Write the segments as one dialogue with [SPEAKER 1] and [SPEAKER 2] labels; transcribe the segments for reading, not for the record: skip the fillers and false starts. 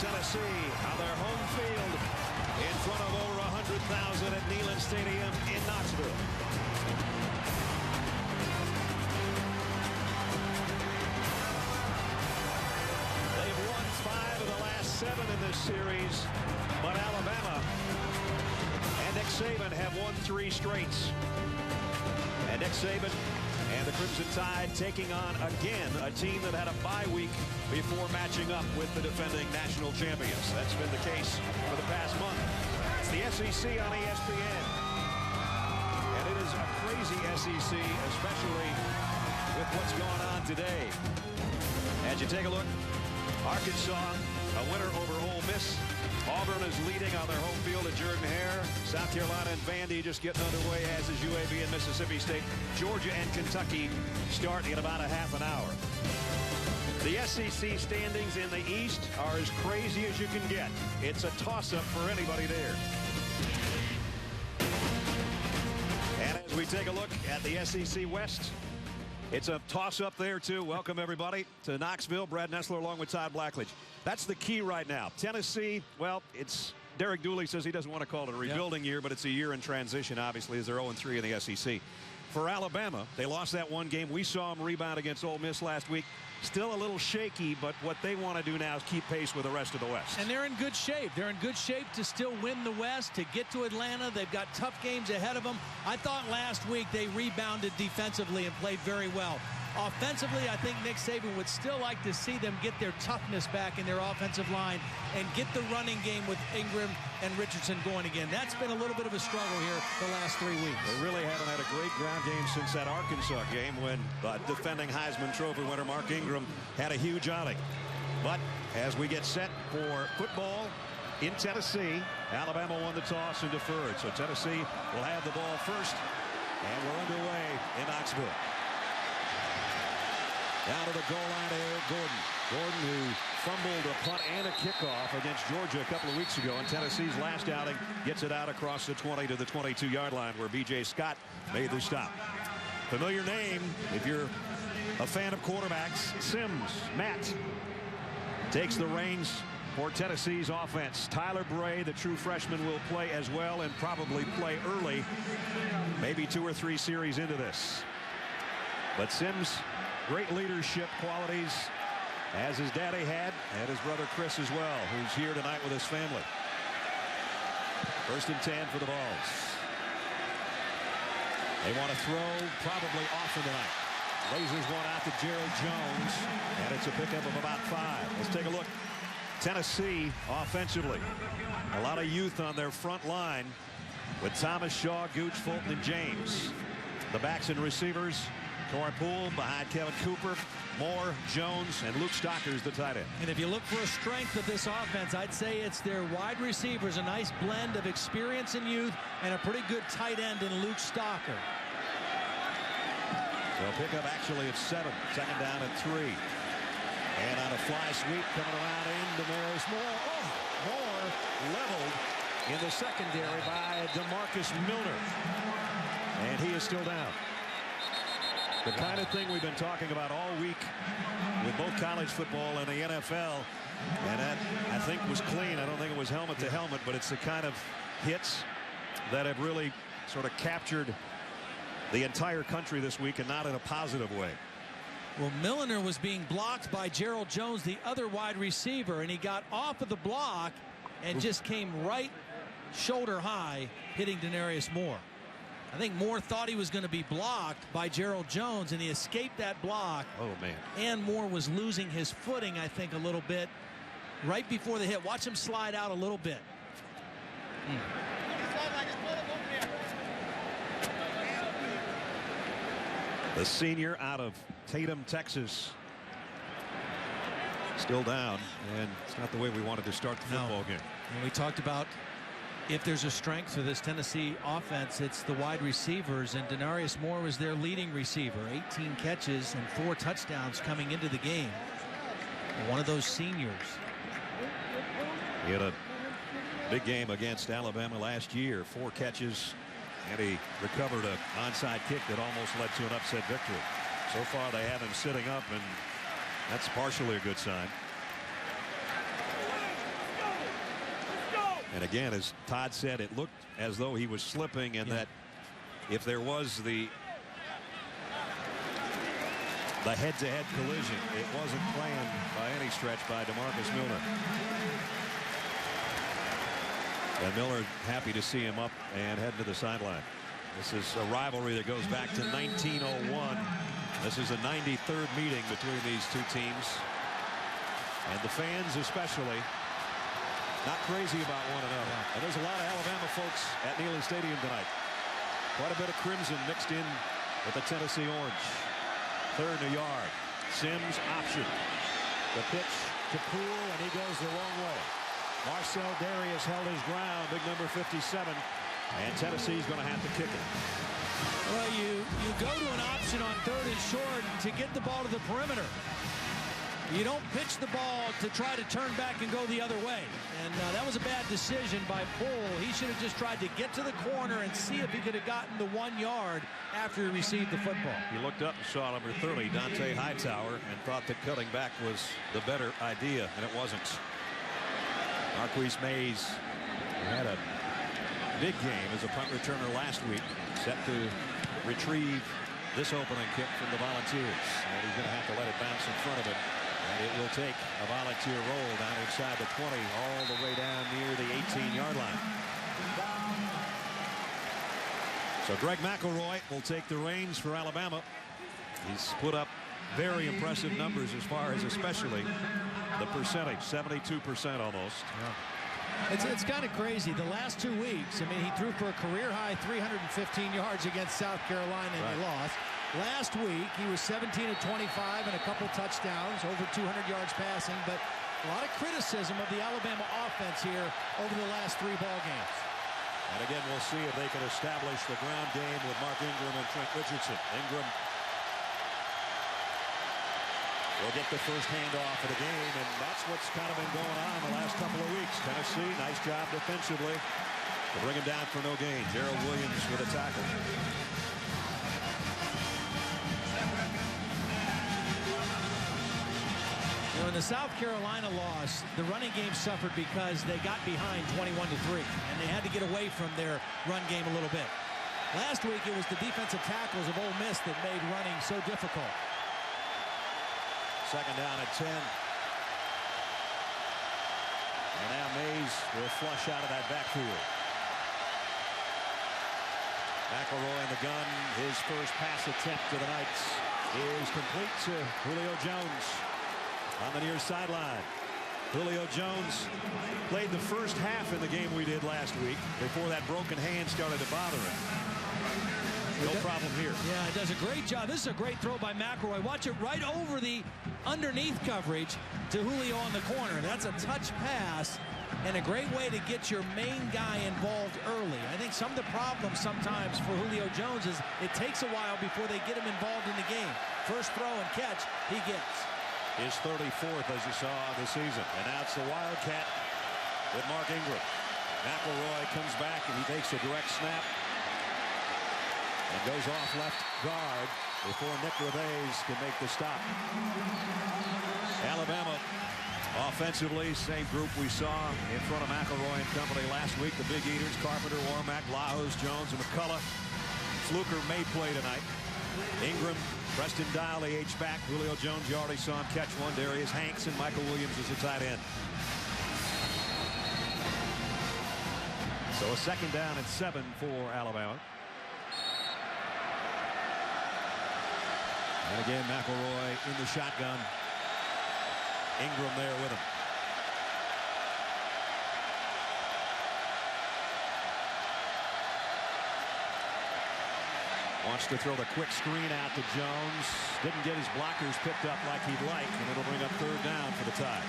[SPEAKER 1] Tennessee on their home field in front of over 100,000 at Neyland Stadium in Knoxville. They've won 5 of the last 7 in this series, but Alabama and Nick Saban have won 3 straights. And Nick Saban and the Crimson Tide taking on again a team that had a bye week before matching up with the defending national champions. That's been the case for the past month. It's the SEC on ESPN. And it is a crazy SEC, especially with what's going on today. As you take a look, Arkansas, a winner over Ole Miss. Auburn is leading on their home field at Jordan-Hare. South Carolina and Vandy just getting underway, as is UAB and Mississippi State. Georgia and Kentucky starting in about a half an hour. The SEC standings in the East are as crazy as you can get. It's a toss-up for anybody there. And as we take a look at the SEC West, it's a toss-up there, too. Welcome, everybody, to Knoxville. Brad Nessler along with Todd Blackledge. That's the key right now. Tennessee, well, it's Derek Dooley says he doesn't want to call it a rebuilding year, but it's a year in transition, obviously, as they're 0-3 in the SEC. For Alabama, they lost that one game. We saw them rebound against Ole Miss last week. Still a little shaky, but what they want to do now is keep pace with the rest of the West.
[SPEAKER 2] And they're in good shape. They're in good shape to still win the West, to get to Atlanta. They've got tough games ahead of them. I thought last week they rebounded defensively and played very well. Offensively, I think Nick Saban would still like to see them get their toughness back in their offensive line and get the running game with Ingram and Richardson going again. That's been a little bit of a struggle here the last 3 weeks.
[SPEAKER 1] They really haven't had a great ground game since that Arkansas game when defending Heisman Trophy winner Mark Ingram had a huge outing. But as we get set for football in Tennessee, Alabama won the toss and deferred. So Tennessee will have the ball first, and we're underway in Knoxville. Down to the goal line to Eric Gordon. Gordon, who fumbled a punt and a kickoff against Georgia a couple of weeks ago in Tennessee's last outing, gets it out across the 20 to the 22-yard line where B.J. Scott made the stop. Familiar name if you're a fan of quarterbacks. Sims, Matt, takes the reins for Tennessee's offense. Tyler Bray, the true freshman, will play as well and probably play early, maybe 2 or 3 series into this. But Sims, great leadership qualities, as his daddy had, and his brother Chris as well, who's here tonight with his family. 1st and 10 for the Vols. They want to throw probably often tonight. Lasers one out to Gerald Jones, and it's a pickup of about 5. Let's take a look. Tennessee offensively. A lot of youth on their front line with Thomas, Shaw, Gooch, Fulton, and James. The backs and receivers, Torrey Poole behind Kevin Cooper, Moore, Jones, and Luke Stocker's the tight end.
[SPEAKER 2] And if you look for a strength of this offense, I'd say it's their wide receivers, a nice blend of experience and youth, and a pretty good tight end in Luke Stocker.
[SPEAKER 1] They'll pick up actually at 7, 2nd down at 3. And on a fly sweep coming around in Demarius Moore. Oh, Moore leveled in the secondary by DeMarcus Milner. And he is still down. The kind of thing we've been talking about all week with both college football and the NFL. And that, I think, was clean. I don't think it was helmet to helmet, but it's the kind of hits that have really sort of captured the entire country this week, and not in a positive way.
[SPEAKER 2] Well, Milner was being blocked by Gerald Jones, the other wide receiver, and he got off of the block and just came right shoulder high, hitting Denarius Moore. I think Moore thought he was going to be blocked by Gerald Jones, and he escaped that block.
[SPEAKER 1] Oh, man.
[SPEAKER 2] And Moore was losing his footing, I think, a little bit right before the hit. Watch him slide out a little bit.
[SPEAKER 1] The senior out of Tatum, Texas, still down, and it's not the way we wanted to start the football game.
[SPEAKER 2] And we talked about if there's a strength to this Tennessee offense, it's the wide receivers, and Denarius Moore was their leading receiver. 18 catches and 4 touchdowns coming into the game. One of those seniors.
[SPEAKER 1] He had a big game against Alabama last year. 4 catches, and he recovered an onside kick that almost led to an upset victory. So far they have him sitting up, and that's partially a good sign. And again, as Todd said, it looked as though he was slipping, and that if there was the head-to-head collision, it wasn't planned by any stretch by DeMarcus Milner. And Miller happy to see him up and head to the sideline. This is a rivalry that goes back to 1901. This is the 93rd meeting between these two teams. And the fans especially not crazy about one another. And there's a lot of Alabama folks at Neyland Stadium tonight. Quite a bit of crimson mixed in with the Tennessee orange. Third and a yard. Sims option. The pitch to Poole, and he goes the wrong way. Marcel Darius held his ground, big number 57, and Tennessee's going to have to kick it.
[SPEAKER 2] Well, you go to an option on third and short to get the ball to the perimeter. You don't pitch the ball to try to turn back and go the other way. And that was a bad decision by Poole. He should have just tried to get to the corner and see if he could have gotten the 1 yard after he received the football.
[SPEAKER 1] He looked up and saw number 30, Dante Hightower, and thought that cutting back was the better idea, and it wasn't. Marquise Mays, who had a big game as a punt returner last week, set to retrieve this opening kick from the Volunteers. And he's going to have to let it bounce in front of him. And it will take a Volunteer roll down inside the 20 all the way down near the 18-yard line. So Greg McElroy will take the reins for Alabama. He's put up very impressive numbers as far as especially the percentage, 72% almost.
[SPEAKER 2] Yeah. It's kind of crazy. The last 2 weeks, I mean, he threw for a career-high 315 yards against South Carolina, and they lost. Last week, he was 17 of 25 and a couple touchdowns, over 200 yards passing, but a lot of criticism of the Alabama offense here over the last 3 ball games.
[SPEAKER 1] And again, we'll see if they can establish the ground game with Mark Ingram and Trent Richardson. Ingram will get the first handoff of the game, and that's what's kind of been going on the last couple of weeks. Tennessee, nice job defensively to bring him down for no gain. Gerald Williams with a tackle.
[SPEAKER 2] In the South Carolina loss, the running game suffered because they got behind 21-3, and they had to get away from their run game a little bit. Last week, it was the defensive tackles of Ole Miss that made running so difficult.
[SPEAKER 1] Second down at 10. And now Mays will flush out of that backfield. McElroy in the gun. His first pass attempt to the Knights is complete to Julio Jones on the near sideline. Julio Jones played the first half in the game we did last week before that broken hand started to bother him. No problem here.
[SPEAKER 2] Yeah, it does a great job. This is a great throw by McElroy. Watch it right over the underneath coverage to Julio on the corner. That's a touch pass and a great way to get your main guy involved early. I think some of the problems sometimes for Julio Jones is it takes a while before they get him involved in the game. First throw and catch, he gets.
[SPEAKER 1] His 34th, as you saw, this season. And now it's the Wildcat with Mark Ingram. McElroy comes back and he takes a direct snap and goes off left guard before Nick Reves can make the stop. Alabama offensively, same group we saw in front of McElroy and company last week. The Big Eaters, Carpenter, Warmack, Lahos, Jones, and McCullough. Fluker may play tonight. Ingram, Preston Dial, the H-back. Julio Jones, you already saw him catch one. Darius Hanks and Michael Williams as a tight end. So a second down and 7 for Alabama. And again, McElroy in the shotgun. Ingram there with him. Wants to throw the quick screen out to Jones. Didn't get his blockers picked up like he'd like, and it'll bring up third down for the Tide.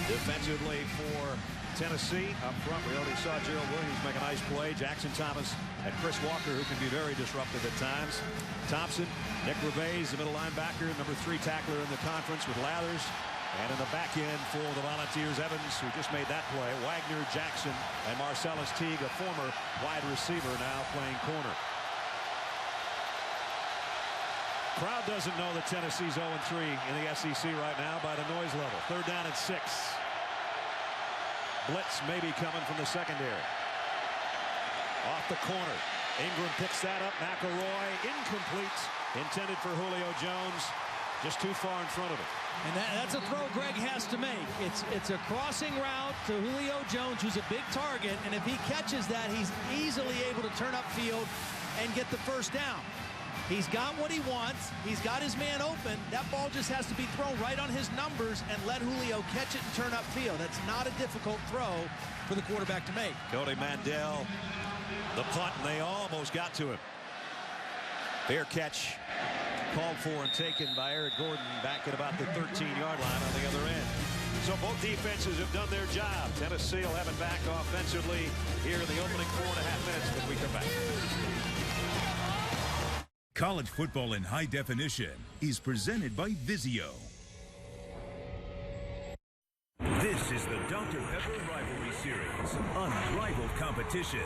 [SPEAKER 1] Defensively for Tennessee up front, we already saw Gerald Williams make a nice play. Jackson Thomas and Chris Walker, who can be very disruptive at times. Thompson, Nick Reves, the middle linebacker, number 3 tackler in the conference with Lathers. And in the back end for the Volunteers, Evans, who just made that play. Wagner, Jackson, and Marcellus Teague, a former wide receiver, now playing corner. Crowd doesn't know that Tennessee's 0-3 in the SEC right now by the noise level. 3rd down and 6. Blitz maybe coming from the secondary. Off the corner. Ingram picks that up. McElroy incomplete. Intended for Julio Jones. Just too far in front of him.
[SPEAKER 2] And that's a throw Greg has to make. It's a crossing route to Julio Jones, who's a big target. And if he catches that, he's easily able to turn upfield and get the first down. He's got what he wants. He's got his man open. That ball just has to be thrown right on his numbers and let Julio catch it and turn upfield. That's not a difficult throw for the quarterback to make.
[SPEAKER 1] Cody Mandel, the punt, and they almost got to him. Fair catch called for and taken by Eric Gordon back at about the 13-yard line on the other end. So both defenses have done their job. Tennessee will have it back offensively here in the opening 4.5 minutes when we come back.
[SPEAKER 3] College football in high definition is presented by Vizio. This is the Dr. Pepper Rivalry Series, unrivaled competition.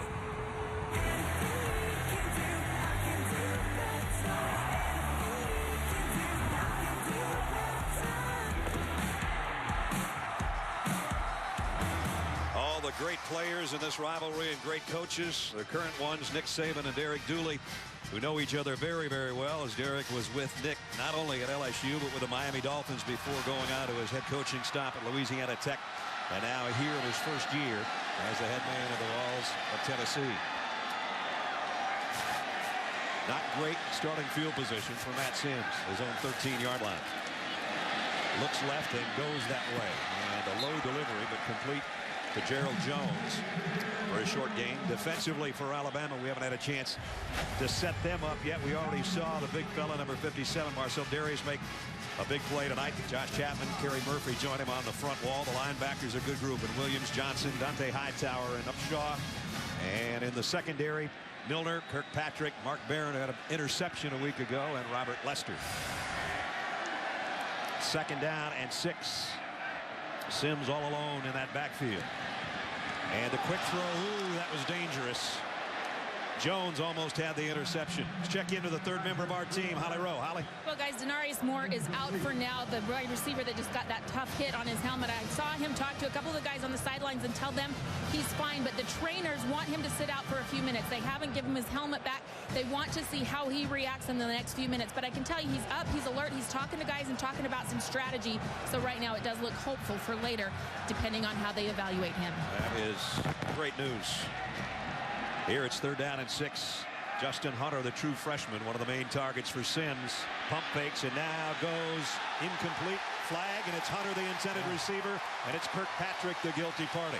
[SPEAKER 1] All the great players in this rivalry and great coaches, the current ones, Nick Saban and Derek Dooley, who know each other very, very well, as Derek was with Nick not only at LSU but with the Miami Dolphins before going on to his head coaching stop at Louisiana Tech, and now here in his first year as the head man of the Vols of Tennessee. Not great starting field position for Matt Sims, his own 13-yard line. Looks left and goes that way, and a low delivery but complete to Gerald Jones for a short gain. Defensively for Alabama, we haven't had a chance to set them up yet. We already saw the big fella, number 57, Marcel Darius, make a big play tonight. Josh Chapman, Kerry Murphy join him on the front wall. The linebackers are a good group, and Williams, Johnson, Dante Hightower, and Upshaw. And in the secondary, Milner, Kirkpatrick, Mark Barron had an interception a week ago, and Robert Lester. 2nd down and 6. Sims all alone in that backfield. And the quick throw, ooh, that was dangerous. Jones almost had the interception. Let's check into the 3rd member of our team, Holly Rowe. Holly?
[SPEAKER 4] Well, guys, Denarius Moore is out for now, the wide receiver that just got that tough hit on his helmet. I saw him talk to a couple of the guys on the sidelines and tell them he's fine, but the trainers want him to sit out for a few minutes. They haven't given him his helmet back. They want to see how he reacts in the next few minutes. But I can tell you he's up, he's alert, he's talking to guys and talking about some strategy. So right now it does look hopeful for later, depending on how they evaluate him.
[SPEAKER 1] That is great news. Here it's 3rd down and 6. Justin Hunter, the true freshman, one of the main targets for Sims. Pump fakes and now goes incomplete. Flag, and it's Hunter, the intended receiver, and it's Kirkpatrick, the guilty party.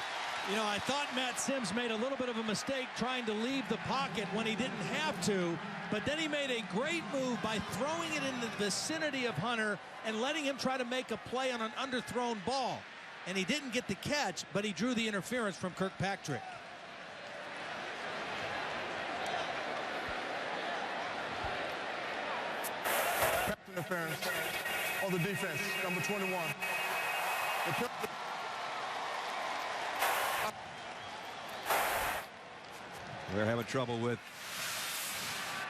[SPEAKER 2] You know, I thought Matt Sims made a little bit of a mistake trying to leave the pocket when he didn't have to, but then he made a great move by throwing it in the vicinity of Hunter and letting him try to make a play on an underthrown ball. And he didn't get the catch, but he drew the interference from Kirkpatrick.
[SPEAKER 5] Interference on the defense, number 21.
[SPEAKER 1] We're having trouble with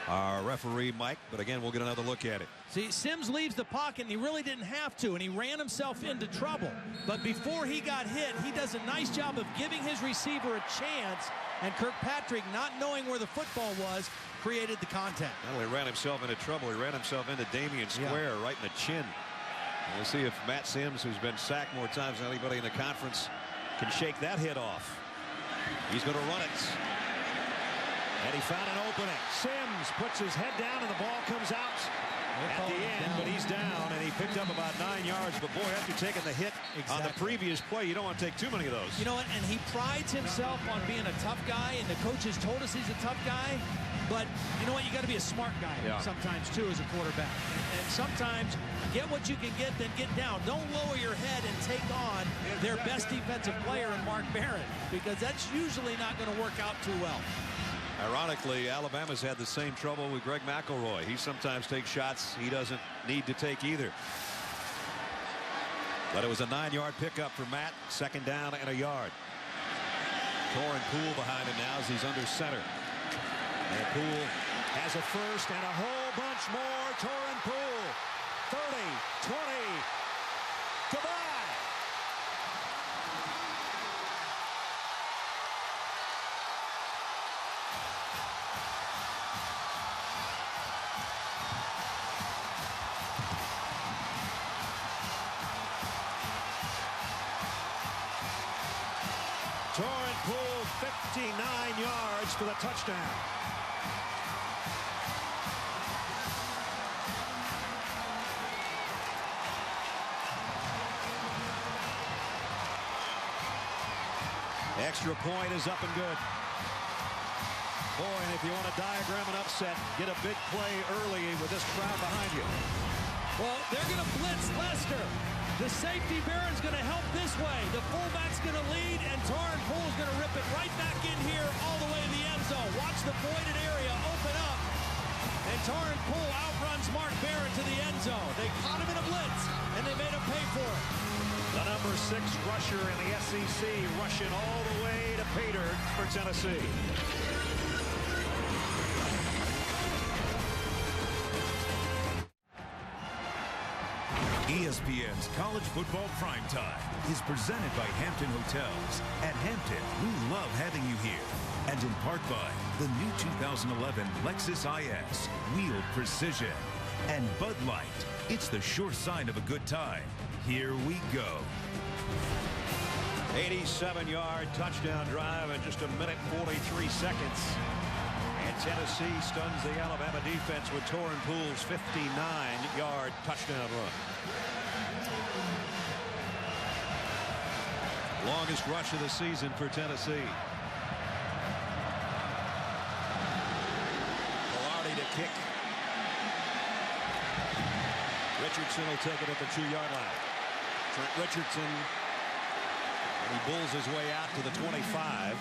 [SPEAKER 1] our referee, Mike, but again, we'll get another look at it.
[SPEAKER 2] See, Sims leaves the pocket, and he really didn't have to, and he ran himself into trouble. But before he got hit, he does a nice job of giving his receiver a chance, and Kirkpatrick, not knowing where the football was, created the contact.
[SPEAKER 1] Not only ran himself into trouble, he ran himself into Damian Square right in the chin. And we'll see if Matt Sims, who's been sacked more times than anybody in the conference, can shake that hit off. He's going to run it. And he found an opening. Sims puts his head down, and the ball comes out at the end, but he's down, and he picked up about 9 yards. But boy, after taking the hit on the previous play, you don't want to take too many of those.
[SPEAKER 2] You know what? And he prides himself on being a tough guy, and the coaches told us he's a tough guy. But you know what? You got to be a smart guy sometimes too as a quarterback. And sometimes get what you can get, then get down. Don't lower your head and take on their best defensive player in Mark Barron, because that's usually not going to work out too well.
[SPEAKER 1] Ironically, Alabama's had the same trouble with Greg McElroy. He sometimes takes shots he doesn't need to take either. But it was a 9-yard pickup for Matt. 2nd down and a yard. Torrin Poole behind him now as he's under center. And Poole has a first and a whole bunch more. Torrin Poole Torrent Poole, 59 yards for the touchdown. Extra point is up and good. Boy, and if you want to diagram an upset, get a big play early with this crowd behind you.
[SPEAKER 2] Well, they're going to blitz Lester. The safety Barron's going to help this way. The fullback's going to lead, and Torrent Poole's going to rip it right back in here all the way to the end zone. Watch the voided area open up, and Torrent Poole outruns Mark Barron to the end zone. They caught him in a blitz, and they made him pay for it.
[SPEAKER 1] The number 6 rusher in the SEC rushing all the way to pay dirt for Tennessee.
[SPEAKER 3] ESPN's College Football Primetime is presented by Hampton Hotels. At Hampton, we love having you here. And in part by the new 2011 Lexus IS, wheeled precision. And Bud Light, it's the sure sign of a good time. Here we go.
[SPEAKER 1] 87-yard touchdown drive in just a minute 43 seconds. And Tennessee stuns the Alabama defense with Torrent Poole's 59-yard touchdown run. Longest rush of the season for Tennessee. Velarde to kick. Richardson will take it at the 2-yard line. Trent Richardson, and he bulls his way out to the 25,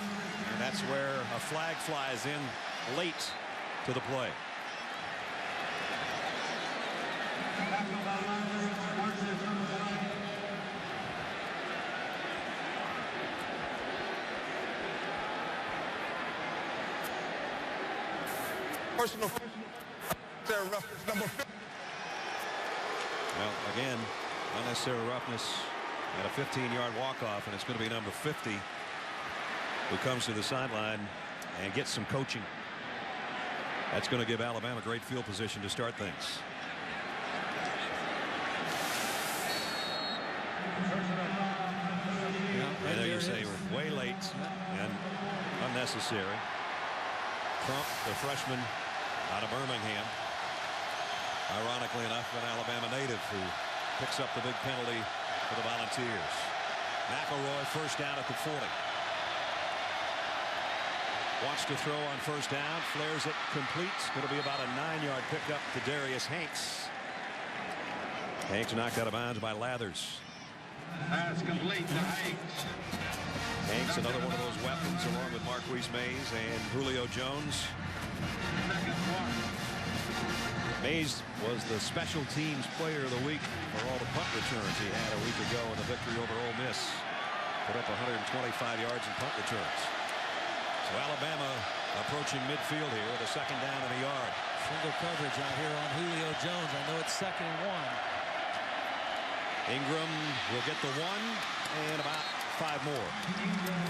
[SPEAKER 1] and that's where a flag flies in late to the play.
[SPEAKER 5] Personal roughness, number 50.
[SPEAKER 1] Well, again, unnecessary roughness and a 15-yard walk-off, and it's going to be number 50 who comes to the sideline and gets some coaching. That's going to give Alabama great field position to start things. And there you say we're way late and unnecessary. Trump, the freshman out of Birmingham, ironically enough, an Alabama native who picks up the big penalty for the Volunteers. McElroy first down at the 40. Wants to throw on first down, flares it complete. Going to be about a 9-yard pickup to Darius Hanks. Hanks knocked out of bounds by Lathers.
[SPEAKER 6] That's complete to Hanks.
[SPEAKER 1] Hanks, another one of those weapons, along with Marquise Mays and Julio Jones. Mays was the special teams player of the week for all the punt returns he had a week ago in the victory over Ole Miss. Put up 125 yards in punt returns. So Alabama approaching midfield here with a second down and a yard.
[SPEAKER 2] Single coverage out here on Julio Jones. I know it's 2nd and 1.
[SPEAKER 1] Ingram will get the 1 and about 5 more.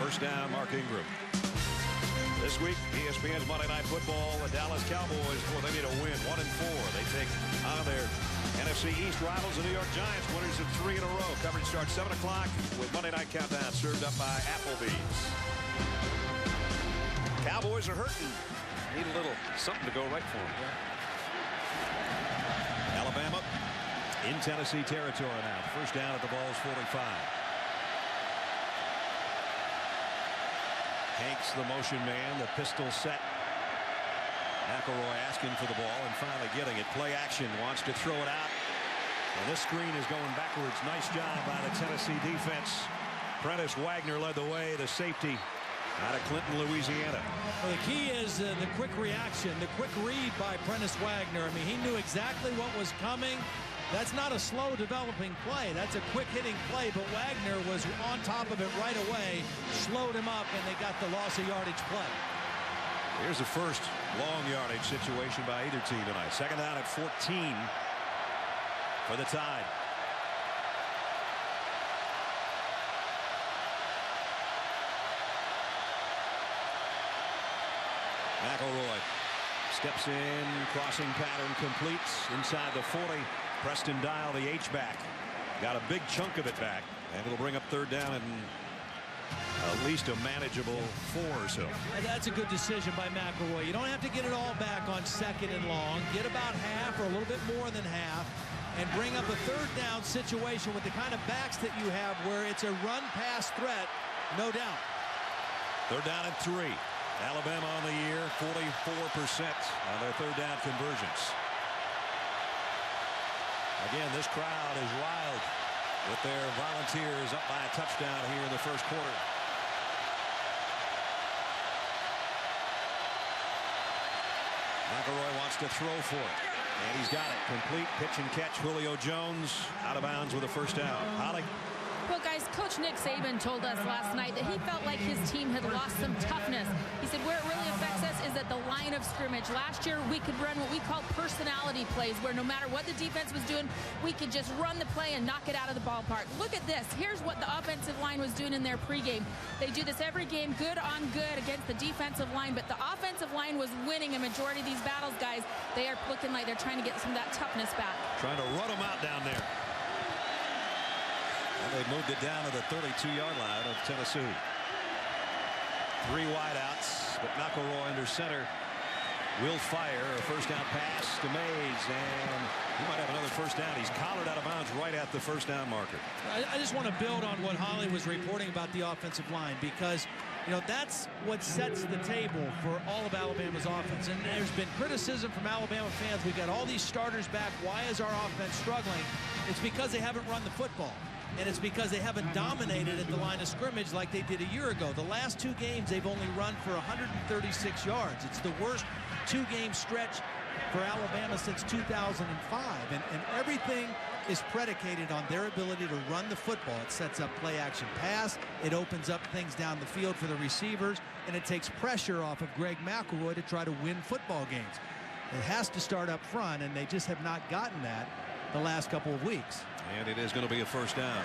[SPEAKER 1] First down, Mark Ingram. This week, ESPN's Monday Night Football, the Dallas Cowboys, boy, they need a win, 1-4. They take on their NFC East rivals, the New York Giants, winners of 3 in a row. Coverage starts 7 o'clock with Monday Night Countdown served up by Applebee's. Cowboys are hurting. Need a little something to go right for them. Alabama in Tennessee territory now. First down at the ball's 45. Hanks, the motion man, the pistol set. McElroy asking for the ball and finally getting it. Play action, wants to throw it out. And this screen is going backwards. Nice job by the Tennessee defense. Prentice Wagner led the way, the safety out of Clinton, Louisiana.
[SPEAKER 2] Well, the key is the quick reaction, the quick read by Prentice Wagner. I mean, he knew exactly what was coming. That's not a slow developing play. That's a quick hitting play, but Wagner was on top of it right away, slowed him up, and they got the loss of yardage play.
[SPEAKER 1] Here's the first long yardage situation by either team tonight. Second down at 14 for the Tide. McElroy steps in, crossing pattern completes inside the 40. Preston Dial, the H-back, got a big chunk of it back, and it'll bring up third down and at least a manageable 4 or so.
[SPEAKER 2] And that's a good decision by McElroy. You don't have to get it all back on 2nd and long. Get about half or a little bit more than half and bring up a 3rd down situation with the kind of backs that you have where it's a run-pass threat, no doubt.
[SPEAKER 1] 3rd down and 3. Alabama on the year, 44% on their 3rd down conversions. Again, this crowd is wild with their Volunteers up by a touchdown here in the 1st quarter. McElroy wants to throw for it, and he's got it. Complete pitch and catch. Julio Jones out of bounds with a 1st down. Holly?
[SPEAKER 4] Well, guys, Coach Nick Saban told us last night that he felt like his team had lost some toughness. He said where it really affects us is at the line of scrimmage. Last year, we could run what we call personality plays, where no matter what the defense was doing, we could just run the play and knock it out of the ballpark. Look at this. Here's what the offensive line was doing in their pregame. They do this every game, good on good against the defensive line, but the offensive line was winning a majority of these battles, guys. They are looking like they're trying to get some of that toughness back.
[SPEAKER 1] Trying to run them out down there. And they moved it down to the 32-yard line of Tennessee. 3 wideouts, but McElroy under center will fire a 1st down pass to Mays, and he might have another 1st down. He's collared out of bounds right at the 1st down marker.
[SPEAKER 2] I just want to build on what Holly was reporting about the offensive line, because you know that's what sets the table for all of Alabama's offense. And there's been criticism from Alabama fans. We've got all these starters back. Why is our offense struggling? It's because they haven't run the football. And it's because they haven't dominated at the line of scrimmage like they did a year ago. The last 2 games, they've only run for 136 yards. It's the worst 2-game stretch for Alabama since 2005. And everything is predicated on their ability to run the football. It sets up play-action pass. It opens up things down the field for the receivers. And it takes pressure off of Greg McElroy to try to win football games. It has to start up front, and they just have not gotten that the last couple of weeks.
[SPEAKER 1] And it is going to be a 1st down.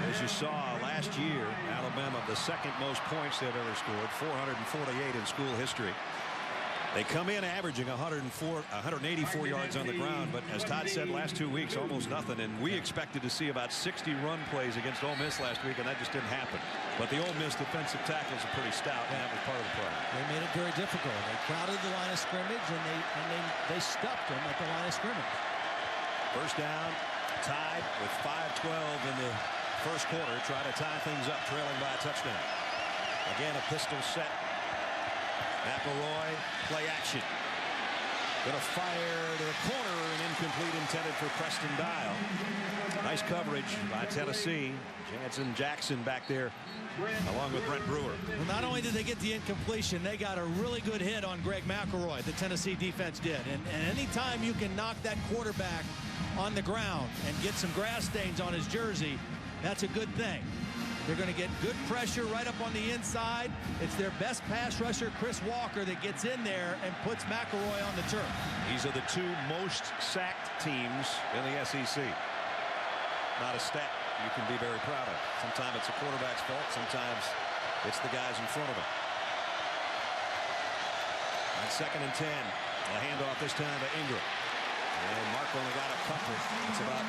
[SPEAKER 1] As you saw last year, Alabama, the 2nd most points they've ever scored, 448 in school history. They come in averaging 184 yards on the ground, but as Todd said, last 2 weeks, almost nothing. And we expected to see about 60 run plays against Ole Miss last week, and that just didn't happen. But the Ole Miss defensive tackles are pretty stout, and that was part of the problem.
[SPEAKER 2] They made it very difficult. They crowded the line of scrimmage, and they stuffed them at the line of scrimmage.
[SPEAKER 1] 1st down, tied with 5:12 in the 1st quarter. Try to tie things up, trailing by a touchdown. Again, a pistol set. McElroy, play action. Going to fire to the corner, and incomplete, intended for Preston Dial. Nice coverage by Tennessee. Jansen Jackson back there along with Brent Brewer.
[SPEAKER 2] Well, not only did they get the incompletion, they got a really good hit on Greg McElroy. The Tennessee defense did. And anytime you can knock that quarterback on the ground and get some grass stains on his jersey, that's a good thing. They're going to get good pressure right up on the inside. It's their best pass rusher, Chris Walker, that gets in there and puts McElroy on the turf.
[SPEAKER 1] These are the 2 most sacked teams in the SEC. Not a stat you can be very proud of. Sometimes it's a quarterback's fault. Sometimes it's the guys in front of him. On 2nd and 10, a handoff this time to Ingram. And Mark only got a couple. That's about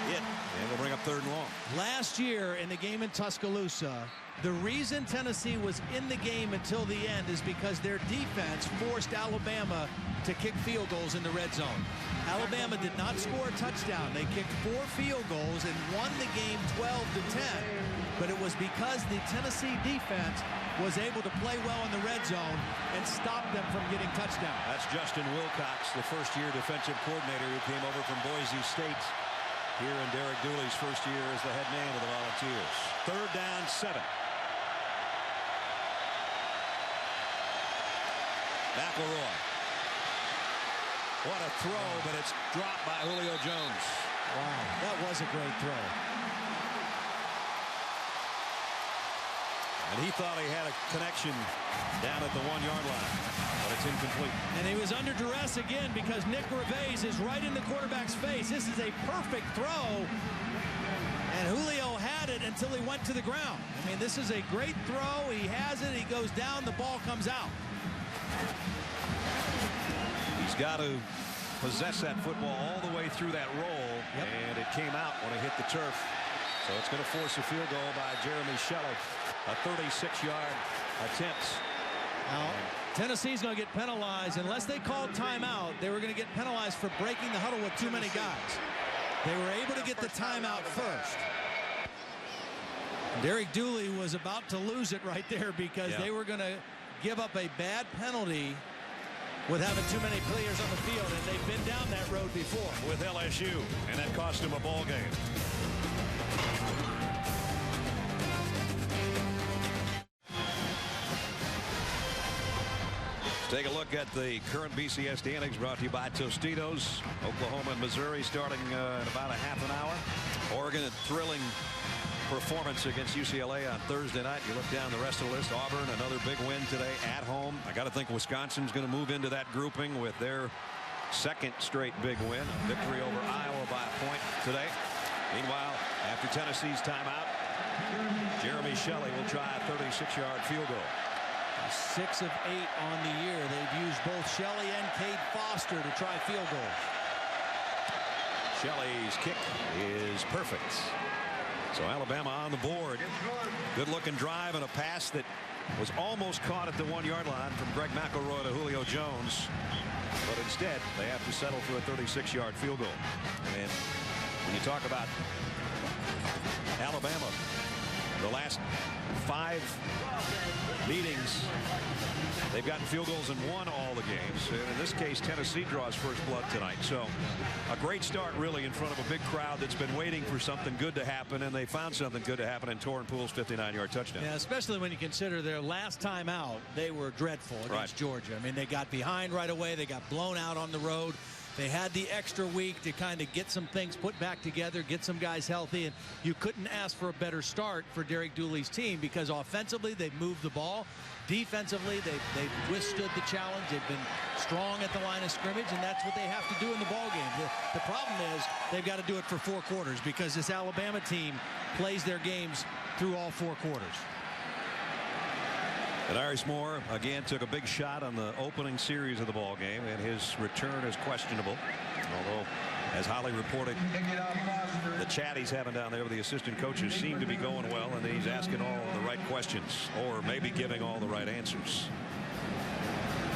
[SPEAKER 1] it. And they'll bring up 3rd and long.
[SPEAKER 2] Last year in the game in Tuscaloosa, the reason Tennessee was in the game until the end is because their defense forced Alabama to kick field goals in the red zone. Alabama did not score a touchdown. They kicked 4 field goals and won the game 12-10. But it was because the Tennessee defense was able to play well in the red zone and stop them from getting touchdowns.
[SPEAKER 1] That's Justin Wilcox, the 1st-year defensive coordinator who came over from Boise State here in Derek Dooley's 1st year as the head man of the Volunteers. 3rd down, 7. McElroy. What a throw, but it's dropped by Julio Jones.
[SPEAKER 2] Wow, that was a great throw.
[SPEAKER 1] And he thought he had a connection down at the 1-yard line, but it's incomplete.
[SPEAKER 2] And he was under duress again because Nick Gervais is right in the quarterback's face. This is a perfect throw. And Julio had it until he went to the ground. I mean, this is a great throw. He has it. He goes down. The ball comes out.
[SPEAKER 1] He's got to possess that football all the way through that roll. And it came out when it hit the turf. So it's going to force a field goal by Jeremy Shelley. a 36-yard attempt.
[SPEAKER 2] Now, Tennessee's going to get penalized. Unless they called timeout, they were going to get penalized for breaking the huddle with too many guys. They were able to get the timeout first. Derek Dooley was about to lose it right there because they were going to give up a bad penalty with having too many players on the field, and they've been down that road before.
[SPEAKER 1] With LSU, and that cost him a ball game. Take a look at the current BCS standings brought to you by Tostitos. Oklahoma and Missouri starting in about a half an hour. Oregon, a thrilling performance against UCLA on Thursday night. You look down the rest of the list. Auburn, another big win today at home. I got to think Wisconsin's going to move into that grouping with their second straight big win. Victory over Iowa by a point today. Meanwhile, after Tennessee's timeout, Jeremy Shelley will try a 36-yard field goal.
[SPEAKER 2] 6 of 8 on the year. They've used both Shelley and Cade Foster to try field goals.
[SPEAKER 1] Shelley's kick is perfect. So Alabama on the board. Good looking drive and a pass that was almost caught at the 1-yard line from Greg McElroy to Julio Jones. But instead, they have to settle for a 36-yard field goal. And when you talk about Alabama, the last 5 meetings, they've gotten field goals and won all the games. And in this case, Tennessee draws first blood tonight. So a great start really in front of a big crowd that's been waiting for something good to happen, and they found something good to happen in Torrin Poole's 59-yard touchdown.
[SPEAKER 2] Yeah, especially when you consider their last time out, they were dreadful against Georgia. I mean, they got behind right away. They got blown out on the road. They had the extra week to kind of get some things put back together, get some guys healthy, and you couldn't ask for a better start for Derek Dooley's team because offensively they've moved the ball. Defensively, they've withstood the challenge. They've been strong at the line of scrimmage, and that's what they have to do in the ball game. The problem is they've got to do it for 4 quarters because this Alabama team plays their games through all 4 quarters.
[SPEAKER 1] And Iris Moore again took a big shot on the opening series of the ball game, and his return is questionable. Although, as Holly reported, the chat he's having down there with the assistant coaches seem to be going well, and he's asking all the right questions, or maybe giving all the right answers.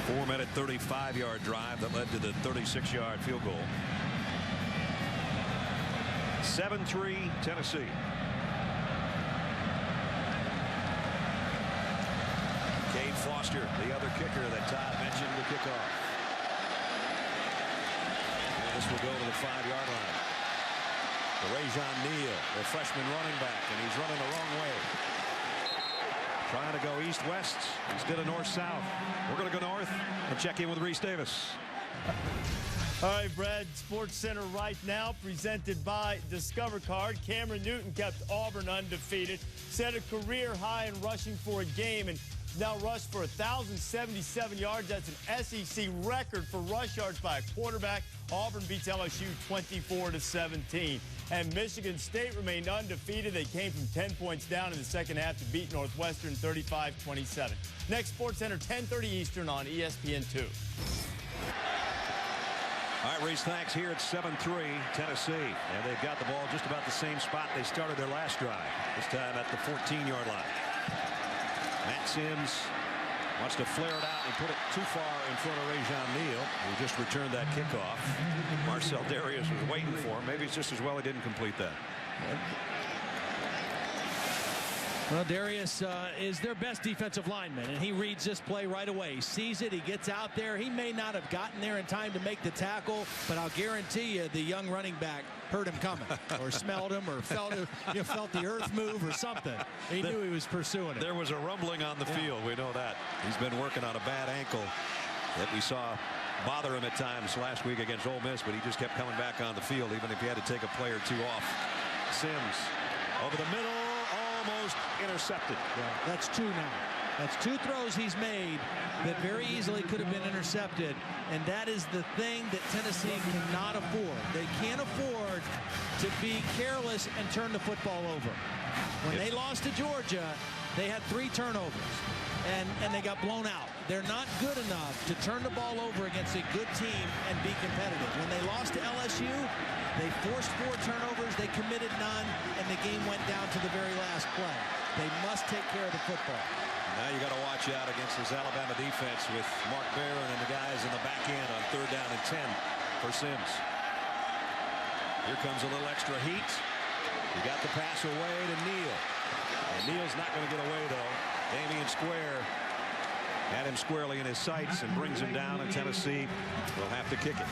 [SPEAKER 1] 4-minute 35-yard drive that led to the 36-yard field goal. 7-3 Tennessee. Cade Foster, the other kicker that Todd mentioned, to kick off. And this will go to the 5-yard line. The Rajon Neal, the freshman running back, and he's running the wrong way. Trying to go east-west instead of north-south. We're going to go north and check in with Reese Davis.
[SPEAKER 7] All right, Brad, Sports Center right now, presented by Discover Card. Cameron Newton kept Auburn undefeated, set a career high in rushing for a game, and now rushed for 1,077 yards. That's an SEC record for rush yards by a quarterback. Auburn beats LSU 24-17. And Michigan State remained undefeated. They came from 10 points down in the second half to beat Northwestern 35-27. Next, Sports Center, 10:30 Eastern on ESPN2.
[SPEAKER 1] All right, Reese, thanks. Here at 7-3 Tennessee, and they've got the ball just about the same spot they started their last drive, this time at the 14-yard line. Matt Sims wants to flare it out and put it too far in front of Rajon Neal, who just returned that kickoff. Marcel Darius was waiting for him. Maybe it's just as well he didn't complete that.
[SPEAKER 2] Well, Darius is their best defensive lineman, and he reads this play right away. He sees it, he gets out there. He may not have gotten there in time to make the tackle, but I'll guarantee you the young running back heard him coming or smelled him or felt the earth move or something. He knew he was pursuing it.
[SPEAKER 1] There was a rumbling on the field. We know that. He's been working on a bad ankle that we saw bother him at times last week against Ole Miss, but he just kept coming back on the field even if he had to take a play or two off. Sims over the middle. Almost intercepted.
[SPEAKER 2] Yeah, that's 2 now. That's 2 throws he's made that very easily could have been intercepted, and that is the thing that Tennessee cannot afford. They can't afford to be careless and turn the football over. When they lost to Georgia, they had 3 turnovers, and they got blown out. They're not good enough to turn the ball over against a good team and be competitive. When they lost to LSU, they forced 4 turnovers, they committed none, and the game went down to the very last play. They must take care of the football.
[SPEAKER 1] Now you got to watch out against this Alabama defense with Mark Barron and the guys in the back end on 3rd down and 10 for Sims. Here comes a little extra heat. He got the pass away to Neal. And Neal's not going to get away, though. Damian Square had him squarely in his sights and brings him down, and Tennessee will have to kick it.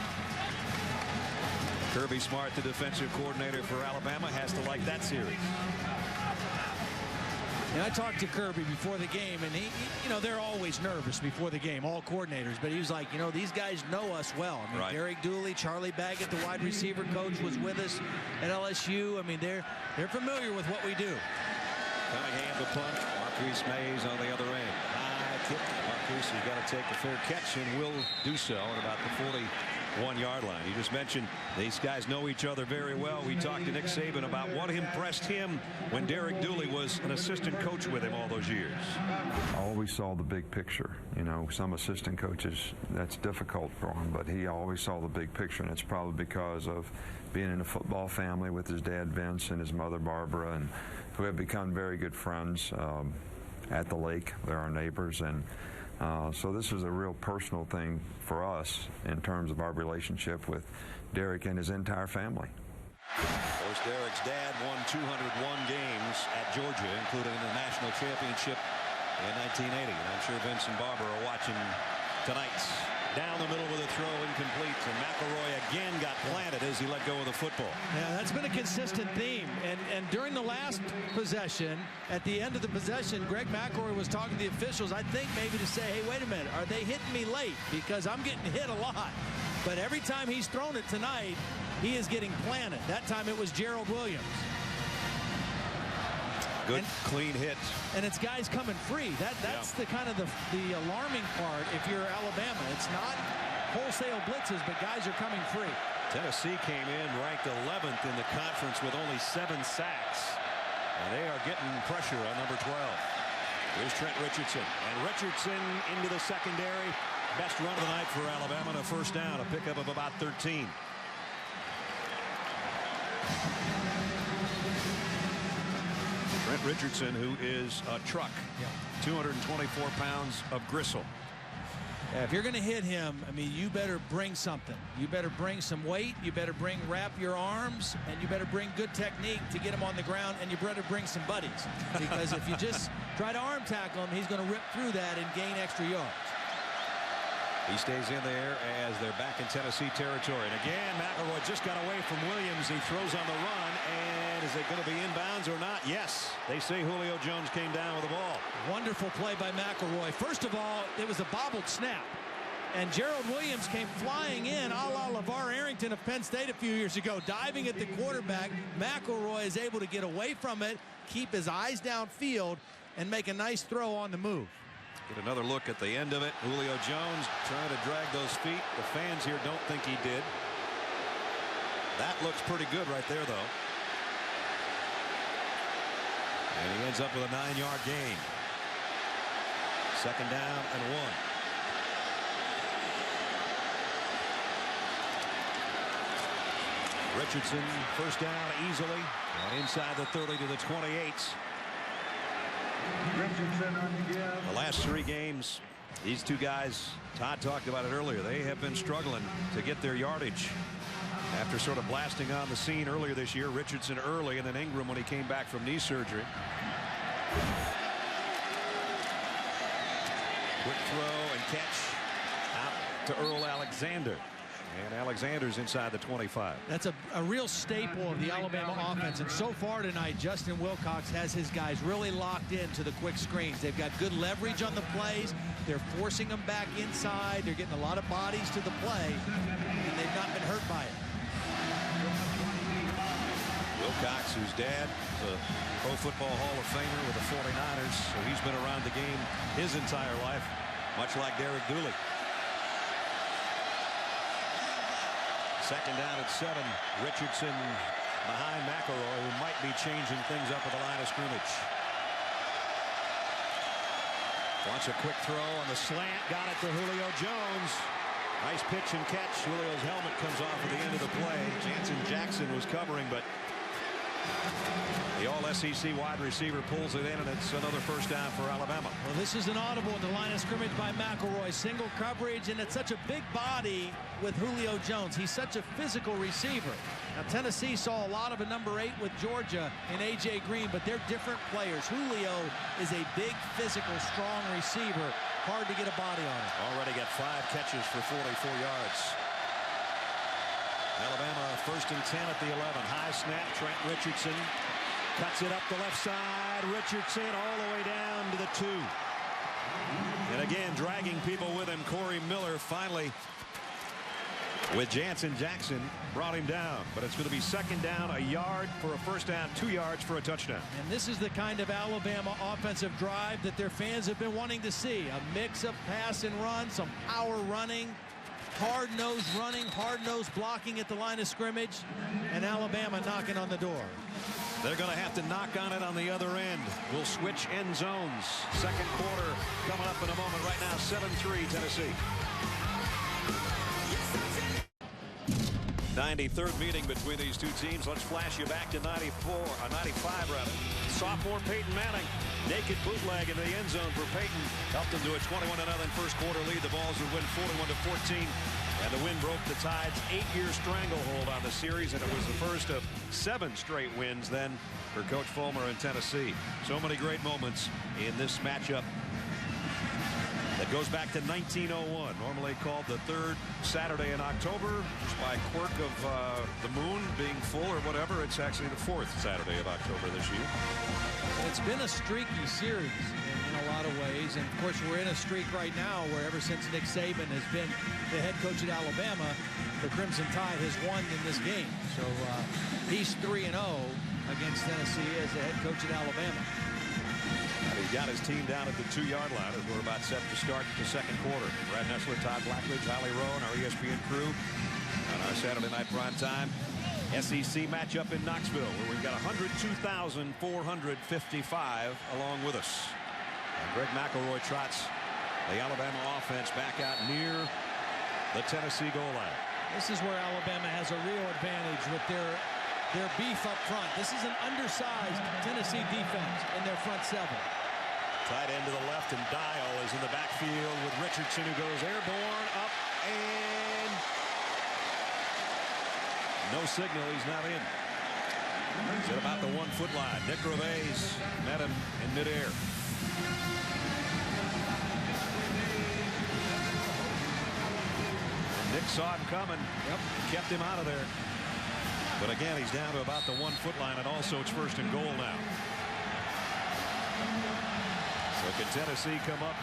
[SPEAKER 1] Kirby Smart, the defensive coordinator for Alabama, has to like that series.
[SPEAKER 2] And I talked to Kirby before the game, and he you know, they're always nervous before the game, all coordinators, but he was like, you know, these guys know us well. I mean,
[SPEAKER 1] right.
[SPEAKER 2] Derek Dooley, Charlie Baggett, the wide receiver coach, was with us at LSU. I mean, they're familiar with what we do.
[SPEAKER 1] Cunningham to punt. Marquise Mays on the other end. High kick. Marquise has got to take a fair catch and will do so at about the 41-yard line. You just mentioned these guys know each other very well. We talked to Nick Saban about what impressed him when Derek Dooley was an assistant coach with him all those years.
[SPEAKER 8] I always saw the big picture. You know, some assistant coaches, that's difficult for him, but he always saw the big picture, and it's probably because of being in a football family with his dad Vince and his mother Barbara, and who have become very good friends at the lake. They're our neighbors, and so this is a real personal thing for us in terms of our relationship with Derek and his entire family.
[SPEAKER 1] Of course, Derek's dad won 201 games at Georgia, including the national championship in 1980. And I'm sure Vince and Barbara are watching tonight's. Down the middle with a throw, incomplete, and McElroy again got planted as he let go of the football.
[SPEAKER 2] Yeah, that's been a consistent theme. And during the last possession, at the end of the possession, Greg McElroy was talking to the officials, I think maybe to say, hey, wait a minute, are they hitting me late? Because I'm getting hit a lot. But every time he's thrown it tonight, he is getting planted. That time it was Gerald Williams.
[SPEAKER 1] Good, clean hit.
[SPEAKER 2] And it's guys coming free. That's the kind of the alarming part if you're Alabama. It's not wholesale blitzes, but guys are coming free.
[SPEAKER 1] Tennessee came in ranked 11th in the conference with only 7 sacks. And they are getting pressure on number 12. Here's Trent Richardson. And Richardson into the secondary. Best run of the night for Alabama and a first down, a pickup of about 13. Trent Richardson, who is a truck, 224 pounds of gristle.
[SPEAKER 2] Yeah, if you're going to hit him, I mean, you better bring something. You better bring some weight. You better wrap your arms, and you better bring good technique to get him on the ground, and you better bring some buddies. Because if you just try to arm tackle him, he's going to rip through that and gain extra yards.
[SPEAKER 1] He stays in there as they're back in Tennessee territory. And again, McElroy just got away from Williams. He throws on the run, and is it going to be inbounds or not? Yes. They say Julio Jones came down with the ball.
[SPEAKER 2] Wonderful play by McElroy. First of all, it was a bobbled snap. And Gerald Williams came flying in a la LeVar Arrington of Penn State a few years ago, diving at the quarterback. McElroy is able to get away from it, keep his eyes downfield, and make a nice throw on the move.
[SPEAKER 1] Get another look at the end of it. Julio Jones trying to drag those feet. The fans here don't think he did. That looks pretty good right there, though. And he ends up with a 9-yard gain. Second down and 1. Richardson first down easily. And inside the 30 to the 28. The last 3 games, these two guys, Todd talked about it earlier, they have been struggling to get their yardage after sort of blasting on the scene earlier this year. Richardson early, and then Ingram when he came back from knee surgery. Quick throw and catch out to Earl Alexander. And Alexander's inside the 25.
[SPEAKER 2] That's a real staple of the Alabama offense. And so far tonight, Justin Wilcox has his guys really locked into the quick screens. They've got good leverage on the plays. They're forcing them back inside. They're getting a lot of bodies to the play, and they've not been hurt by it.
[SPEAKER 1] Wilcox, whose dad is a Pro Football Hall of Famer with the 49ers, so he's been around the game his entire life, much like Derek Dooley. Second down at 7. Richardson behind McElroy, who might be changing things up at the line of scrimmage. Wants a quick throw on the slant. Got it to Julio Jones. Nice pitch and catch. Julio's helmet comes off at the end of the play. Jansen Jackson was covering, but the all-SEC wide receiver pulls it in, and it's another first down for Alabama.
[SPEAKER 2] Well, this is an audible at the line of scrimmage by McElroy. Single coverage, and it's such a big body with Julio Jones. He's such a physical receiver. Now, Tennessee saw a lot of a number 8 with Georgia and A.J. Green, but they're different players. Julio is a big, physical, strong receiver. Hard to get a body on it.
[SPEAKER 1] Already got 5 catches for 44 yards. Alabama 1st and 10 at the 11. High snap. Trent Richardson cuts it up the left side. Richardson all the way down to the 2. And again, dragging people with him. Corey Miller finally, with Jansen Jackson, brought him down. But it's going to be 2nd down, a yard for a first down, 2 yards for a touchdown.
[SPEAKER 2] And this is the kind of Alabama offensive drive that their fans have been wanting to see. A mix of pass and run, some power running, hard-nosed running, hard-nosed blocking at the line of scrimmage, and Alabama knocking on the door.
[SPEAKER 1] They're going to have to knock on it on the other end. We'll switch end zones. 2nd quarter coming up in a moment. Right now, 7-3 Tennessee. 93rd meeting between these two teams. Let's flash you back to 95 rather. Sophomore Peyton Manning, naked bootleg in the end zone for Peyton. Helped them to a 21-0 first quarter lead. The Vols would win 41-14. And the win broke the Tide's 8-year stranglehold on the series, and it was the first of 7 straight wins then for Coach Fulmer in Tennessee. So many great moments in this matchup that goes back to 1901, normally called the 3rd Saturday in October. Just by quirk of the moon being full or whatever, it's actually the 4th Saturday of October this year.
[SPEAKER 2] It's been a streaky series in a lot of ways, and of course we're in a streak right now where ever since Nick Saban has been the head coach at Alabama, the Crimson Tide has won in this game. So he's 3-0 against Tennessee as the head coach at Alabama.
[SPEAKER 1] And he got his team down at the 2-yard line as we're about set to start the 2nd quarter. Brad Nessler, Todd Blackledge, Holly Rowe, and our ESPN crew on our Saturday night prime time SEC matchup in Knoxville, where we've got 102,455 along with us. And Greg McElroy trots the Alabama offense back out near the Tennessee goal line.
[SPEAKER 2] This is where Alabama has a real advantage with their beef up front. This is an undersized Tennessee defense in their front 7.
[SPEAKER 1] Tight end to the left, and Dial is in the backfield with Richardson, who goes airborne up, and no signal. He's not in. He's at about the 1-foot line. Nick Gervais met him in midair. And Nick saw him coming. Yep. Kept him out of there. But again, he's down to about the 1-foot line, and also it's 1st and goal now. So can Tennessee come up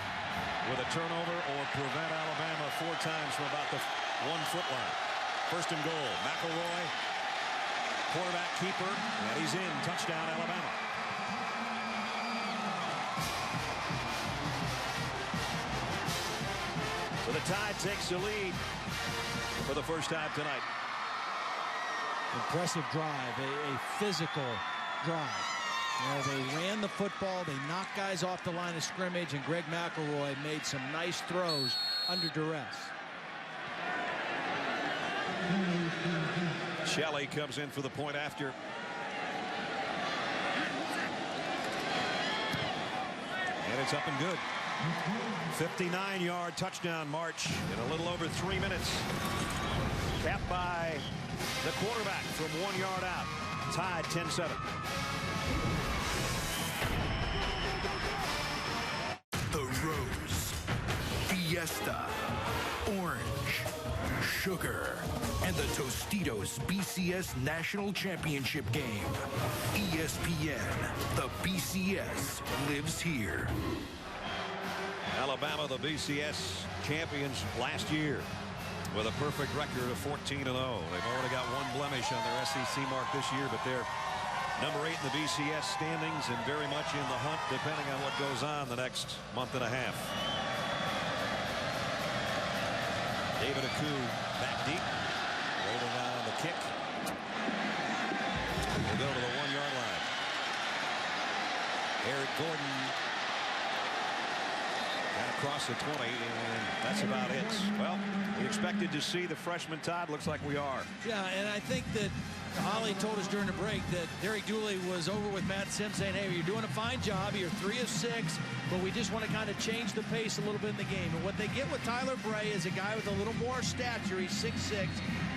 [SPEAKER 1] with a turnover or prevent Alabama 4 times from about the 1-foot line? 1st and goal. McElroy, quarterback keeper, and he's in. Touchdown, Alabama. So the Tide takes the lead for the first time tonight.
[SPEAKER 2] Impressive drive, a physical drive. You know, they ran the football, they knocked guys off the line of scrimmage, and Greg McElroy made some nice throws under duress.
[SPEAKER 1] Shelley comes in for the point after. And it's up and good. 59-yard touchdown march in a little over 3 minutes. Capped by the quarterback from 1 yard out. Tied 10-7.
[SPEAKER 9] The Rose, Fiesta, Orange, Sugar, and the Tostitos BCS National Championship game. ESPN, the BCS lives here.
[SPEAKER 1] Alabama, the BCS champions last year with a perfect record of 14-0. They've already got 1 blemish on their SEC mark this year, but they're number 8 in the BCS standings and very much in the hunt depending on what goes on the next month and a half. David Aku back deep, rolling on the kick. We'll go to the 1 yard line. Eric Gordon across the 20, and that's about it. Well, We expected to see the freshman Todd. Looks like we are.
[SPEAKER 2] Yeah, and I think that Holly told us during the break that Derek Dooley was over with Matt Sims saying, hey, you're doing a fine job. You're 3 of 6, but we just want to kind of change the pace a little bit in the game. And what they get with Tyler Bray is a guy with a little more stature. He's 6'6",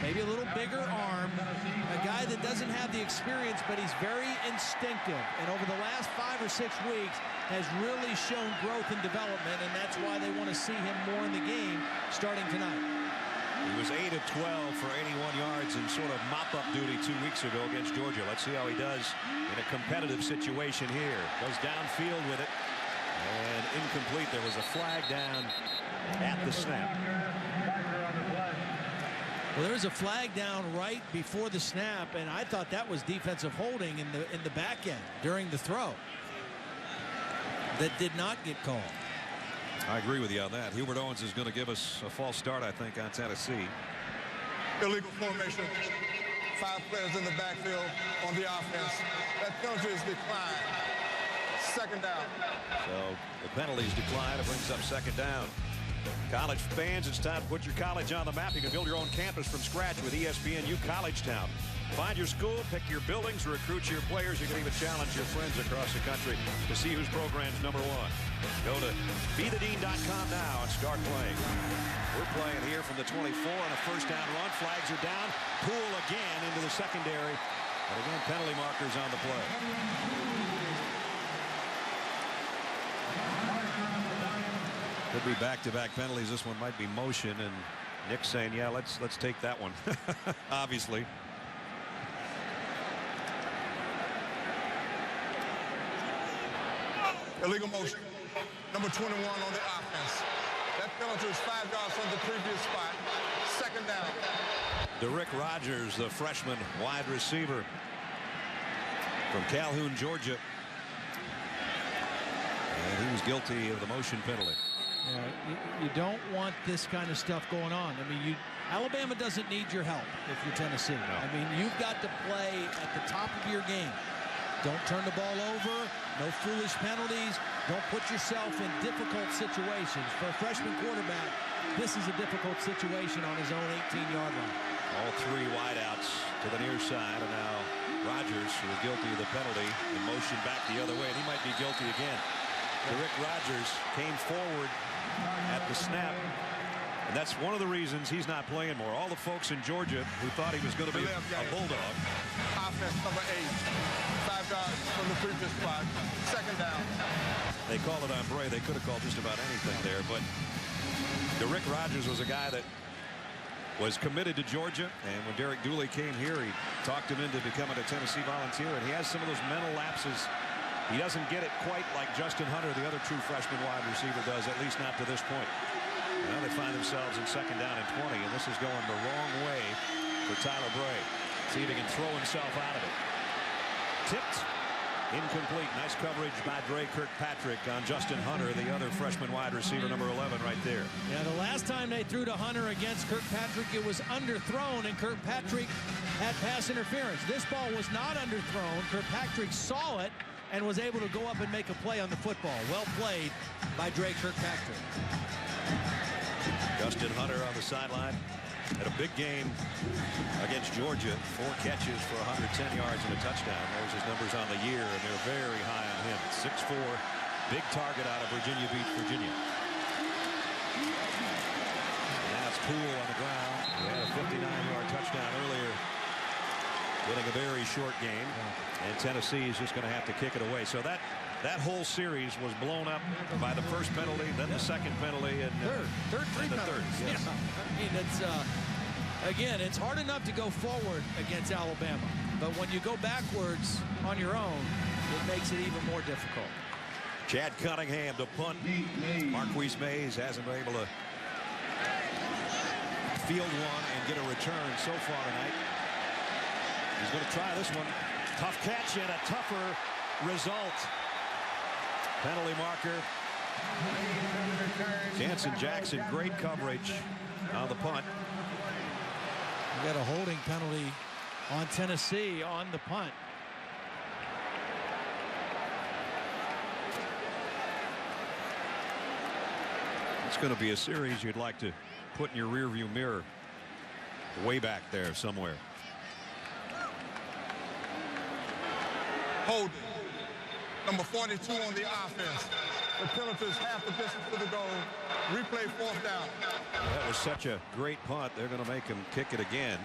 [SPEAKER 2] maybe a little bigger arm, a guy that doesn't have the experience, but he's very instinctive. And over the last 5 or 6 weeks has really shown growth and development, and that's why they want to see him more in the game starting tonight.
[SPEAKER 1] He was 8 of 12 for 81 yards in sort of mop-up duty 2 weeks ago against Georgia. Let's see how he does in a competitive situation here. Goes downfield with it, and incomplete. There was a flag down at the snap.
[SPEAKER 2] Well, there was a flag down right before the snap, and I thought that was defensive holding in the back end during the throw. That did not get called.
[SPEAKER 1] I agree with you on that. Hubert Owens is going to give us a false start, I think, on Tennessee.
[SPEAKER 5] Illegal formation. 5 players in the backfield on the offense. That penalty is declined. 2nd down.
[SPEAKER 1] So the penalties decline. It brings up 2nd down. College fans, it's time to put your college on the map. You can build your own campus from scratch with ESPNU College Town. Find your school, pick your buildings, recruit your players. You can even challenge your friends across the country to see whose program's #1. Go to BeTheDean.com now and start playing. We're playing here from the 24 on a 1st down run. Flags are down. Poole again into the secondary. And again, penalty markers on the play. Could be back-to-back penalties. This one might be motion, and Nick saying, yeah, let's take that one. Obviously.
[SPEAKER 5] Illegal motion. Number 21 on the offense. That penalty is 5 yards from the previous spot. 2nd down.
[SPEAKER 1] Derrick Rogers, the freshman wide receiver from Calhoun, Georgia. And he was guilty of the motion penalty.
[SPEAKER 2] You don't want this kind of stuff going on. I mean, Alabama doesn't need your help if you're Tennessee.
[SPEAKER 1] No.
[SPEAKER 2] I mean, you've got to play at the top of your game. Don't turn the ball over. No foolish penalties. Don't put yourself in difficult situations. For a freshman quarterback, this is a difficult situation on his own 18-yard line.
[SPEAKER 1] All 3 wideouts to the near side, and now Rogers, who was guilty of the penalty, and motion back the other way, and he might be guilty again. Derrick Rogers came forward at the snap, and that's one of the reasons he's not playing more. All the folks in Georgia who thought he was going to be a bulldog.
[SPEAKER 5] Offense number 8. 5 yards from the previous spot. 2nd down.
[SPEAKER 1] They call it on Bray. They could have called just about anything there, but Derrick Rogers was a guy that was committed to Georgia, and when Derek Dooley came here, he talked him into becoming a Tennessee Volunteer, and he has some of those mental lapses. He doesn't get it quite like Justin Hunter, the other true freshman wide receiver, does, at least not to this point. Now they find themselves in 2nd down and 20, and this is going the wrong way for Tyler Bray. See if he can throw himself out of it. Tipped. Incomplete. Nice coverage by Dre Kirkpatrick on Justin Hunter, the other freshman wide receiver, number 11, right there.
[SPEAKER 2] Yeah, the last time they threw to Hunter against Kirkpatrick, it was underthrown, and Kirkpatrick had pass interference. This ball was not underthrown. Kirkpatrick saw it and was able to go up and make a play on the football. Well played by Dre Kirkpatrick.
[SPEAKER 1] Justin Hunter on the sideline. Had a big game against Georgia. 4 catches for 110 yards and a touchdown. There's his numbers on the year, and they're very high on him. 6'4", big target out of Virginia Beach, Virginia. And now it's Poole on the ground. He had a 59-yard touchdown earlier. Getting a very short game. And Tennessee is just going to have to kick it away. So that whole series was blown up by the first penalty, then the second penalty, and
[SPEAKER 2] third
[SPEAKER 1] yes.
[SPEAKER 2] Yeah. I mean, it's again, it's hard enough to go forward against Alabama, but when you go backwards on your own, it makes it even more difficult.
[SPEAKER 1] Chad Cunningham to punt. Marquise Mays hasn't been able to field one and get a return so far tonight. He's going to try this one. Tough catch and a tougher result. Penalty marker. Jansen Jackson, great coverage on the punt.
[SPEAKER 2] We got a holding penalty on Tennessee on the punt.
[SPEAKER 1] It's going to be a series you'd like to put in your rearview mirror way back there somewhere.
[SPEAKER 5] Holding. Number 42 on the offense. The penalty is half the distance to the goal. Replay 4th down.
[SPEAKER 1] That was such a great punt. They're going to make him kick it again.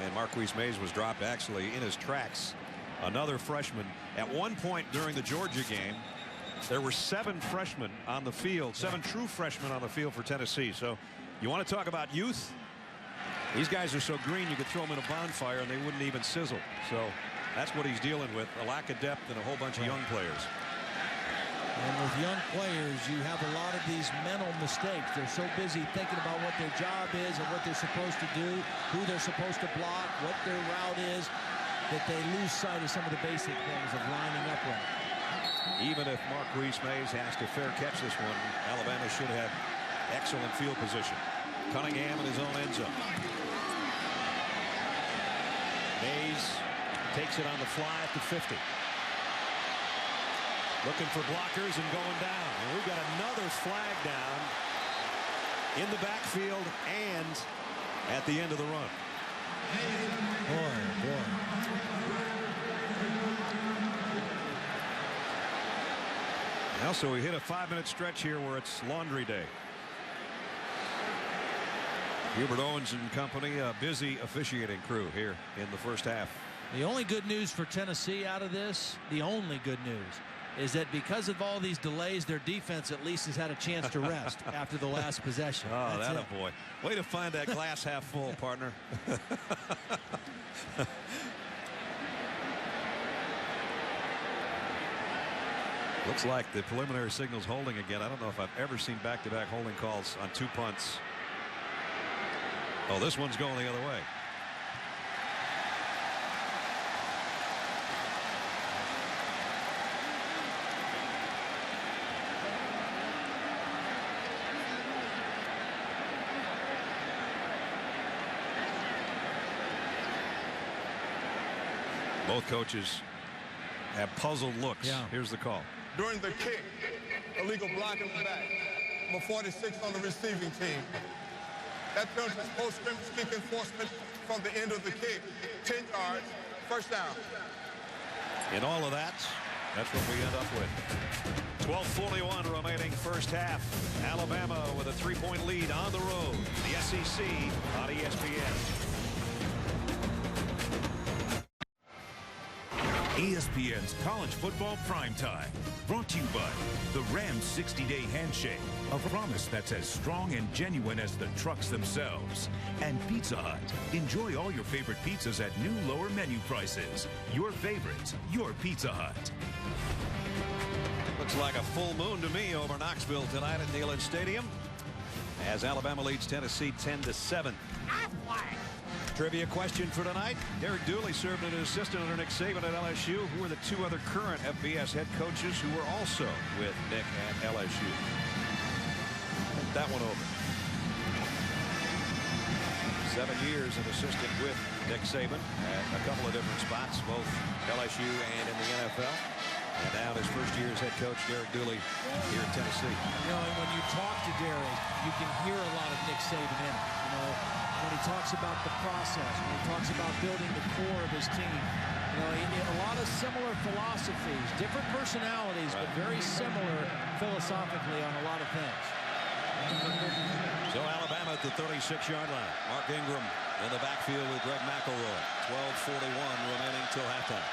[SPEAKER 1] And Marquise Mays was dropped actually in his tracks. Another freshman. At one point during the Georgia game, there were 7 freshmen on the field, 7 true freshmen on the field for Tennessee. So you want to talk about youth? These guys are so green you could throw them in a bonfire and they wouldn't even sizzle. So that's what he's dealing with, a lack of depth and a whole bunch of young players.
[SPEAKER 2] And with young players, you have a lot of these mental mistakes. They're so busy thinking about what their job is and what they're supposed to do, who they're supposed to block, what their route is, that they lose sight of some of the basic things of lining up right.
[SPEAKER 1] Even if Marquise Mays has to fair catch this one, Alabama should have excellent field position. Cunningham in his own end zone. Mays takes it on the fly at the 50. Looking for blockers and going down. And we've got another flag down in the backfield and at the end of the run.
[SPEAKER 2] Boy.
[SPEAKER 1] Now, so we hit a 5-minute stretch here where it's laundry day. Hubert Owens and company, a busy officiating crew here in the first half.
[SPEAKER 2] The only good news for Tennessee out of this, the only good news, is that because of all these delays, their defense at least has had a chance to rest after the last possession.
[SPEAKER 1] Oh, that a boy. Way to find that glass half full, partner. Looks like the preliminary signal's holding again. I don't know if I've ever seen back-to-back holding calls on 2 punts. Oh, this one's going the other way. Both coaches have puzzled looks.
[SPEAKER 2] Yeah.
[SPEAKER 1] Here's the call.
[SPEAKER 5] During the kick, illegal block in the back. Number 46 on the receiving team. That penalty is post-scrimmage kick enforcement from the end of the kick. 10 yards, first down.
[SPEAKER 1] In all of that, that's what we end up with. 12:41 remaining first half. Alabama with a 3-point lead on the road. The SEC on ESPN.
[SPEAKER 3] ESPN's College Football Primetime, brought to you by the Rams 60-Day Handshake, a promise that's as strong and genuine as the trucks themselves. And Pizza Hut. Enjoy all your favorite pizzas at new lower menu prices. Your favorites, your Pizza Hut.
[SPEAKER 1] Looks like a full moon to me over Knoxville tonight at Neyland Stadium as Alabama leads Tennessee 10-7. Trivia question for tonight. Derek Dooley served as an assistant under Nick Saban at LSU. Who are the 2 other current FBS head coaches who were also with Nick at LSU? Think that one over. 7 years an assistant with Nick Saban at a couple of different spots, both LSU and in the NFL. And now his first year as head coach, Derek Dooley, here in Tennessee.
[SPEAKER 2] You know, and when you talk to Derek, you can hear a lot of Nick Saban in it. You know, when he talks about the process, when he talks about building the core of his team, you know, a lot of similar philosophies, different personalities, but very similar philosophically on a lot of things.
[SPEAKER 1] So Alabama at the 36-yard line. Mark Ingram in the backfield with Greg McElroy. 12:41 remaining till halftime.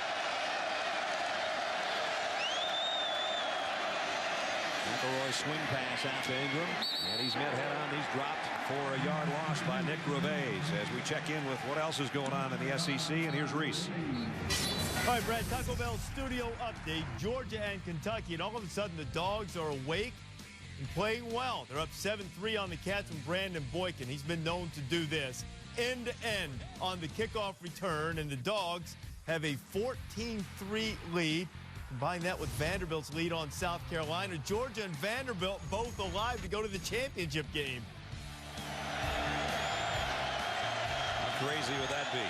[SPEAKER 1] McElroy swing pass out to Ingram, and he's met head on. He's dropped for a yard loss by Nick Gervais as we check in with what else is going on in the SEC. And here's Reese.
[SPEAKER 7] All right, Brad, Taco Bell studio update. Georgia and Kentucky, and all of a sudden the Dogs are awake and playing well. They're up 7-3 on the Cats from Brandon Boykin. He's been known to do this end-to-end on the kickoff return, and the Dogs have a 14-3 lead. Combine that with Vanderbilt's lead on South Carolina. Georgia and Vanderbilt both alive to go to the championship game.
[SPEAKER 1] How crazy would that be?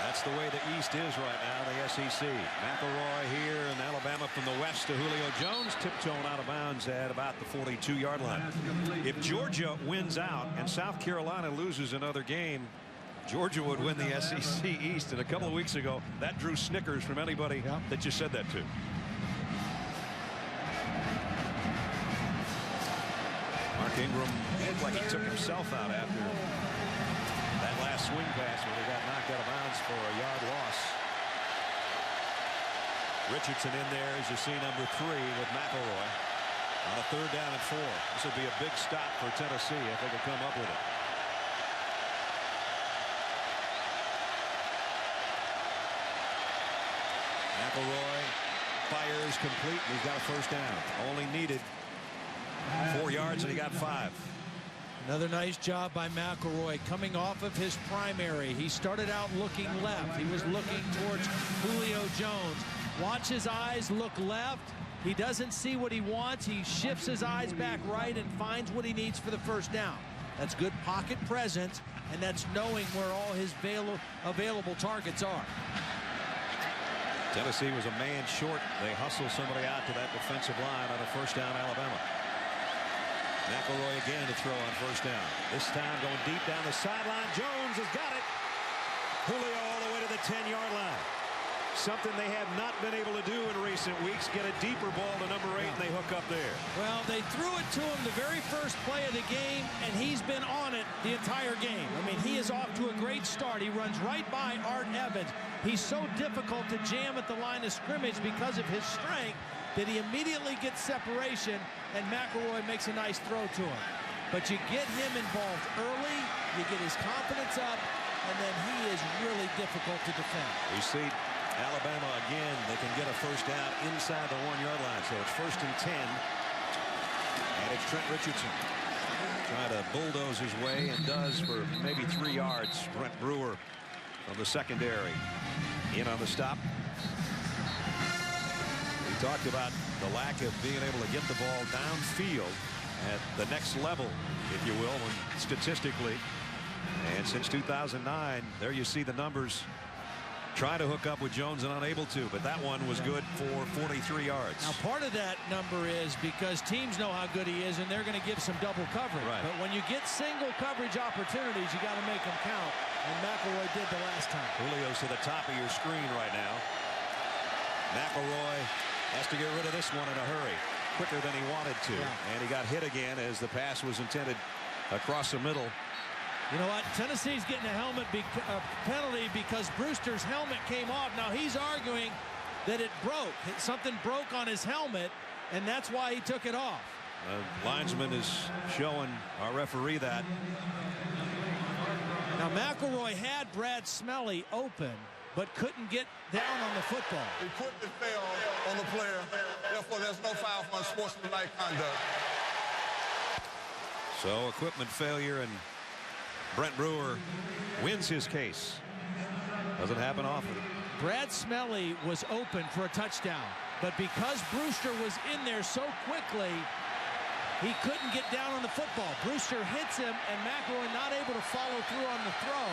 [SPEAKER 1] That's the way the East is right now, the SEC. McElroy here in Alabama from the west to Julio Jones, tiptoeing out of bounds at about the 42-yard line. If Georgia wins out and South Carolina loses another game, Georgia would win the SEC East. And a couple of weeks ago, that drew snickers from anybody that you said that to. Mark Ingram looked like he took himself out after that last swing pass where they got knocked out of bounds for a yard loss. Richardson in there, as you see, number 3 with McElroy on a 3rd down and 4. This would be a big stop for Tennessee if they could come up with it. McElroy fires complete, and he's got a 1st down. Only needed 4 yards, and he got 5.
[SPEAKER 2] Another nice job by McElroy coming off of his primary. He started out looking left. He was looking towards Julio Jones. Watch his eyes look left. He doesn't see what he wants. He shifts his eyes back right and finds what he needs for the 1st down. That's good pocket presence, and that's knowing where all his available targets are.
[SPEAKER 1] Tennessee was a man short. They hustle somebody out to that defensive line on a 1st down, Alabama. McElroy again to throw on 1st down. This time going deep down the sideline. Jones has got it. Julio all the way to the 10-yard line. Something they have not been able to do in recent weeks. Get a deeper ball to number 8, and they hook up there.
[SPEAKER 2] Well, they threw it to him the very first play of the game, and he's been on it the entire game. I mean, he is off to a great start. He runs right by Art Evans. He's so difficult to jam at the line of scrimmage because of his strength that he immediately gets separation, and McElroy makes a nice throw to him. But you get him involved early, you get his confidence up, and then he is really difficult to defend.
[SPEAKER 1] We see Alabama again. They can get a 1st down inside the 1-yard line. So it's 1st and 10. And it's Trent Richardson trying to bulldoze his way, and does for maybe 3 yards. Brent Brewer from the secondary in on the stop. We talked about the lack of being able to get the ball downfield at the next level, if you will, when statistically. And since 2009, there you see the numbers. Try to hook up with Jones and unable to, but that one was good for 43 yards.
[SPEAKER 2] Now, part of that number is because teams know how good he is, and they're going to give some double coverage.
[SPEAKER 1] Right.
[SPEAKER 2] But when you get single coverage opportunities, you got to make them count, and McElroy did the last time.
[SPEAKER 1] Julio's to the top of your screen right now. McElroy has to get rid of this one in a hurry, quicker than he wanted to. And he got hit again as the pass was intended across the middle.
[SPEAKER 2] You know what? Tennessee's getting a helmet penalty because Brewster's helmet came off. Now he's arguing that it broke. Something broke on his helmet, and that's why he took it off.
[SPEAKER 1] The linesman is showing our referee that.
[SPEAKER 2] Now McElroy had Brad Smelly open, but couldn't get down on the football.
[SPEAKER 5] Equipment failed on the player. Therefore, there's no foul for unsportsmanlike conduct.
[SPEAKER 1] So equipment failure, and Brent Brewer wins his case. Doesn't happen often.
[SPEAKER 2] Brad Smelly was open for a touchdown, but because Brewster was in there so quickly, he couldn't get down on the football. Brewster hits him, and McElroy not able to follow through on the throw,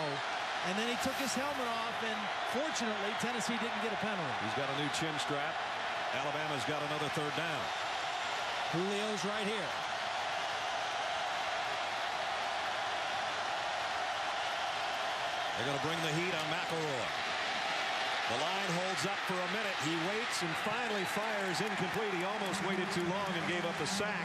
[SPEAKER 2] and then he took his helmet off, and fortunately, Tennessee didn't get a penalty.
[SPEAKER 1] He's got a new chin strap. Alabama's got another 3rd down.
[SPEAKER 2] Julio's right here.
[SPEAKER 1] They're going to bring the heat on McElroy. The line holds up for a minute. He waits and finally fires incomplete. He almost waited too long and gave up a sack.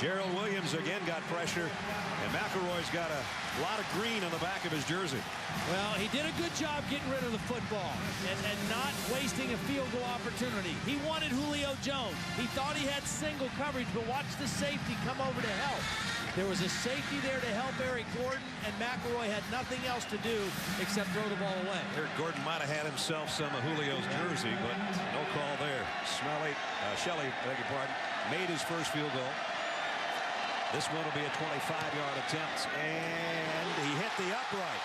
[SPEAKER 1] Gerald Williams again got pressure, and McElroy's got a lot of green on the back of his jersey.
[SPEAKER 2] Well, he did a good job getting rid of the football and not wasting a field goal opportunity. He wanted Julio Jones. He thought he had single coverage, but watch the safety come over to help. There was a safety there to help Eric Gordon, and McElroy had nothing else to do except throw the ball away.
[SPEAKER 1] Eric Gordon might have had himself some of Julio's jersey, but no call there. Shelley, beg your pardon, made his first field goal. This one will be a 25-yard attempt, and he hit the upright.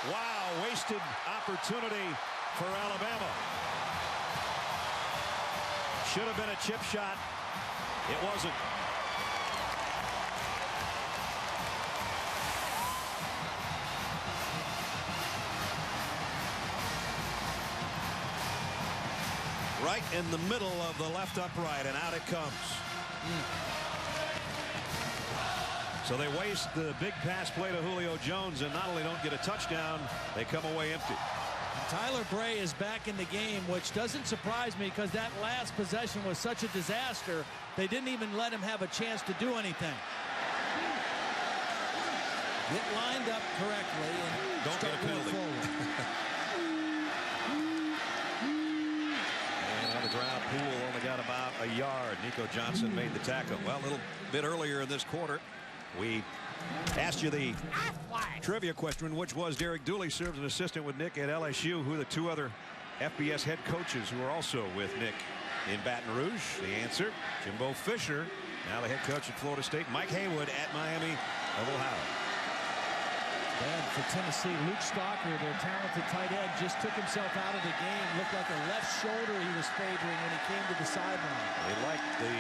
[SPEAKER 1] Wow, wasted opportunity for Alabama. Should have been a chip shot. It wasn't. right in the middle of the left upright, and out it comes. So they waste the big pass play to Julio Jones, and not only don't get a touchdown, they come away empty.
[SPEAKER 2] Tyler Bray is back in the game, which doesn't surprise me because that last possession was such a disaster. They didn't even let him have a chance to do anything. Get lined up correctly and
[SPEAKER 1] don't get a penalty. And on the ground, Poole only got about a yard. Nico Johnson made the tackle. Well, a little bit earlier in this quarter, we asked you the trivia question, which was Derek Dooley served as an assistant with Nick at LSU. Who are the two other FBS head coaches who are also with Nick in Baton Rouge? The answer, Jimbo Fisher, now the head coach at Florida State. Mike Haywood at Miami of Ohio.
[SPEAKER 2] Bad for Tennessee. Luke Stalker, their talented tight end, just took himself out of the game. Looked like a left shoulder he was favoring when he came to the sideline.
[SPEAKER 1] They like the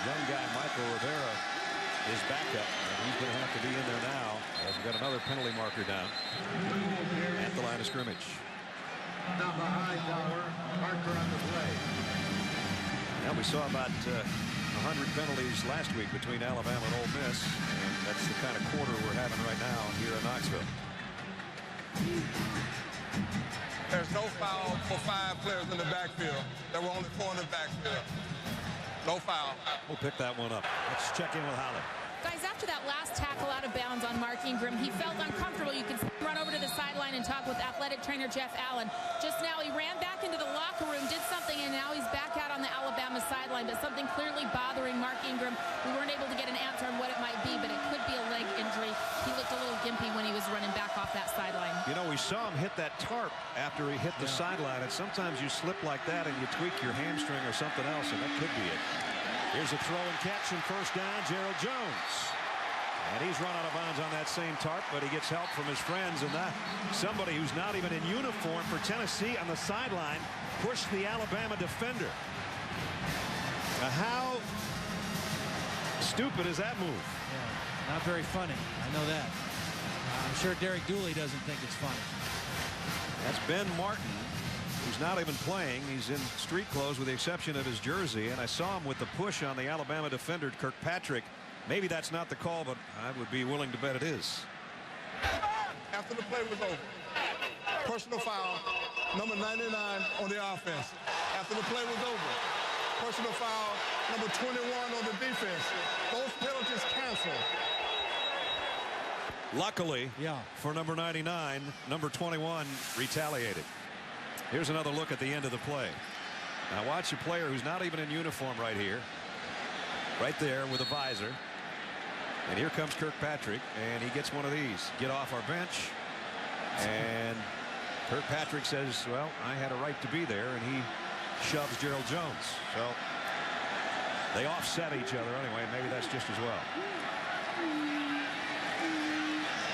[SPEAKER 1] young guy, Michael Rivera, his backup, and he's going to have to be in there now as we've got another penalty marker down at the line of scrimmage.
[SPEAKER 6] Now the Hightower marker on the play.
[SPEAKER 1] Now we saw about 100 penalties last week between Alabama and Ole Miss, and that's the kind of quarter we're having right now here in Knoxville.
[SPEAKER 5] There's no foul for 5 players in the backfield. There were only 4 in the backfield. No foul.
[SPEAKER 1] We'll pick that one up. Let's check in with Holly.
[SPEAKER 4] Guys, after that last tackle out of bounds on Mark Ingram, he felt uncomfortable. You could run over to the sideline and talk with athletic trainer Jeff Allen. Just now he ran back into the locker room, did something, and now he's back out on the Alabama sideline. But something clearly bothering Mark Ingram. We weren't able to get an answer on what it might be, but it could be a leg injury. He looked a little gimpy when he was running back off that sideline.
[SPEAKER 1] You know, we saw him hit that tarp after he hit the sideline, and sometimes you slip like that and you tweak your hamstring or something else, and that could be it. Here's a throw and catch and first down, Gerald Jones. And he's run out of bounds on that same tarp, but he gets help from his friends, and that somebody who's not even in uniform for Tennessee on the sideline pushed the Alabama defender. Now, how stupid is that move?
[SPEAKER 2] Yeah, not very funny. I know that. I'm sure Derek Dooley doesn't think it's funny.
[SPEAKER 1] That's Ben Martin, who's not even playing. He's in street clothes with the exception of his jersey, and I saw him with the push on the Alabama defender, Kirkpatrick. Maybe that's not the call, but I would be willing to bet it is.
[SPEAKER 5] After the play was over, personal foul, number 99 on the offense. After the play was over, personal foul, number 21 on the defense. Both penalties canceled.
[SPEAKER 1] Luckily, for number 99, number 21 retaliated. Here's another look at the end of the play. Now watch a player who's not even in uniform right here. Right there with a visor. And here comes Kirkpatrick, and he gets one of these. Get off our bench. And Kirkpatrick says, well, I had a right to be there, and he shoves Gerald Jones. So they offset each other anyway. Maybe that's just as well.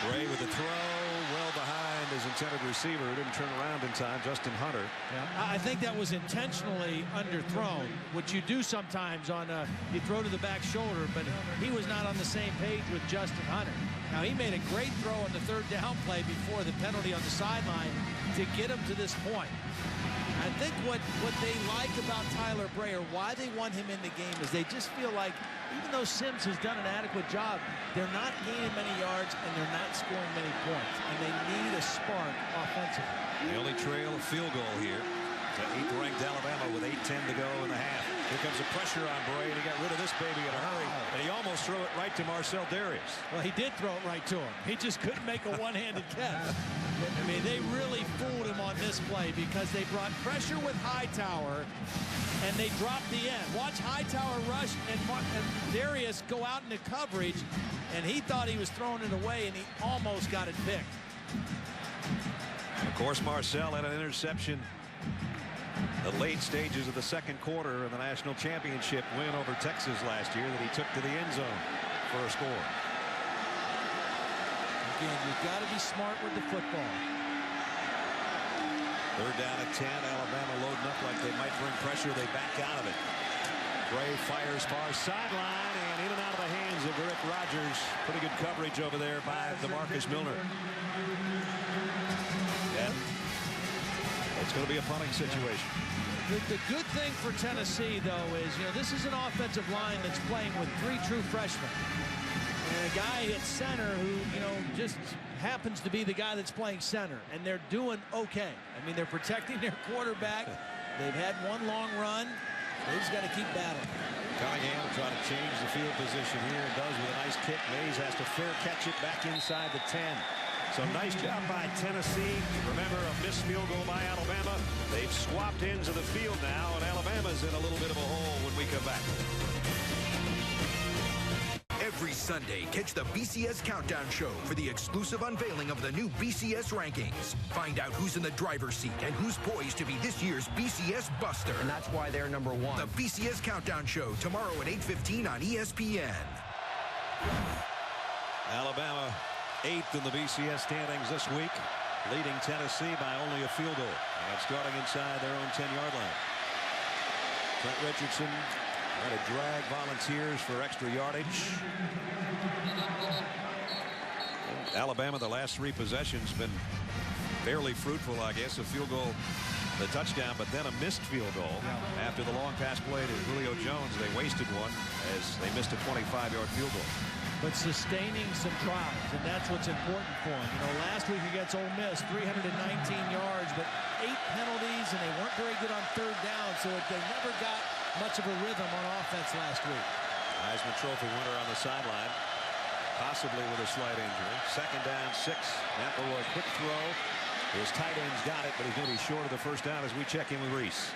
[SPEAKER 1] Bray with the throw, well behind his intended receiver, who didn't turn around in time, Justin Hunter.
[SPEAKER 2] Yeah, I think that was intentionally underthrown, which you do sometimes on you throw to the back shoulder, but he was not on the same page with Justin Hunter. Now, he made a great throw on the third down play before the penalty on the sideline to get him to this point. I think what they like about Tyler Bray, or why they want him in the game, is they just feel like even though Sims has done an adequate job, they're not gaining many yards and they're not scoring many points, and they need a spark offensively.
[SPEAKER 1] They only trail a field goal here to 8th-ranked Alabama with 8:10 to go in the half. Here comes the pressure on Bray, and he got rid of this baby in a hurry, and he almost threw it right to Marcel Darius.
[SPEAKER 2] Well, he did throw it right to him. He just couldn't make a one-handed catch. I mean, they really fooled him on this play because they brought pressure with Hightower, and they dropped the end. Watch Hightower rush and Darius go out into coverage, and he thought he was throwing it away, and he almost got it picked.
[SPEAKER 1] And of course, Marcel had an interception the late stages of the second quarter in the national championship win over Texas last year that he took to the end zone for a score.
[SPEAKER 2] Again, you've got to be smart with the football.
[SPEAKER 1] 3rd down at 10. Alabama loading up like they might bring pressure. They back out of it. Bray fires far sideline and in and out of the hands of Rick Rogers. Pretty good coverage over there by DeMarcus Milner. And it's going to be a punting situation.
[SPEAKER 2] The good thing for Tennessee, though, is, this is an offensive line that's playing with 3 true freshmen. And a guy at center who, just happens to be the guy that's playing center. And they're doing okay. I mean, they're protecting their quarterback. They've had one long run. They just got to keep battling.
[SPEAKER 1] Cunningham trying to change the field position here, and does with a nice kick. Mays has to fair catch it back inside the 10. So nice job by Tennessee. Remember, a missed field goal by Alabama. They've swapped ends of the field now, and Alabama's in a little bit of a hole when we come back.
[SPEAKER 9] Every Sunday, catch the BCS Countdown Show for the exclusive unveiling of the new BCS rankings. Find out who's in the driver's seat and who's poised to be this year's BCS Buster.
[SPEAKER 10] And that's why they're number 1.
[SPEAKER 9] The BCS Countdown Show, tomorrow at 8:15 on ESPN.
[SPEAKER 1] Alabama 8th in the BCS standings this week, leading Tennessee by only a field goal. And starting inside their own 10-yard line. Trent Richardson trying to drag Volunteers for extra yardage. Alabama, the last 3 possessions, been fairly fruitful, I guess. A field goal, the touchdown, but then a missed field goal. After the long pass play to Julio Jones, they wasted one as they missed a 25-yard field goal.
[SPEAKER 2] But sustaining some drives, and that's what's important for them. Last week against Ole Miss, 319 yards, but 8 penalties, and they weren't very good on 3rd down, so they never got much of a rhythm on offense last week.
[SPEAKER 1] Heisman Trophy winner on the sideline, possibly with a slight injury. 2nd down, 6. McElroy, quick throw. His tight end's got it, but he's going to be short of the 1st down as we check in with Reese.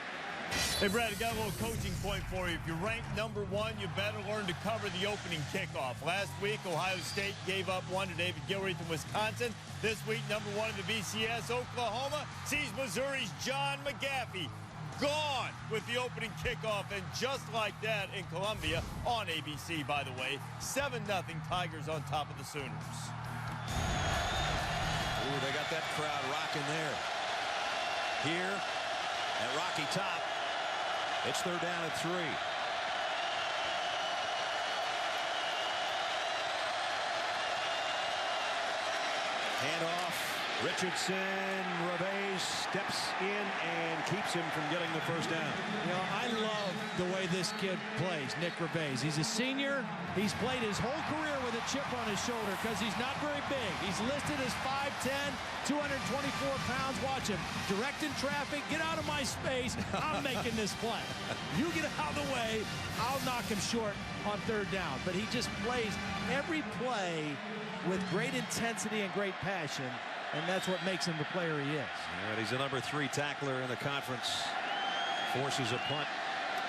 [SPEAKER 7] Hey, Brad, I got a little coaching point for you. If you're ranked number 1, you better learn to cover the opening kickoff. Last week, Ohio State gave up 1 to David Gilreath in Wisconsin. This week, number 1 in the BCS, Oklahoma, sees Missouri's John McGaffey gone with the opening kickoff. And just like that in Columbia, on ABC, by the way, 7-0 Tigers on top of the Sooners.
[SPEAKER 1] Ooh, they got that crowd rocking there. Here at Rocky Top, it's 3rd down and 3. Handoff. Richardson, Rebay steps in and keeps him from getting the 1st down.
[SPEAKER 2] I love the way this kid plays, Nick Rebay. He's a senior. He's played his whole career with a chip on his shoulder because he's not very big. He's listed as 5'10", 224 pounds. Watch him. Directing traffic. Get out of my space. I'm making this play. You get out of the way, I'll knock him short on 3rd down. But he just plays every play with great intensity and great passion. And that's what makes him the player he is.
[SPEAKER 1] And he's a number 3 tackler in the conference. Forces a punt.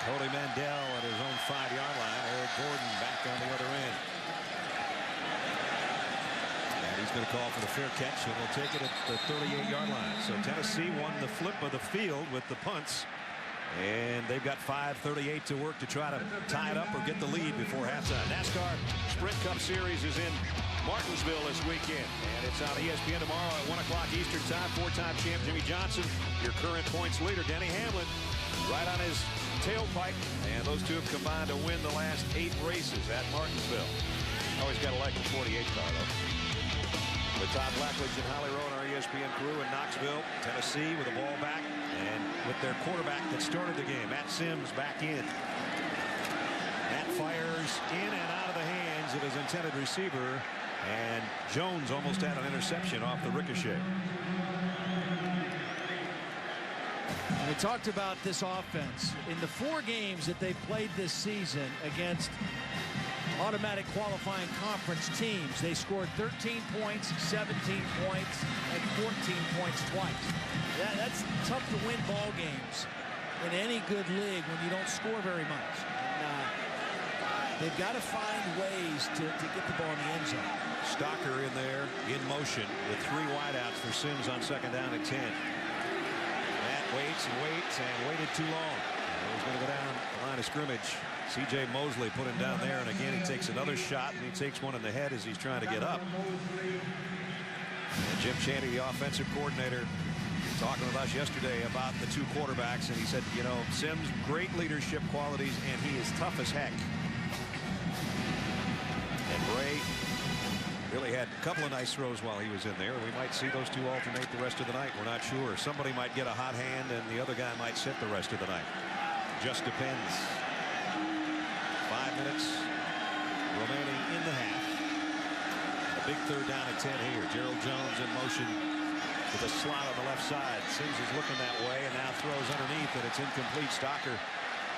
[SPEAKER 1] Cody Mandel at his own 5-yard line. Eric Gordon back on the other end. And he's going to call for the fair catch, and he'll take it at the 38-yard line. So Tennessee won the flip of the field with the punts. And they've got 5:38 to work to try to tie it up or get the lead before halftime. NASCAR Sprint Cup Series is in Martinsville this weekend, and it's on ESPN tomorrow at 1 o'clock Eastern Time. 4-time champ Jimmy Johnson, your current points leader Denny Hamlin, right on his tailpipe, and those two have combined to win the last 8 races at Martinsville. Always got to like the 48 car, though. With Todd Blackledge and Holly Rowe and our ESPN crew in Knoxville, Tennessee with the ball back, and with their quarterback that started the game, Matt Sims, back in. Matt fires in and out of the hands of his intended receiver, and Jones almost had an interception off the ricochet.
[SPEAKER 2] We talked about this offense. In the 4 games that they've played this season against automatic qualifying conference teams, they scored 13 points, 17 points, and 14 points twice. That's tough to win ball games in any good league when you don't score very much. They've got to find ways to get the ball in the end zone.
[SPEAKER 1] Stocker in there, in motion, with 3 wideouts for Sims on 2nd down and 10. Matt waits and waits and waited too long. He's going to go down the line of scrimmage. C.J. Mosley put him down there, and again he takes another shot, and he takes one in the head as he's trying to get up. And Jim Chaney, the offensive coordinator, talking with us yesterday about the 2 quarterbacks, and he said, Sims, great leadership qualities, and he is tough as heck. And Bray Really had a couple of nice throws while he was in there. We might see those two alternate the rest of the night. We're not sure. Somebody might get a hot hand and the other guy might sit the rest of the night. Just depends. 5 minutes remaining in the half. A big third down and 10 here. Gerald Jones in motion with a slot on the left side. Sims is looking that way and now throws underneath, and it's incomplete. Stocker,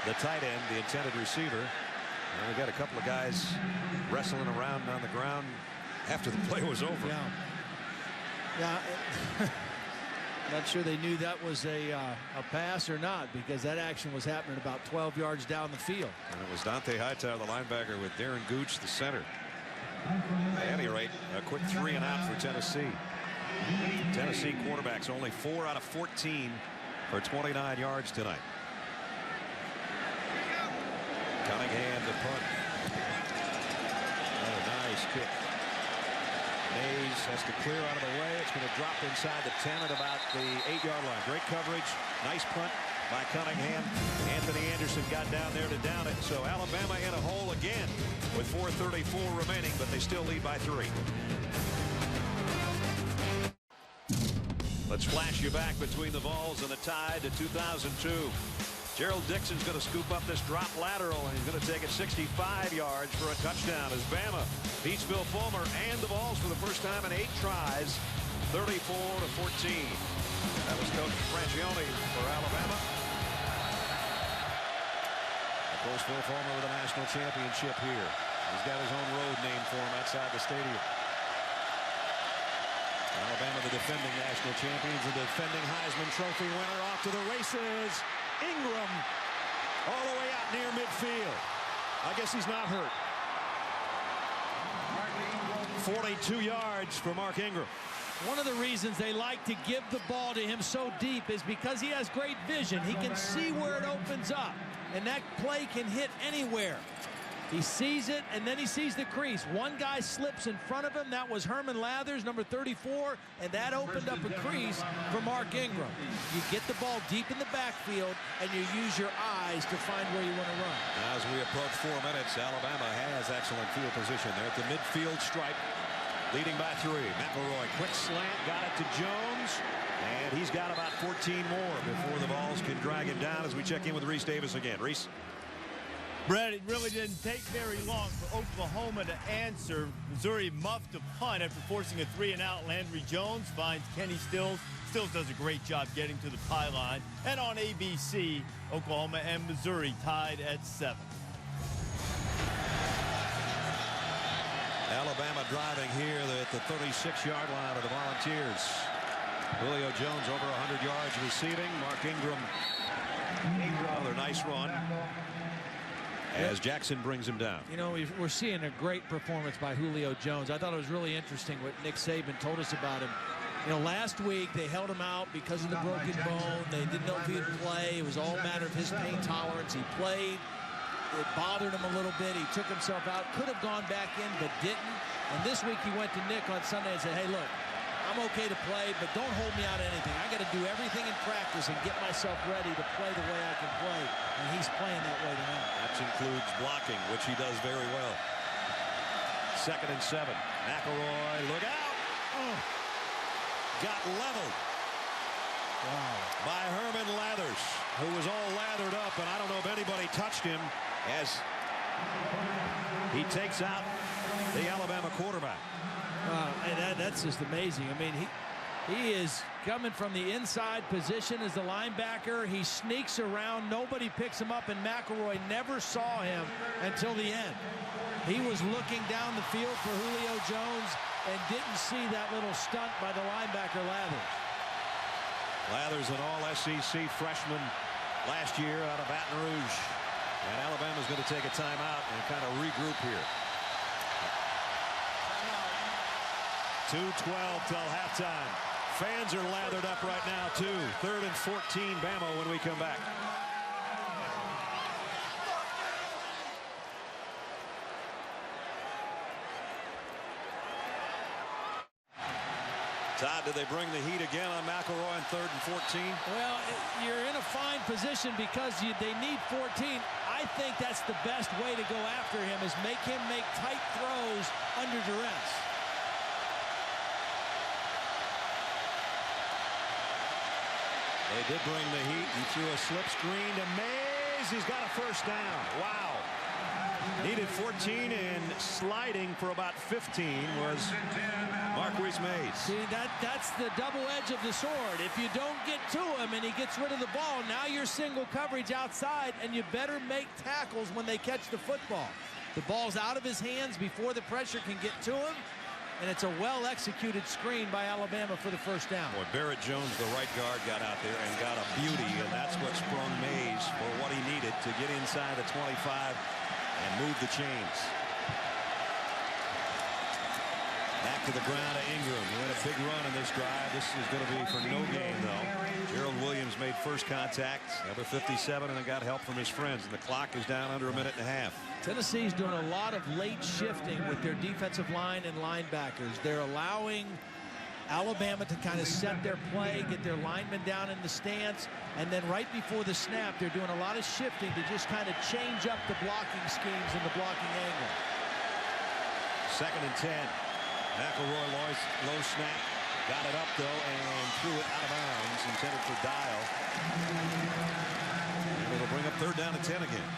[SPEAKER 1] the tight end, the intended receiver. And we got a couple of guys wrestling around on the ground after the play was over.
[SPEAKER 2] Yeah. Not sure they knew that was a pass or not, because that action was happening about 12 yards down the field.
[SPEAKER 1] And it was Dante Hightower, the linebacker, with Darren Gooch, the center. At any rate, a quick 3 and out for Tennessee. Tennessee quarterbacks only 4 out of 14 for 29 yards tonight. Cunningham to punt. Oh, nice kick. Mays has to clear out of the way. It's going to drop inside the 10 at about the 8-yard line. Great coverage. Nice punt by Cunningham. Anthony Anderson got down there to down it. So Alabama in a hole again with 4:34 remaining, but they still lead by 3. Let's flash you back between the Vols and the Tide to 2002. Gerald Dixon's going to scoop up this drop lateral, and he's going to take it 65 yards for a touchdown as Bama beats Bill Fulmer and the Vols for the first time in 8 tries, 34-14. That was Coach Franchione for Alabama. Of course, Bill Fulmer with a national championship here. He's got his own road named for him outside the stadium. Alabama, the defending national champions, the defending Heisman Trophy winner, off to the races. Ingram all the way out near midfield. I guess he's not hurt. 42 yards for Mark Ingram.
[SPEAKER 2] One of the reasons they like to give the ball to him so deep is because he has great vision. He can see where it opens up, and that play can hit anywhere. He sees it, and then he sees the crease. One guy slips in front of him. That was Herman Lathers, number 34, and that opened up a crease for Mark Ingram. You get the ball deep in the backfield, and you use your eyes to find where you want to run.
[SPEAKER 1] As we approach 4 minutes, Alabama has excellent field position there at the midfield stripe, leading by 3. McElroy, quick slant, got it to Jones, and he's got about 14 more before the Vols can drag him down as we check in with Reese Davis again. Reese?
[SPEAKER 7] Brett, it really didn't take very long for Oklahoma to answer. Missouri muffed a punt after forcing a 3-and-out. Landry Jones finds Kenny Stills. Stills does a great job getting to the pylon. And on ABC, Oklahoma and Missouri tied at 7.
[SPEAKER 1] Alabama driving here at the 36-yard line of the Volunteers. Julio Jones over 100 yards receiving. Mark Ingram, another nice run as Jackson brings him down.
[SPEAKER 2] You know, we're seeing a great performance by Julio Jones. I thought it was really interesting what Nick Saban told us about him. You know, last week they held him out because of the broken bone. They didn't know if he would play. It was all a matter of his pain tolerance. He played. It bothered him a little bit. He took himself out. Could have gone back in, but didn't. And this week he went to Nick on Sunday and said, hey, look, I'm okay to play, but don't hold me out of anything. I got to do everything in practice and get myself ready to play the way I can play. And he's playing that way tonight.
[SPEAKER 1] That includes blocking, which he does very well. 2nd and 7. McElroy, look out! Oh. Got leveled. Wow. By Herman Lathers, who was all lathered up, and I don't know if anybody touched him as he takes out the Alabama quarterback.
[SPEAKER 2] And that's just amazing. I mean, he is coming from the inside position as the linebacker. He sneaks around. Nobody picks him up, and McElroy never saw him until the end. He was looking down the field for Julio Jones and didn't see that little stunt by the linebacker Lathers.
[SPEAKER 1] Lathers, an all-SEC freshman last year out of Baton Rouge. And Alabama's going to take a timeout and kind of regroup here. 2:12 till halftime. Fans are lathered up right now, too. 3rd and 14, Bama, when we come back. Todd, did they bring the heat again on McElroy on 3rd and 14?
[SPEAKER 2] Well, you're in a fine position because they need 14. I think that's the best way to go after him, is make him make tight throws under duress.
[SPEAKER 1] They did bring the heat. He threw a slip screen to Mays. He's got a first down. Wow. Needed 14 and sliding for about 15 was Marquise Mays.
[SPEAKER 2] See, that's the double edge of the sword. If you don't get to him and he gets rid of the ball, now you're single coverage outside, and you better make tackles when they catch the football. The ball's out of his hands before the pressure can get to him, and it's a well-executed screen by Alabama for the first down.
[SPEAKER 1] Boy, Barrett Jones, the right guard, got out there and got a beauty, and that's what sprung Mays for what he needed to get inside the 25 and move the chains. Back to the ground to Ingram, who had a big run in this drive. This is going to be for no gain, though. Gerald Williams made first contact, number 57, and then got help from his friends. And the clock is down under a minute and a half.
[SPEAKER 2] Tennessee's doing a lot of late shifting with their defensive line and linebackers. They're allowing Alabama to kind of set their play, get their linemen down in the stance, and then right before the snap, they're doing a lot of shifting to just kind of change up the blocking schemes and the blocking angle.
[SPEAKER 1] 2nd and 10. McElroy low snap. Got it up, though, and threw it out of bounds, intended for Dial. And it'll bring up 3rd down and 10 again.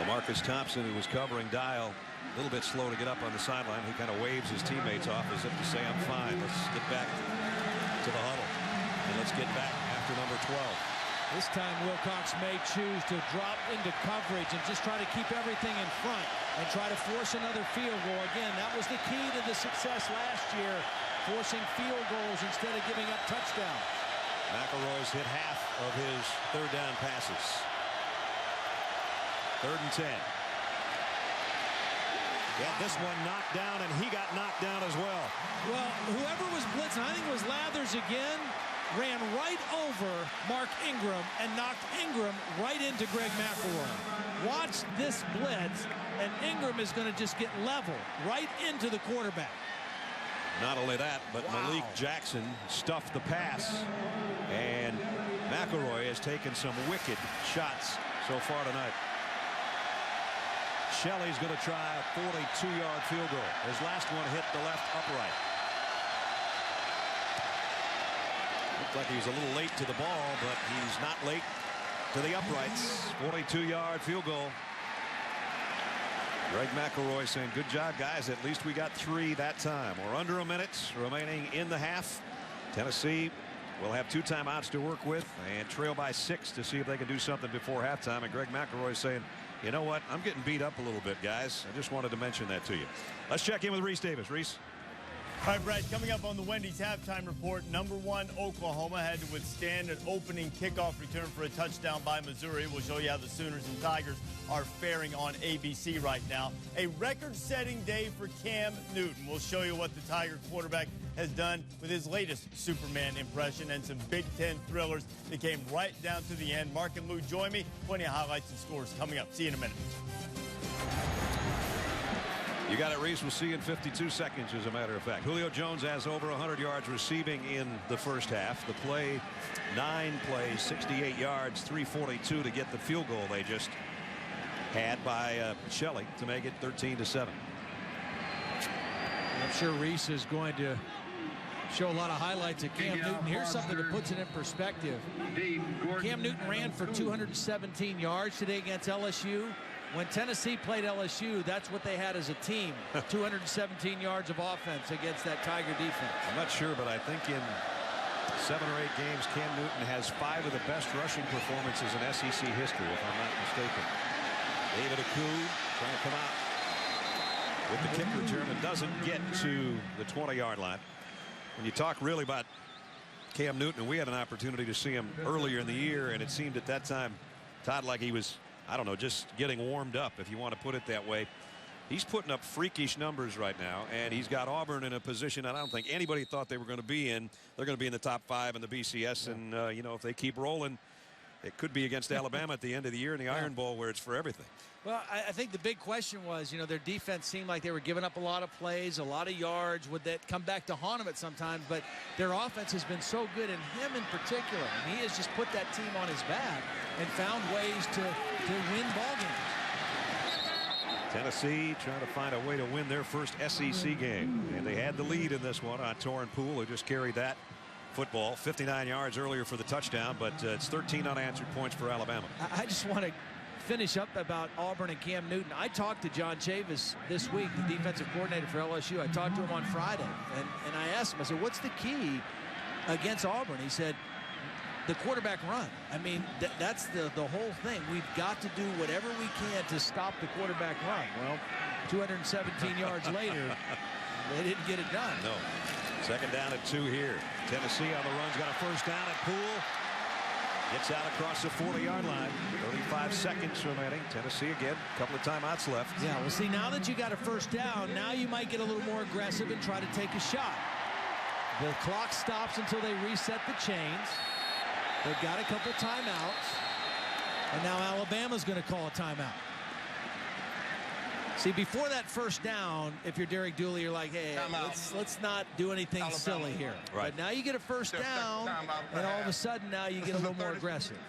[SPEAKER 1] LaMarcus Thompson, who was covering Dial, a little bit slow to get up on the sideline. He kind of waves his teammates off as if to say, I'm fine. Let's get back to the huddle. And let's get back after number 12.
[SPEAKER 2] This time Wilcox may choose to drop into coverage and just try to keep everything in front and try to force another field goal. Again, that was the key to the success last year, forcing field goals instead of giving up touchdowns.
[SPEAKER 1] McElroy's hit half of his 3rd down passes. 3rd and 10. Got this one knocked down, and he got knocked down as well.
[SPEAKER 2] Well, whoever was blitzing, I think it was Lathers again, ran right over Mark Ingram and knocked Ingram right into Greg McElroy. Watch this blitz, and Ingram is going to just get level right into the quarterback.
[SPEAKER 1] Not only that, but Malik Jackson stuffed the pass, and McElroy has taken some wicked shots so far tonight. Shelley's going to try a 42-yard field goal. His last one hit the left upright. Looked like he was a little late to the ball, but he's not late to the uprights. 42-yard field goal. Greg McElroy saying, good job, guys. At least we got 3 that time. We're under a minute remaining in the half. Tennessee will have 2 timeouts to work with and trail by 6 to see if they can do something before halftime. And Greg McElroy saying, you know what? I'm getting beat up a little bit, guys. I just wanted to mention that to you. Let's check in with Reese Davis. Reese.
[SPEAKER 7] All right, Brad, coming up on the Wendy's halftime report, number 1 Oklahoma had to withstand an opening kickoff return for a touchdown by Missouri. We'll show you how the Sooners and Tigers are faring on ABC right now. A record-setting day for Cam Newton. We'll show you what the Tiger quarterback has done with his latest Superman impression and some Big Ten thrillers that came right down to the end. Mark and Lou join me. Plenty of highlights and scores coming up. See you in a minute.
[SPEAKER 1] You got it, Reese. We'll see you in 52 seconds, as a matter of fact. Julio Jones has over 100 yards receiving in the first half. The play, 9 plays, 68 yards, 342 to get the field goal they just had by Shelley to make it 13-7.
[SPEAKER 2] I'm sure Reese is going to show a lot of highlights of Cam Newton. Here's something that puts it in perspective. Cam Newton ran for 217 yards today against LSU. When Tennessee played LSU, that's what they had as a team. 217 yards of offense against that Tiger defense.
[SPEAKER 1] I'm not sure, but I think in 7 or 8 games, Cam Newton has 5 of the best rushing performances in SEC history, if I'm not mistaken. David Aku trying to come out with the kick return and doesn't get to the 20-yard line. When you talk really about Cam Newton, we had an opportunity to see him earlier in the year, and it seemed at that time, Todd, like he was, I don't know, just getting warmed up, if you want to put it that way. He's putting up freakish numbers right now, and he's got Auburn in a position that I don't think anybody thought they were going to be in. They're going to be in the top 5 in the BCS, and, you know, if they keep rolling, it could be against Alabama at the end of the year in the Iron Bowl, where it's for everything.
[SPEAKER 2] Well, I think the big question was, you know, their defense seemed like they were giving up a lot of plays, a lot of yards. Would that come back to haunt them at sometimes? But their offense has been so good, and him in particular. And he has just put that team on his back and found ways to win ball games.
[SPEAKER 1] Tennessee trying to find a way to win their first SEC game. And they had the lead in this one on Torrin Poole, who just carried that football 59 yards earlier for the touchdown. But it's 13 unanswered points for Alabama.
[SPEAKER 2] I just want to finish up about Auburn and Cam Newton. I talked to John Chavis this week, the defensive coordinator for LSU. I talked to him on Friday, and I asked him, I said, what's the key against Auburn? He said, the quarterback run. I mean, that's the whole thing. We've got to do whatever we can to stop the quarterback run. Well, 217 yards later, they didn't get it done.
[SPEAKER 1] No. Second down at 2 here. Tennessee on the run's got a first down at Poole. Gets out across the 40-yard line. 35 seconds remaining. Tennessee again. A couple of timeouts left.
[SPEAKER 2] Yeah, well, see, now that you got a first down, now you might get a little more aggressive and try to take a shot. The clock stops until they reset the chains. They've got a couple timeouts. And now Alabama's going to call a timeout. See, before that first down, if you're Derek Dooley, you're like, hey, let's not do anything silly here.
[SPEAKER 1] Right.
[SPEAKER 2] But now you get a first down, and all of a sudden now you get a little more aggressive.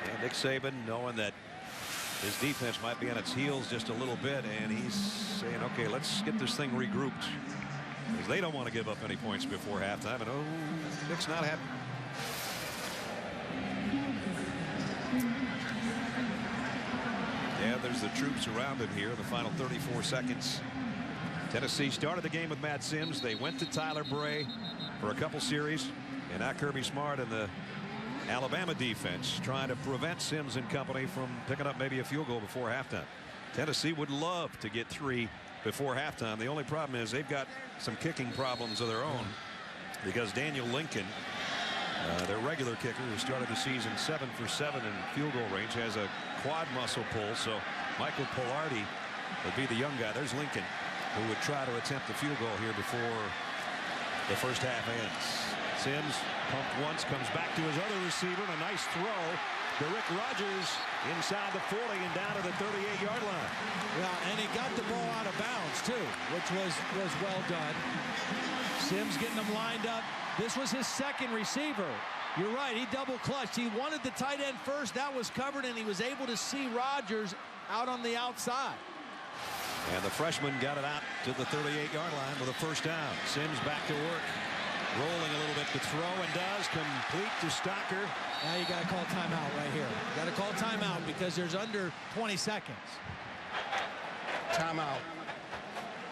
[SPEAKER 1] And Nick Saban, knowing that his defense might be on its heels just a little bit, and he's saying, okay, let's get this thing regrouped. Because they don't want to give up any points before halftime, and Nick's not happy. Yeah, there's the troops around him here in the final 34 seconds. Tennessee started the game with Matt Sims. They went to Tyler Bray for a couple series, and now Kirby Smart and the Alabama defense trying to prevent Sims and company from picking up maybe a field goal before halftime. Tennessee would love to get 3 before halftime. The only problem is they've got some kicking problems of their own, because Daniel Lincoln, their regular kicker, who started the season 7 for 7 in field goal range, has a quad muscle pull. So Michael Polardi would be the young guy. There's Lincoln, who would try to attempt the field goal here before the first half ends. Sims pumped once, comes back to his other receiver, and a nice throw to Rick Rogers inside the 40 and down to the 38-yard line.
[SPEAKER 2] Yeah, and he got the ball out of bounds too, which was well done. Sims getting them lined up. This was his second receiver. You're right, he double clutched. He wanted the tight end first. That was covered, and he was able to see Rogers out on the outside.
[SPEAKER 1] And the freshman got it out to the 38-yard line with a first down. Sims back to work, rolling a little bit to throw, and does complete to Stocker.
[SPEAKER 2] Now you got to call timeout right here. Got to call timeout because there's under 20 seconds.
[SPEAKER 5] Timeout.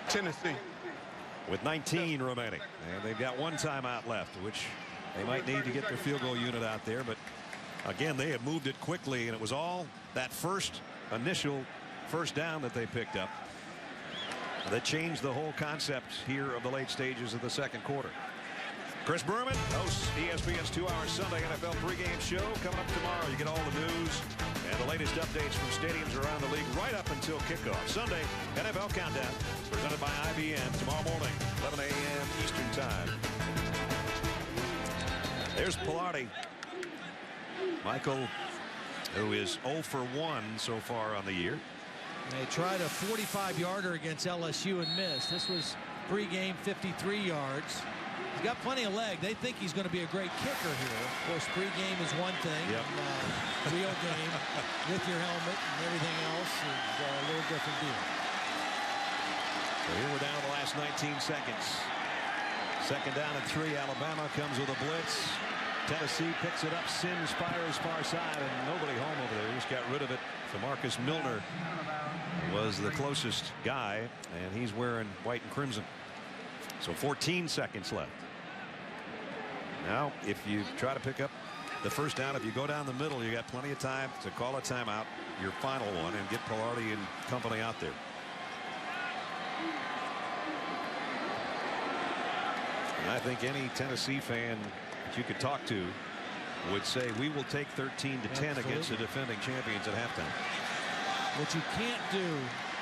[SPEAKER 5] Tennessee.
[SPEAKER 1] With 19 remaining, and they've got one timeout left, which they might need to get their field goal unit out there. But again, they had moved it quickly, and it was all that initial first down that they picked up that changed the whole concept here of the late stages of the second quarter. Chris Berman hosts ESPN's 2-hour Sunday NFL pregame show. Coming up tomorrow, you get all the news and the latest updates from stadiums around the league right up until kickoff. Sunday, NFL Countdown, presented by IBM. Tomorrow morning, 11 a.m. Eastern Time. There's Polardi. Michael, who is 0 for 1 so far on the year.
[SPEAKER 2] They tried a 45-yarder against LSU and missed. This was pregame 53 yards. He's got plenty of leg. They think he's going to be a great kicker here. Of course, pregame is one thing.
[SPEAKER 1] Yep.
[SPEAKER 2] Real game with your helmet and everything else is a little different deal.
[SPEAKER 1] So here we're down to the last 19 seconds. Second down at 3. Alabama comes with a blitz. Tennessee picks it up. Sims fires far side, and nobody home over there. Just got rid of it. So Marcus Milner was the closest guy, and he's wearing white and crimson. So 14 seconds left. Now, if you try to pick up the first down, if you go down the middle, you got plenty of time to call a timeout, your final one, and get Polardi and company out there. And I think any Tennessee fan that you could talk to would say we will take 13-10 against the defending champions at halftime.
[SPEAKER 2] What you can't do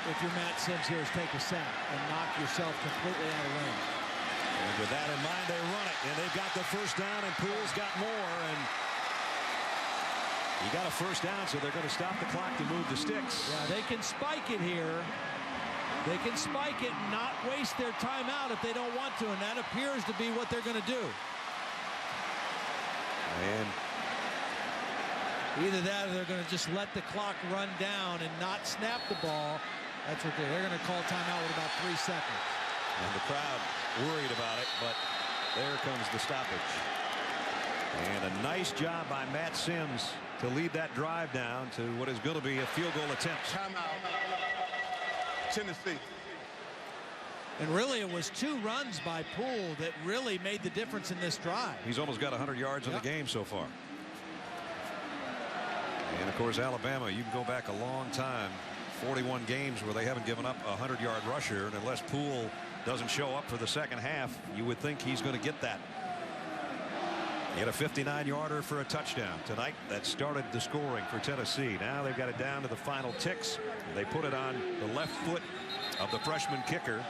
[SPEAKER 2] if you're Matt Sims here is take a sack and knock yourself completely out of range.
[SPEAKER 1] And with that in mind, they run it, and they've got the first down, and Poole's got more, and he got a first down, so they're going to stop the clock to move the sticks.
[SPEAKER 2] Yeah, they can spike it here. They can spike it and not waste their timeout if they don't want to, and that appears to be what they're going to do.
[SPEAKER 1] And
[SPEAKER 2] Either that or they're going to just let the clock run down and not snap the ball. That's what they're going to call timeout with about 3 seconds.
[SPEAKER 1] And the crowd worried about it, but there comes the stoppage. And a nice job by Matt Sims to lead that drive down to what is going to be a field goal attempt.
[SPEAKER 5] Timeout. Tennessee.
[SPEAKER 2] And really, it was 2 runs by Poole that really made the difference in this drive.
[SPEAKER 1] He's almost got 100 yards in the game so far. And of course, Alabama, you can go back a long time, 41 games where they haven't given up a 100-yard rusher, and unless Poole doesn't show up for the second half, you would think he's going to get that. He had a 59-yarder for a touchdown tonight that started the scoring for Tennessee. Now they've got it down to the final ticks. They put it on the left foot of the freshman kicker,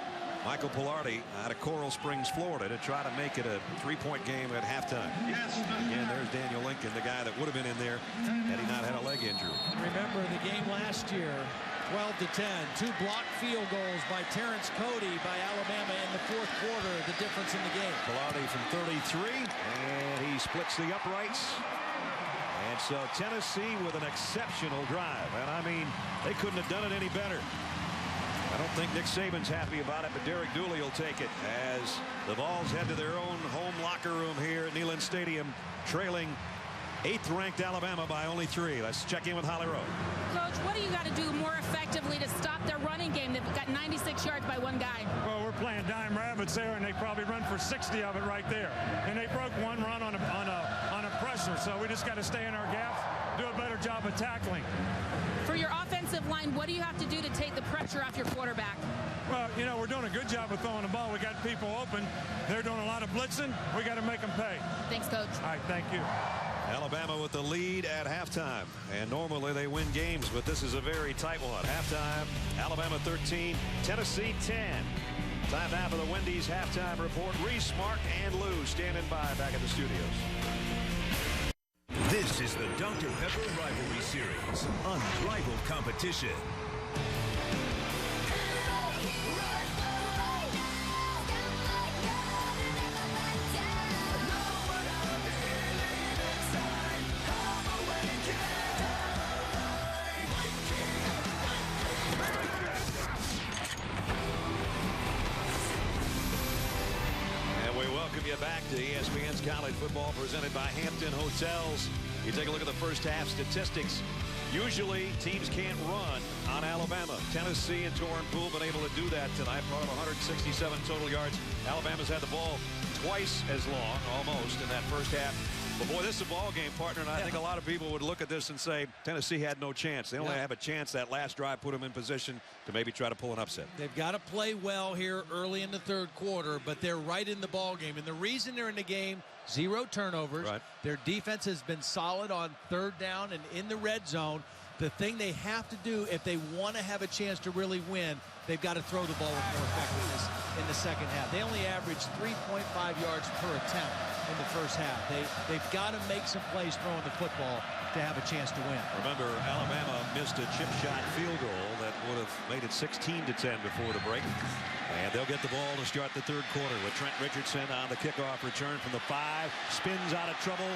[SPEAKER 1] Michael Pilardi, out of Coral Springs, Florida, to try to make it a 3-point game at halftime. Again, there's Daniel Lincoln, the guy that would have been in there had he not had a leg injury.
[SPEAKER 2] Remember the game last year, 12-10, 2 blocked field goals by Terrence Cody by Alabama in the 4th quarter, the difference in the game.
[SPEAKER 1] Pilardi from 33, and he splits the uprights. And so Tennessee with an exceptional drive, and I mean, they couldn't have done it any better. I don't think Nick Saban's happy about it, but Derek Dooley will take it as the Vols head to their own home locker room here at Neyland Stadium, trailing 8th-ranked Alabama by only 3. Let's check in with Holly Rowe.
[SPEAKER 4] Coach, what do you got to do more effectively to stop their running game? They've got 96 yards by 1 guy.
[SPEAKER 10] Well, we're playing dime rabbits there, and they probably run for 60 of it right there. And they broke 1 run on a pressure, so we just got to stay in our gaps, do a better job of tackling.
[SPEAKER 4] For your offensive line, what do you have to do to take the pressure off your quarterback?
[SPEAKER 10] Well, you know, we're doing a good job of throwing the ball. We got people open. They're doing a lot of blitzing. We got to make them pay.
[SPEAKER 4] Thanks, Coach.
[SPEAKER 10] All right, thank you.
[SPEAKER 1] Alabama with the lead at halftime, and normally they win games, but this is a very tight one. Halftime, Alabama 13, Tennessee 10. Time now for the Wendy's halftime report. Reese, Mark, and Lou standing by back at the studios.
[SPEAKER 3] This is the Dr. Pepper Rivalry Series, unrivaled competition.
[SPEAKER 1] And we welcome you back to ESPN's College Football presented by Hampton Hotels. You take a look at the first half statistics. Usually teams can't run on Alabama. Tennessee and Torrin Poole been able to do that tonight. Brought up 167 total yards. Alabama's had the ball twice as long, almost, in that first half. But boy, this is a ball game, partner, and I think a lot of people would look at this and say Tennessee had no chance. They only have a chance. That last drive put them in position to maybe try to pull an upset.
[SPEAKER 2] They've got to play well here early in the 3rd quarter, but they're right in the ball game. And the reason they're in the game, 0 turnovers.
[SPEAKER 1] Right.
[SPEAKER 2] Their defense has been solid on 3rd down and in the red zone. The thing they have to do if they want to have a chance to really win, they've got to throw the ball with more effectiveness in the second half. They only averaged 3.5 yards per attempt in the first half. They've got to make some plays throwing the football to have a chance to win.
[SPEAKER 1] Remember, Alabama missed a chip shot field goal that would have made it 16-10 before the break. And they'll get the ball to start the 3rd quarter with Trent Richardson on the kickoff return from the 5. Spins out of trouble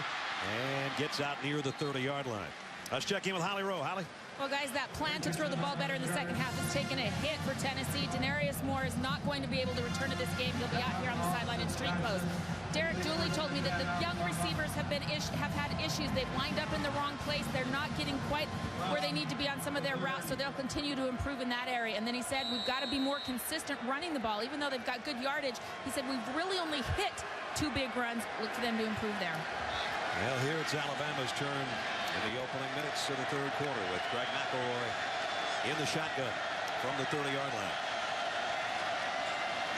[SPEAKER 1] and gets out near the 30-yard line. Let's check in with Holly Rowe. Holly?
[SPEAKER 4] Well, guys, that plan to throw the ball better in the second half has taken a hit for Tennessee. Denarius Moore is not going to be able to return to this game. He'll be out here on the sideline in street clothes. Derek Dooley told me that the young receivers have had issues. They've lined up in the wrong place. They're not getting quite where they need to be on some of their routes, so they'll continue to improve in that area. And then he said, we've got to be more consistent running the ball. Even though they've got good yardage, he said, we've really only hit 2 big runs. Look for them to improve there.
[SPEAKER 1] Well, here it's Alabama's turn in the opening minutes of the 3rd quarter with Greg McElroy in the shotgun from the 30-yard line.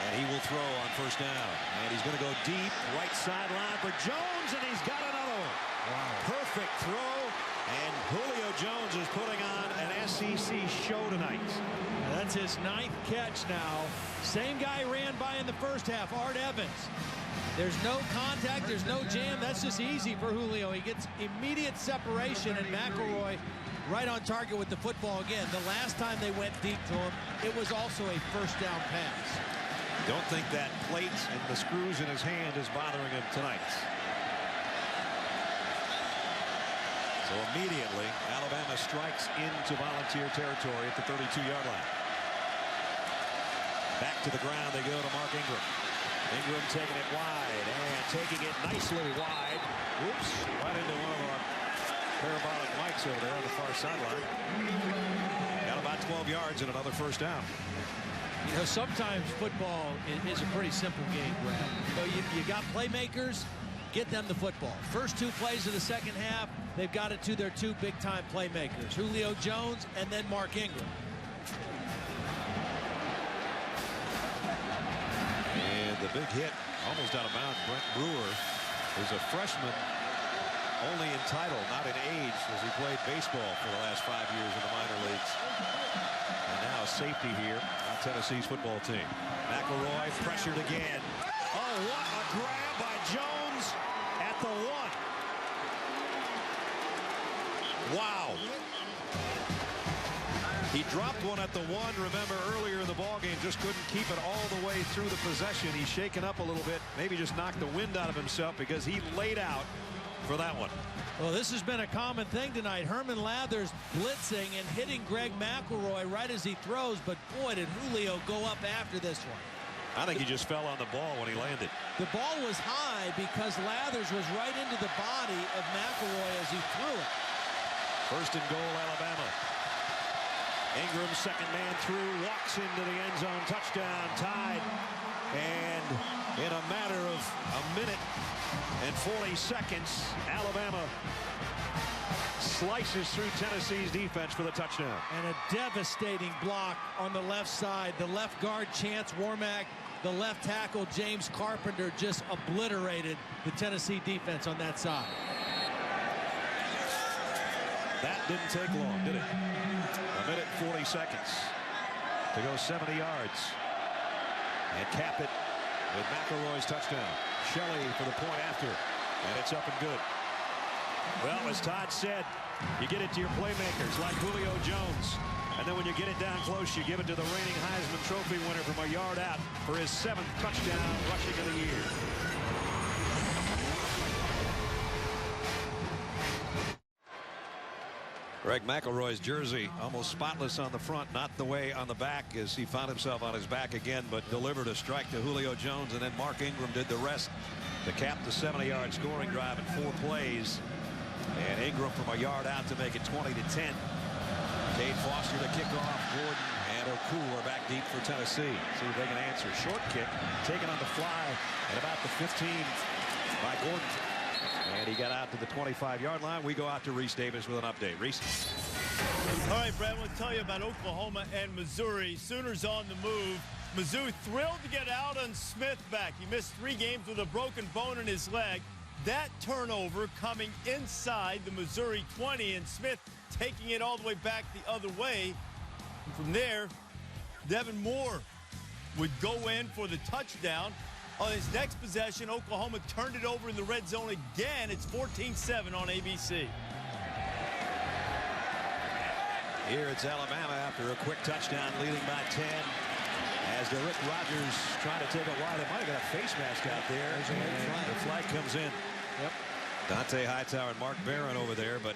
[SPEAKER 1] And he will throw on 1st down. And he's going to go deep, right sideline for Jones, and he's got another one. Wow. Perfect throw. And Julio Jones is putting on an SEC show tonight.
[SPEAKER 2] That's his 9th catch now. Same guy ran by in the first half, Art Evans. There's no contact, there's no jam. That's just easy for Julio. He gets immediate separation, and McElroy right on target with the football again. The last time they went deep to him, it was also a 1st down pass.
[SPEAKER 1] Don't think that plate and the screws in his hand is bothering him tonight. So immediately, Alabama strikes into Volunteer territory at the 32-yard line. Back to the ground they go to Mark Ingram. Ingram taking it wide and taking it nicely wide. Whoops, right into one of our parabolic mics over there on the far sideline. Got about 12 yards and another first down.
[SPEAKER 2] You know, sometimes football is a pretty simple game, Brad. So you got playmakers, get them the football. First two plays of the second half, they've got it to their two big-time playmakers, Julio Jones and then Mark Ingram.
[SPEAKER 1] And the big hit, almost out of bounds. Brent Brewer is a freshman, only in title, not in age, as he played baseball for the last 5 years in the minor leagues. And now a safety here on Tennessee's football team. McElroy pressured again. Oh, what a grab by Jones at the 1. Wow. He dropped one at the 1, remember, earlier in the ballgame, just couldn't keep it all the way through the possession. He's shaken up a little bit, maybe just knocked the wind out of himself because he laid out for that one.
[SPEAKER 2] Well, this has been a common thing tonight. Herman Lathers blitzing and hitting Greg McElroy right as he throws, but boy, did Julio go up after this one.
[SPEAKER 1] I think he just fell on the ball when he landed.
[SPEAKER 2] The ball was high because Lathers was right into the body of McElroy as he threw it.
[SPEAKER 1] First and goal, Alabama. Ingram, second man through, walks into the end zone, touchdown, tied. And in a matter of a minute and 40 seconds, Alabama slices through Tennessee's defense for the touchdown.
[SPEAKER 2] And a devastating block on the left side. The left guard, Chance Warmack. The left tackle, James Carpenter, just obliterated the Tennessee defense on that side.
[SPEAKER 1] That didn't take long, did it? A minute and 40 seconds to go 70 yards. And cap it with McElroy's touchdown. Shelley for the point after. And it's up and good. Well, as Todd said, you get it to your playmakers like Julio Jones. And then when you get it down close, you give it to the reigning Heisman Trophy winner from a yard out for his 7th touchdown rushing of the year. Greg McElroy's jersey almost spotless on the front, not the way on the back, as he found himself on his back again, but delivered a strike to Julio Jones, and then Mark Ingram did the rest to cap the 70-yard scoring drive in 4 plays. And Ingram from a yard out to make it 20-10. Cade Foster to kick off. Gordon and O'Cool are back deep for Tennessee. See if they can answer. Short kick taken on the fly at about the 15 by Gordon. And he got out to the 25-yard line. We go out to Reese Davis with an update. Reese.
[SPEAKER 7] All right, Brad, I want to tell you about Oklahoma and Missouri. Sooners on the move. Mizzou thrilled to get Aldon Smith back. He missed 3 games with a broken bone in his leg. That turnover coming inside the Missouri 20, and Smith taking it all the way back the other way. And from there, Devin Moore would go in for the touchdown. On his next possession, Oklahoma turned it over in the red zone again. It's 14-7 on ABC.
[SPEAKER 1] Here it's Alabama after a quick touchdown, leading by 10. As Derrick Rogers trying to take it wide. They might have got a face mask out there. And the flag comes in.
[SPEAKER 2] Yep.
[SPEAKER 1] Dante Hightower and Mark Barron over there, but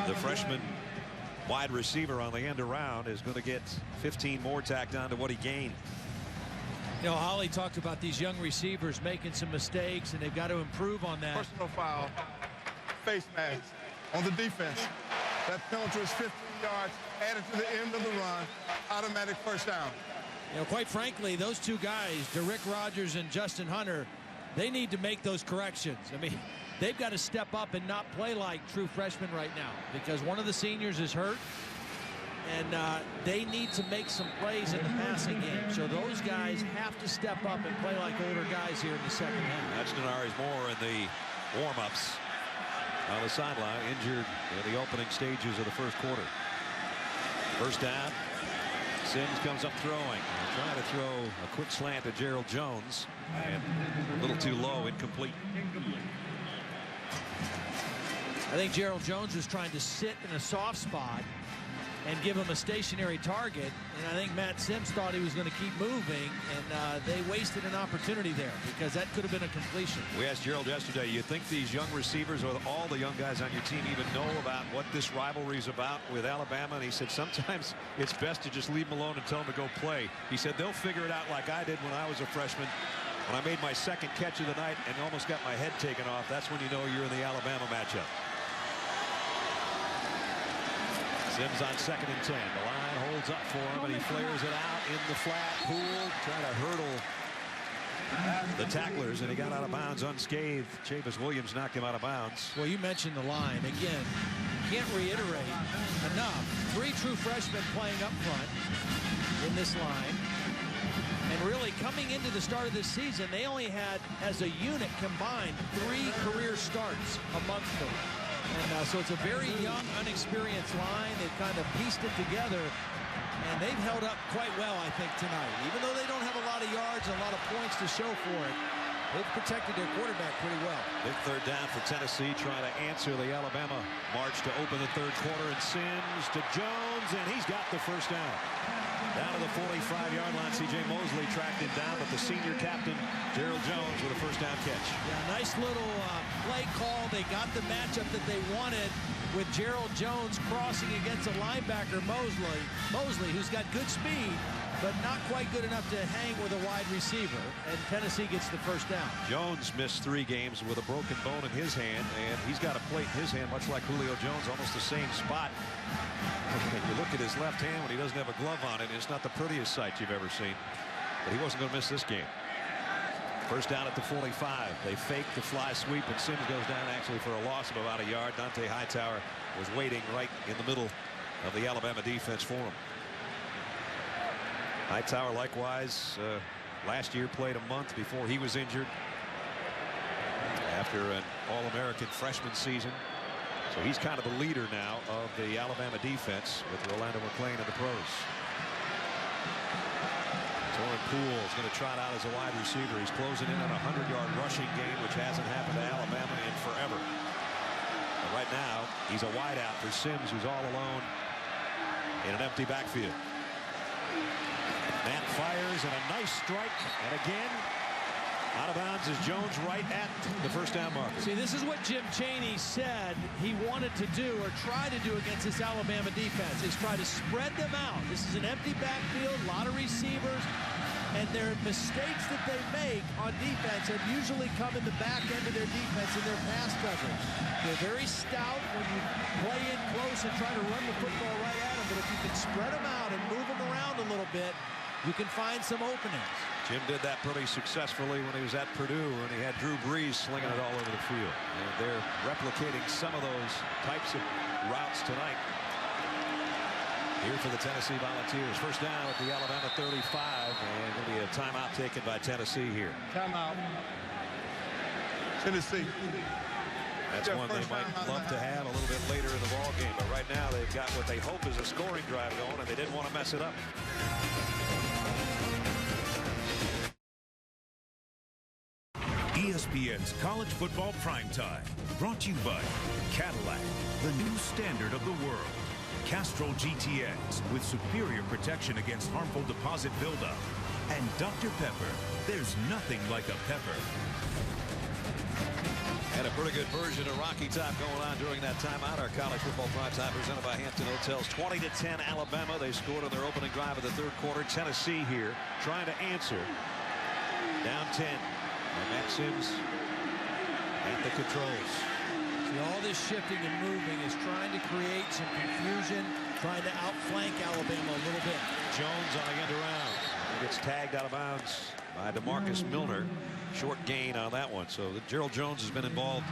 [SPEAKER 1] the freshman wide receiver on the end around is going to get 15 more tacked on to what he gained.
[SPEAKER 2] You know, Holly talked about these young receivers making some mistakes, and they've got to improve on that.
[SPEAKER 5] Personal foul, face mask on the defense. That penalty is 15 yards added to the end of the run. Automatic first down.
[SPEAKER 2] You know, quite frankly, those two guys, Derrick Rogers and Justin Hunter, they need to make those corrections. I mean, they've got to step up and not play like true freshmen right now because one of the seniors is hurt, and they need to make some plays in the passing game. So those guys have to step up and play like older guys here in the second half.
[SPEAKER 1] That's Denarius Moore in the warm-ups on the sideline, injured in the opening stages of the first quarter. First down. Sims comes up throwing. Trying to throw a quick slant to Gerald Jones. And a little too low, incomplete.
[SPEAKER 2] I think Gerald Jones was trying to sit in a soft spot and give him a stationary target. And I think Matt Sims thought he was going to keep moving, and they wasted an opportunity there because that could have been a completion.
[SPEAKER 1] We asked Gerald yesterday, you think these young receivers or all the young guys on your team even know about what this rivalry is about with Alabama? And he said sometimes it's best to just leave them alone and tell them to go play. He said they'll figure it out like I did when I was a freshman. When I made my second catch of the night and almost got my head taken off, that's when you know you're in the Alabama matchup. Sims on 2nd and 10. The line holds up for him, and he flares it out in the flat pool, trying to hurdle the tacklers, and he got out of bounds unscathed. Chavis Williams knocked him out of bounds.
[SPEAKER 2] Well, you mentioned the line. Again, can't reiterate enough. 3 true freshmen playing up front in this line. And really, coming into the start of this season, they only had, as a unit combined, 3 career starts amongst them. And so it's a very young, unexperienced line. They've kind of pieced it together, and they've held up quite well, I think, tonight. Even though they don't have a lot of yards and a lot of points to show for it, they've protected their quarterback pretty well.
[SPEAKER 1] Big 3rd down for Tennessee, trying to answer the Alabama march to open the 3rd quarter. And Sims to Jones, and he's got the 1st down. Down to the 45-yard line. C.J. Mosley tracked him down, but the senior captain, Gerald Jones, with a 1st down catch.
[SPEAKER 2] Yeah, nice little play call. They got the matchup that they wanted with Gerald Jones crossing against a linebacker, Mosley, who's got good speed, but not quite good enough to hang with a wide receiver. And Tennessee gets the 1st down.
[SPEAKER 1] Jones missed 3 games with a broken bone in his hand, and he's got a plate in his hand, much like Julio Jones, almost the same spot. You look at his left hand when he doesn't have a glove on it, it's not the prettiest sight you've ever seen. But he wasn't going to miss this game. 1st down at the 45. They fake the fly sweep, and Sims goes down actually for a loss of about a yard. Dante Hightower was waiting right in the middle of the Alabama defense for him. Hightower, likewise, last year played a month before he was injured after an All-American freshman season. So he's kind of the leader now of the Alabama defense with Rolando McClain and the pros. Torrin Poole is going to trot out as a wide receiver. He's closing in on a 100-yard rushing game, which hasn't happened to Alabama in forever. But right now, he's a wideout for Sims, who's all alone in an empty backfield. Matt fires, and a nice strike, and again, out of bounds is Jones right at the 1st down marker.
[SPEAKER 2] See, this is what Jim Chaney said he wanted to do or try to do against this Alabama defense, is try to spread them out. This is an empty backfield, a lot of receivers, and their mistakes that they make on defense have usually come in the back end of their defense in their pass coverage. They're very stout when you play in close and try to run the football right at them, but if you can spread them out and move them around a little bit, you can find some openings.
[SPEAKER 1] Jim did that pretty successfully when he was at Purdue, and he had Drew Brees slinging it all over the field. And they're replicating some of those types of routes tonight here for the Tennessee Volunteers. 1st down at the Alabama 35, and going to be a timeout taken by Tennessee here.
[SPEAKER 5] Timeout. Tennessee.
[SPEAKER 1] That's one they might love to have a little bit later in the ball game, but right now they've got what they hope is a scoring drive going, and they didn't want to mess it up.
[SPEAKER 3] ESPN's College Football Primetime, brought to you by Cadillac, the new standard of the world. Castrol GTX with superior protection against harmful deposit buildup. And Dr. Pepper, there's nothing like a pepper.
[SPEAKER 1] And a pretty good version of Rocky Top going on during that timeout. Our college football primetime presented by Hampton Hotels. 20-10 Alabama. They scored on their opening drive of the 3rd quarter. Tennessee here trying to answer. Down 10. And Matt Sims at the controls.
[SPEAKER 2] See, all this shifting and moving is trying to create some confusion, trying to outflank Alabama a little bit.
[SPEAKER 1] Jones on the end around. He gets tagged out of bounds by DeMarcus Milner. Short gain on that one. So Gerald Jones has been involved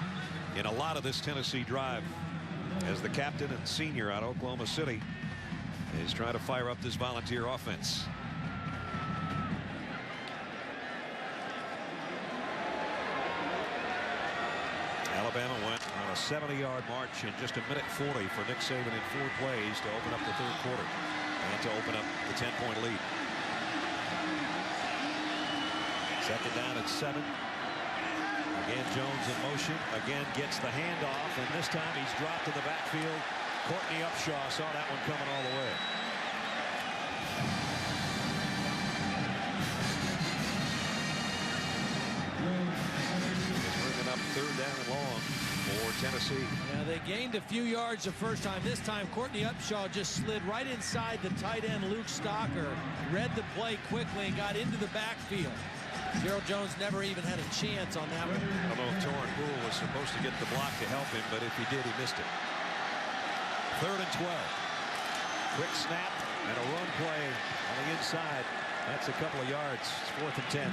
[SPEAKER 1] in a lot of this Tennessee drive as the captain and senior out of Oklahoma City is trying to fire up this Volunteer offense. Alabama went on a 70-yard march in just 1:40 for Nick Saban in 4 plays to open up the 3rd quarter and to open up the 10-point lead. 2nd down at 7. Again, Jones in motion. Again, gets the handoff, and this time he's dropped to the backfield Courtney Upshaw saw that one coming all the way. Bringing up 3rd down and long for Tennessee.
[SPEAKER 2] Yeah, they gained a few yards the first time. This time, Courtney Upshaw just slid right inside the tight end, Luke Stocker, read the play quickly and got into the backfield. Gerald Jones never even had a chance on that one.
[SPEAKER 1] Although Torrin Poole was supposed to get the block to help him, but if he did, he missed it. 3rd and 12. Quick snap and a run play on the inside. That's a couple of yards. It's 4th and 10.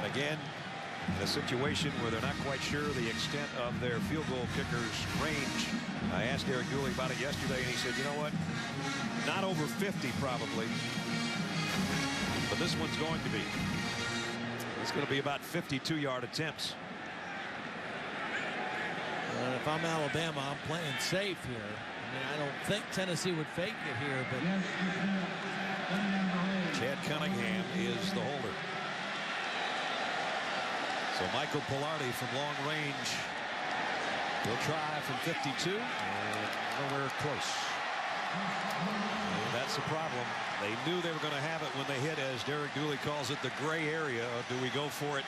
[SPEAKER 1] And again, in a situation where they're not quite sure the extent of their field goal kicker's range. I asked Derek Dooley about it yesterday, and he said, you know what? Not over 50 probably. But this one's going to be. It's going to be about 52-yard attempts.
[SPEAKER 2] If I'm Alabama, I'm playing safe here. I mean, I don't think Tennessee would fake it here, but
[SPEAKER 1] Chad Cunningham is the holder. So Michael Pilardi from long range will try from 52 and nowhere close. And that's the problem. They knew they were going to have it when they hit, as Derek Dooley calls it, the gray area. Do we go for it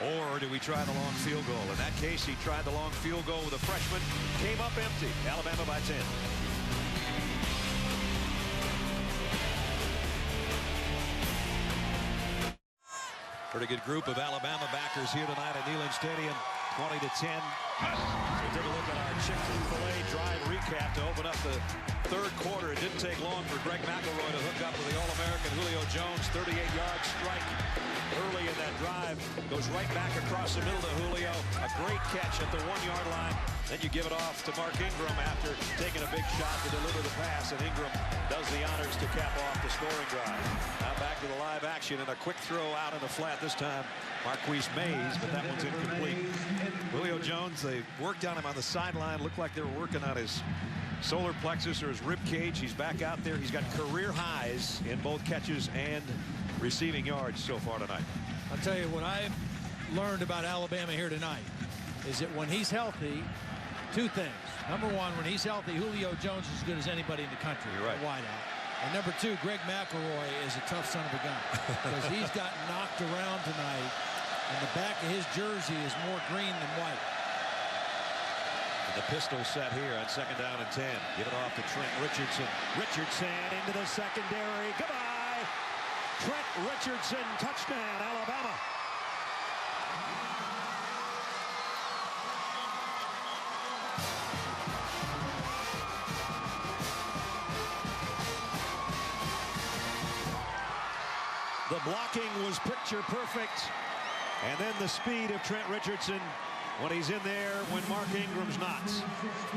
[SPEAKER 1] or do we try the long field goal? In that case, he tried the long field goal with a freshman. Came up empty. Alabama by 10. Pretty good group of Alabama backers here tonight at Neyland Stadium. 20-10. So take a look at our Chick-fil-A drive recap to open up the 3rd quarter. It didn't take long for Greg McElroy to hook up with the All-American Julio Jones. 38-yard strike early in that drive. Goes right back across the middle to Julio. A great catch at the 1-yard line. Then you give it off to Mark Ingram after taking a big shot to deliver the pass, and Ingram does the honors to cap off the scoring drive. Now back to the live action and a quick throw out in the flat. This time Marquise Mays, but that one's incomplete. Julio Jones, they worked on him on the sideline. Looked like they were working on his solar plexus or his rib cage. He's back out there. He's got career highs in both catches and receiving yards so far tonight.
[SPEAKER 2] I'll tell you what I've learned about Alabama here tonight is that when he's healthy, 2 things. Number 1, when he's healthy, Julio Jones is as good as anybody in the country.
[SPEAKER 1] You're right.
[SPEAKER 2] Wideout. And number 2, Greg McElroy is a tough son of a gun because he's got knocked around tonight, and the back of his jersey is more green than white.
[SPEAKER 1] And the pistol set here on 2nd down and 10. Give it off to Trent Richardson. Richardson into the secondary. Goodbye. Trent Richardson, touchdown, Alabama. The blocking was picture perfect. And then the speed of Trent Richardson when he's in there when Mark Ingram's not.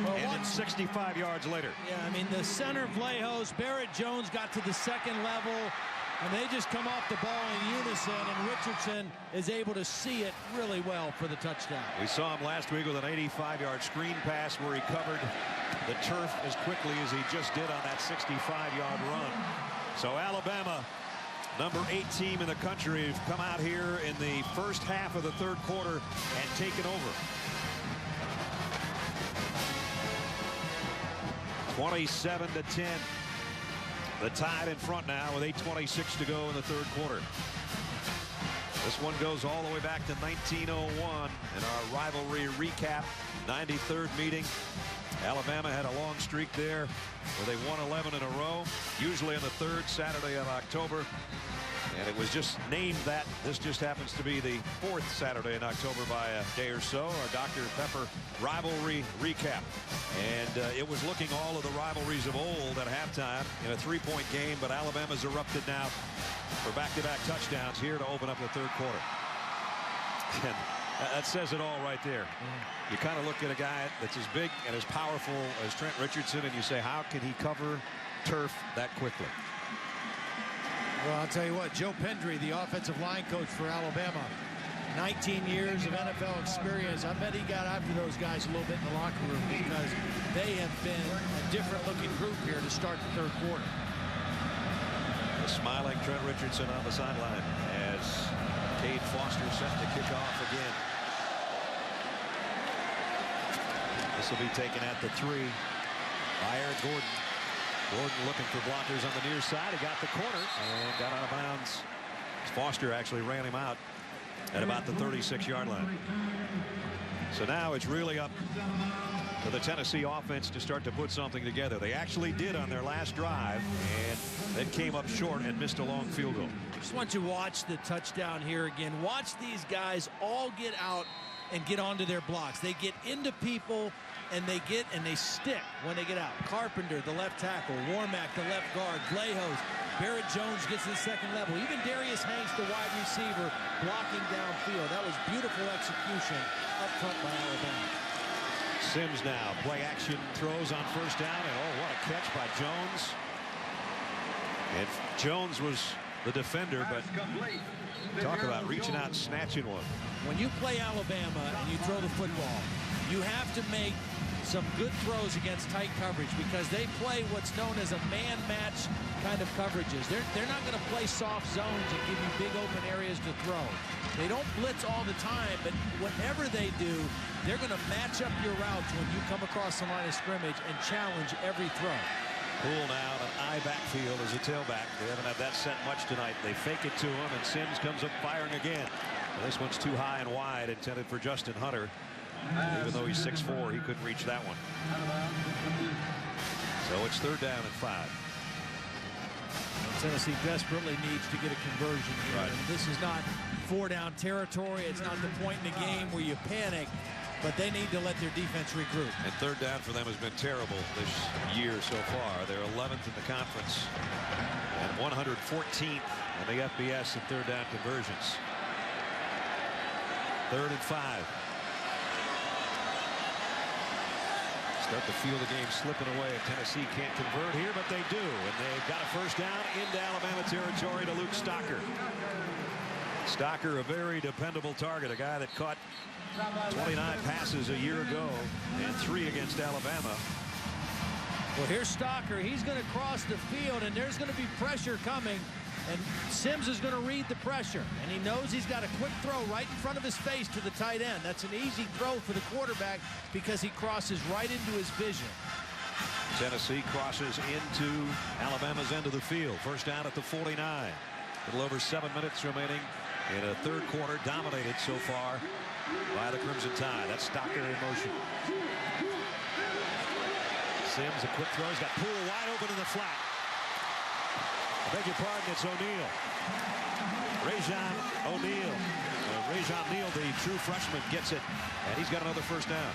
[SPEAKER 1] Well, and then 65 yards later.
[SPEAKER 2] Yeah, I mean, the center Vlahos, Barrett Jones got to the 2nd level, and they just come off the ball in unison, and Richardson is able to see it really well for the touchdown.
[SPEAKER 1] We saw him last week with an 85-yard screen pass where he covered the turf as quickly as he just did on that 65-yard run. So Alabama, number 8 team in the country, have come out here in the first half of the 3rd quarter and taken over. 27-10. The Tide in front now with 8:26 to go in the 3rd quarter. This one goes all the way back to 1901 in our rivalry recap. 93rd meeting. Alabama had a long streak there where they won 11 in a row, usually on the 3rd Saturday of October. And it was just named that. This just happens to be the 4th Saturday in October by a day or so. Our Dr. Pepper rivalry recap. And it was looking all of the rivalries of old at halftime in a 3-point game. But Alabama's erupted now for back-to-back touchdowns here to open up the 3rd quarter. And that says it all right there. You kind of look at a guy that's as big and as powerful as Trent Richardson, and you say, how can he cover turf that quickly?
[SPEAKER 2] Well, I'll tell you what, Joe Pendry, the offensive line coach for Alabama, 19 years of NFL experience. I bet he got after those guys a little bit in the locker room because they have been a different-looking group here to start the 3rd quarter.
[SPEAKER 1] The smiling Trent Richardson on the sideline as Cade Foster set to kick off again. This will be taken at the 3 by Eric Gordon. Gordon looking for blockers on the near side. He got the corner and got out of bounds. Foster actually ran him out at about the 36-yard line. So now it's really up to the Tennessee offense to start to put something together. They actually did on their last drive, and then came up short and missed a long field goal.
[SPEAKER 2] Just want you to watch the touchdown here again. Watch these guys all get out and get onto their blocks. They get into people, and they stick when they get out. Carpenter, the left tackle. Warmack, the left guard. Glejos. Barrett Jones gets to the second level. Even Darius Hanks, the wide receiver, blocking downfield. That was beautiful execution up front by Alabama.
[SPEAKER 1] Sims now, play action, throws on first down, and oh, what a catch by Jones. And Jones was the defender, but talk about reaching out and snatching one.
[SPEAKER 2] When you play Alabama and you throw the football, you have to make some good throws against tight coverage, because they play what's known as a man match kind of coverages. They're not going to play soft zones and give you big open areas to throw. They don't blitz all the time, but whatever they do, they're going to match up your routes when you come across the line of scrimmage and challenge every throw.
[SPEAKER 1] Poole now an eye backfield as a tailback. They haven't had that set much tonight. They fake it to him, and Sims comes up firing again. Well, this one's too high and wide, intended for Justin Hunter. Even though he's 6'4", he couldn't reach that one. So it's 3rd down and 5.
[SPEAKER 2] Tennessee desperately needs to get a conversion here.
[SPEAKER 1] Right.
[SPEAKER 2] And this is not 4-down territory. It's not the point in the game where you panic, but they need to let their defense regroup.
[SPEAKER 1] And 3rd down for them has been terrible this year so far. They're 11th in the conference and 114th in the FBS in 3rd down conversions. 3rd and 5. Start to feel the game slipping away if Tennessee can't convert here, but they do. And they've got a first down into Alabama territory to Luke Stocker. Stocker, a very dependable target, a guy that caught 29 passes a year ago and 3 against Alabama.
[SPEAKER 2] Well, here's Stocker. He's going to cross the field, and there's going to be pressure coming. And Sims is going to read the pressure, and he knows he's got a quick throw right in front of his face to the tight end. That's an easy throw for the quarterback because he crosses right into his vision.
[SPEAKER 1] Tennessee crosses into Alabama's end of the field. First down at the 49. A little over 7 minutes remaining in a 3rd quarter, dominated so far by the Crimson Tide. That's Stocker in motion. Sims, a quick throw. He's got Poole wide open in the flat. I beg your pardon, it's O'Neal. Rajon O'Neal. Rajon Neal, the true freshman, gets it, and he's got another first down.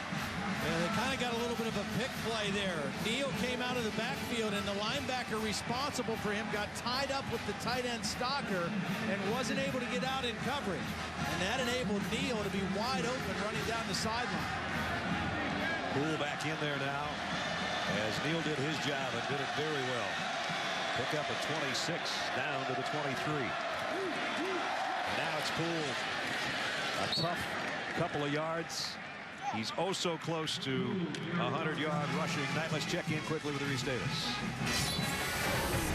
[SPEAKER 2] Yeah, they kind of got a little bit of a pick play there. Neal came out of the backfield, and the linebacker responsible for him got tied up with the tight end Stocker and wasn't able to get out in coverage. And that enabled Neal to be wide open running down the sideline.
[SPEAKER 1] Poole back in there now as Neal did his job and did it very well. Pick up a 26 down to the 23. And now it's Poole. A tough couple of yards. He's oh so close to 100-yard rushing. Now let's check in quickly with Reese Davis.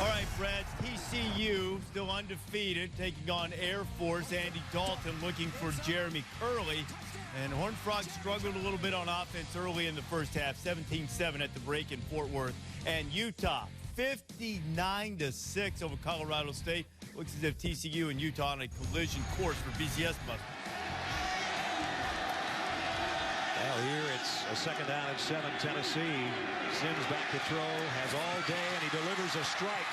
[SPEAKER 7] All right, Brad, TCU still undefeated, taking on Air Force. Andy Dalton looking for Jeremy Curley. And Horned Frogs struggled a little bit on offense early in the first half, 17-7 at the break in Fort Worth. And Utah, 59-6 over Colorado State. Looks as if TCU and Utah on a collision course for BCS bust.
[SPEAKER 1] Well, here it's a 2nd down and 7, Tennessee. Sims back to throw, has all day, and he delivers a strike.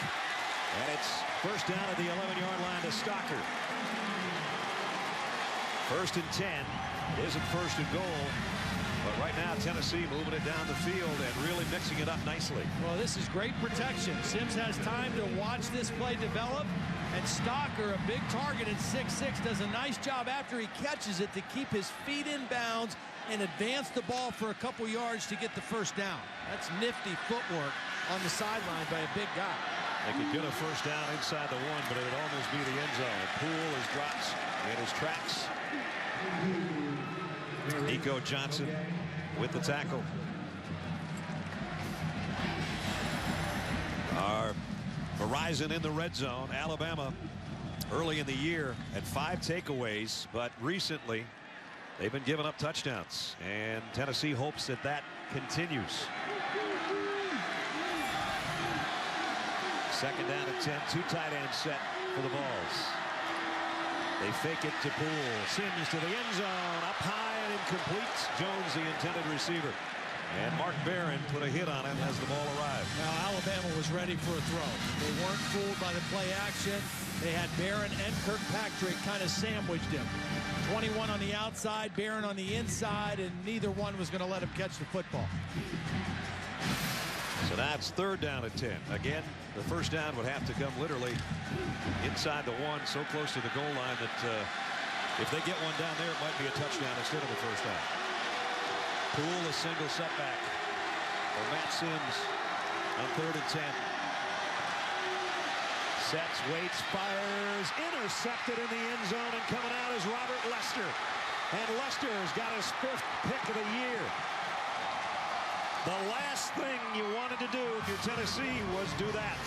[SPEAKER 1] And it's first down at the 11-yard line to Stocker. 1st and 10. It isn't 1st and goal. But right now, Tennessee moving it down the field and really mixing it up nicely.
[SPEAKER 2] Well, this is great protection. Sims has time to watch this play develop. And Stocker, a big target at 6'6", does a nice job after he catches it to keep his feet in bounds and advance the ball for a couple yards to get the first down. That's nifty footwork on the sideline by a big guy.
[SPEAKER 1] They could get a first down inside the 1, but it would almost be the end zone. Poole is dropped in his tracks. Nico Johnson with the tackle. Our Verizon in the red zone. Alabama early in the year had 5 takeaways, but recently They've been giving up touchdowns, and Tennessee hopes that that continues. Second down and 10. 2 tight ends set for the Vols. They fake it to Poole. Sims to the end zone. Up high and incomplete. Jones, the intended receiver. And Mark Barron put a hit on him as the ball arrived.
[SPEAKER 2] Now Alabama was ready for a throw. They weren't fooled by the play action. They had Barron and Kirkpatrick kind of sandwiched him. 21 on the outside, Barron on the inside, and neither one was going to let him catch the football.
[SPEAKER 1] So that's third down and 10. Again, the first down would have to come literally inside the 1, so close to the goal line that if they get one down there, it might be a touchdown instead of a first down. Poole, a single setback for Matt Sims on third and 10. Sets, waits, fires, intercepted in the end zone, and coming out is Robert Lester. And Lester's got his 5th pick of the year. The last thing you wanted to do if you're Tennessee was do that.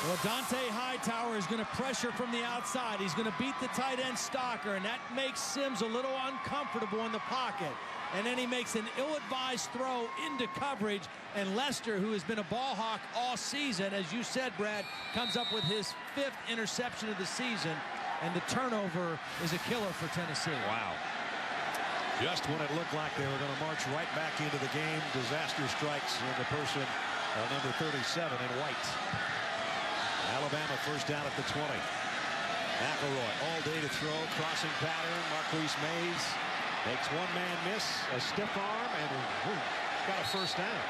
[SPEAKER 2] Well, Dante Hightower is going to pressure from the outside. He's going to beat the tight end Stocker, and that makes Sims a little uncomfortable in the pocket. And then he makes an ill-advised throw into coverage, and Lester, who has been a ball hawk all season, as you said, Brad, comes up with his 5th interception of the season, and the turnover is a killer for Tennessee.
[SPEAKER 1] Wow. Just when it looked like they were going to march right back into the game, disaster strikes in the person of number 37 in white. Alabama first down at the 20. McElroy all day to throw, crossing pattern. Marquise Mays makes one man miss, a stiff arm, and got a first down.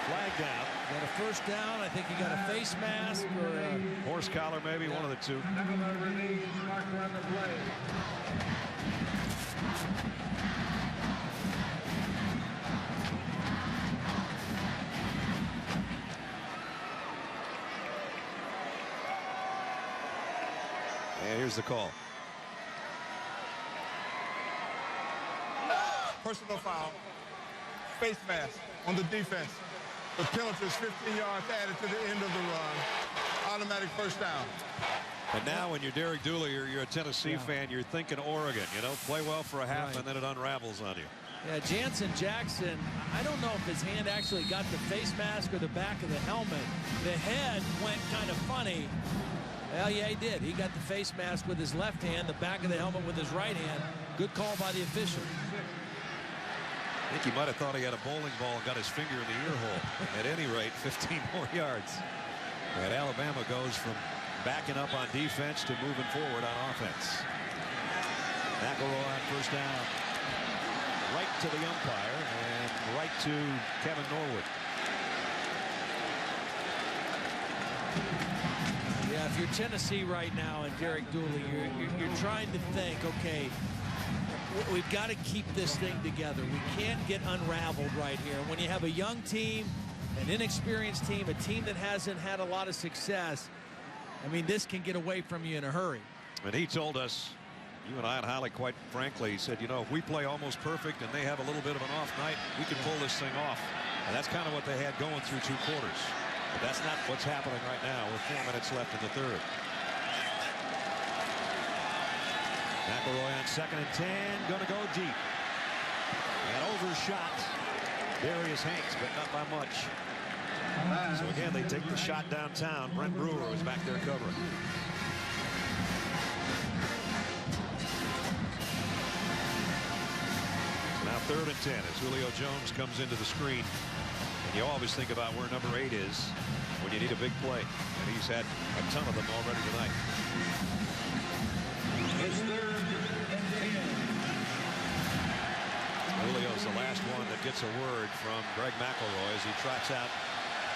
[SPEAKER 1] Flag down.
[SPEAKER 2] Got a first down. I think he got a face mask or a
[SPEAKER 1] horse collar, maybe, one of the two. And here's the call.
[SPEAKER 5] Personal foul. Face mask on the defense. The penalty is 15 yards added to the end of the run. Automatic first down.
[SPEAKER 1] And now when you're Derek Dooley, you're a Tennessee fan, you're thinking Oregon, you know, play well for a half and then it unravels on you.
[SPEAKER 2] Yeah, Jansen Jackson, I don't know if his hand actually got the face mask or the back of the helmet. The head went kind of funny. Well, yeah, he did. He got the face mask with his left hand, the back of the helmet with his right hand. Good call by the official.
[SPEAKER 1] I think he might have thought he had a bowling ball and got his finger in the ear hole. At any rate, 15 more yards. And Alabama goes from backing up on defense to moving forward on offense. McElroy on first down. Right to the umpire and right to Kevin Norwood.
[SPEAKER 2] Yeah, if you're Tennessee right now and Derek Dooley, you're trying to think, okay, we've got to keep this thing together. We can't get unraveled right here. When you have a young team, an inexperienced team, a team that hasn't had a lot of success, I mean, this can get away from you in a hurry.
[SPEAKER 1] And he told us, you and I and Holly, quite frankly, he said, you know, if we play almost perfect and they have a little bit of an off night, we can pull this thing off. And that's kind of what they had going through 2 quarters. But that's not what's happening right now with 4 minutes left in the third. McElroy on second and 10, going to go deep. And overshot Darius Hanks, but not by much. So again, they take the shot downtown. Brent Brewer was back there covering. So now third and 10 as Julio Jones comes into the screen. And you always think about where number 8 is when you need a big play. And he's had a ton of them already tonight.
[SPEAKER 6] It's third and 10.
[SPEAKER 1] Julio's the last one that gets a word from Greg McElroy as he trots out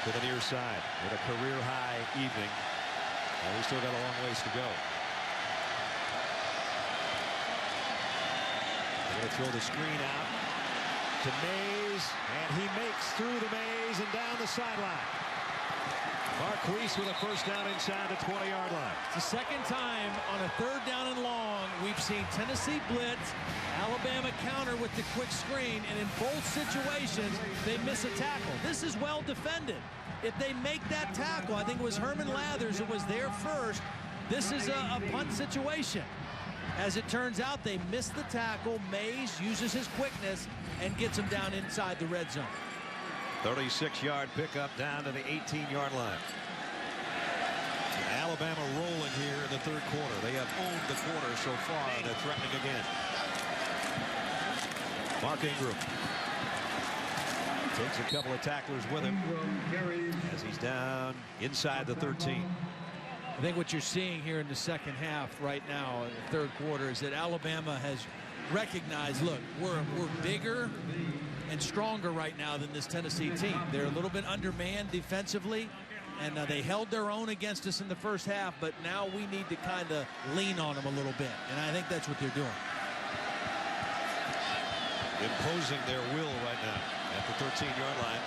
[SPEAKER 1] to the near side with a career-high evening. And we still got a long ways to go. They're going to throw the screen out to Mays, and he makes through the maze and down the sideline. Marquise with a first down inside the 20-yard line.
[SPEAKER 2] It's the second time on a 3rd down and long we've seen Tennessee blitz, Alabama counter with the quick screen, and in both situations they miss a tackle. This is well defended. If they make that tackle, I think it was Herman Lathers who was there first, this is a punt situation. As it turns out, they miss the tackle. Mays uses his quickness and gets him down inside the red zone.
[SPEAKER 1] 36-yard pickup down to the 18-yard line. Alabama rolling here in the 3rd quarter. They have owned the quarter so far. They're threatening again. Mark Ingram takes a couple of tacklers with him as he's down inside the 13.
[SPEAKER 2] I think what you're seeing here in the second half right now in the 3rd quarter is that Alabama has recognized, look, we're bigger and stronger right now than this Tennessee team. They're a little bit undermanned defensively, and they held their own against us in the first half, but now we need to kind of lean on them a little bit, and I think that's what they're doing.
[SPEAKER 1] Imposing their will right now at the 13-yard line.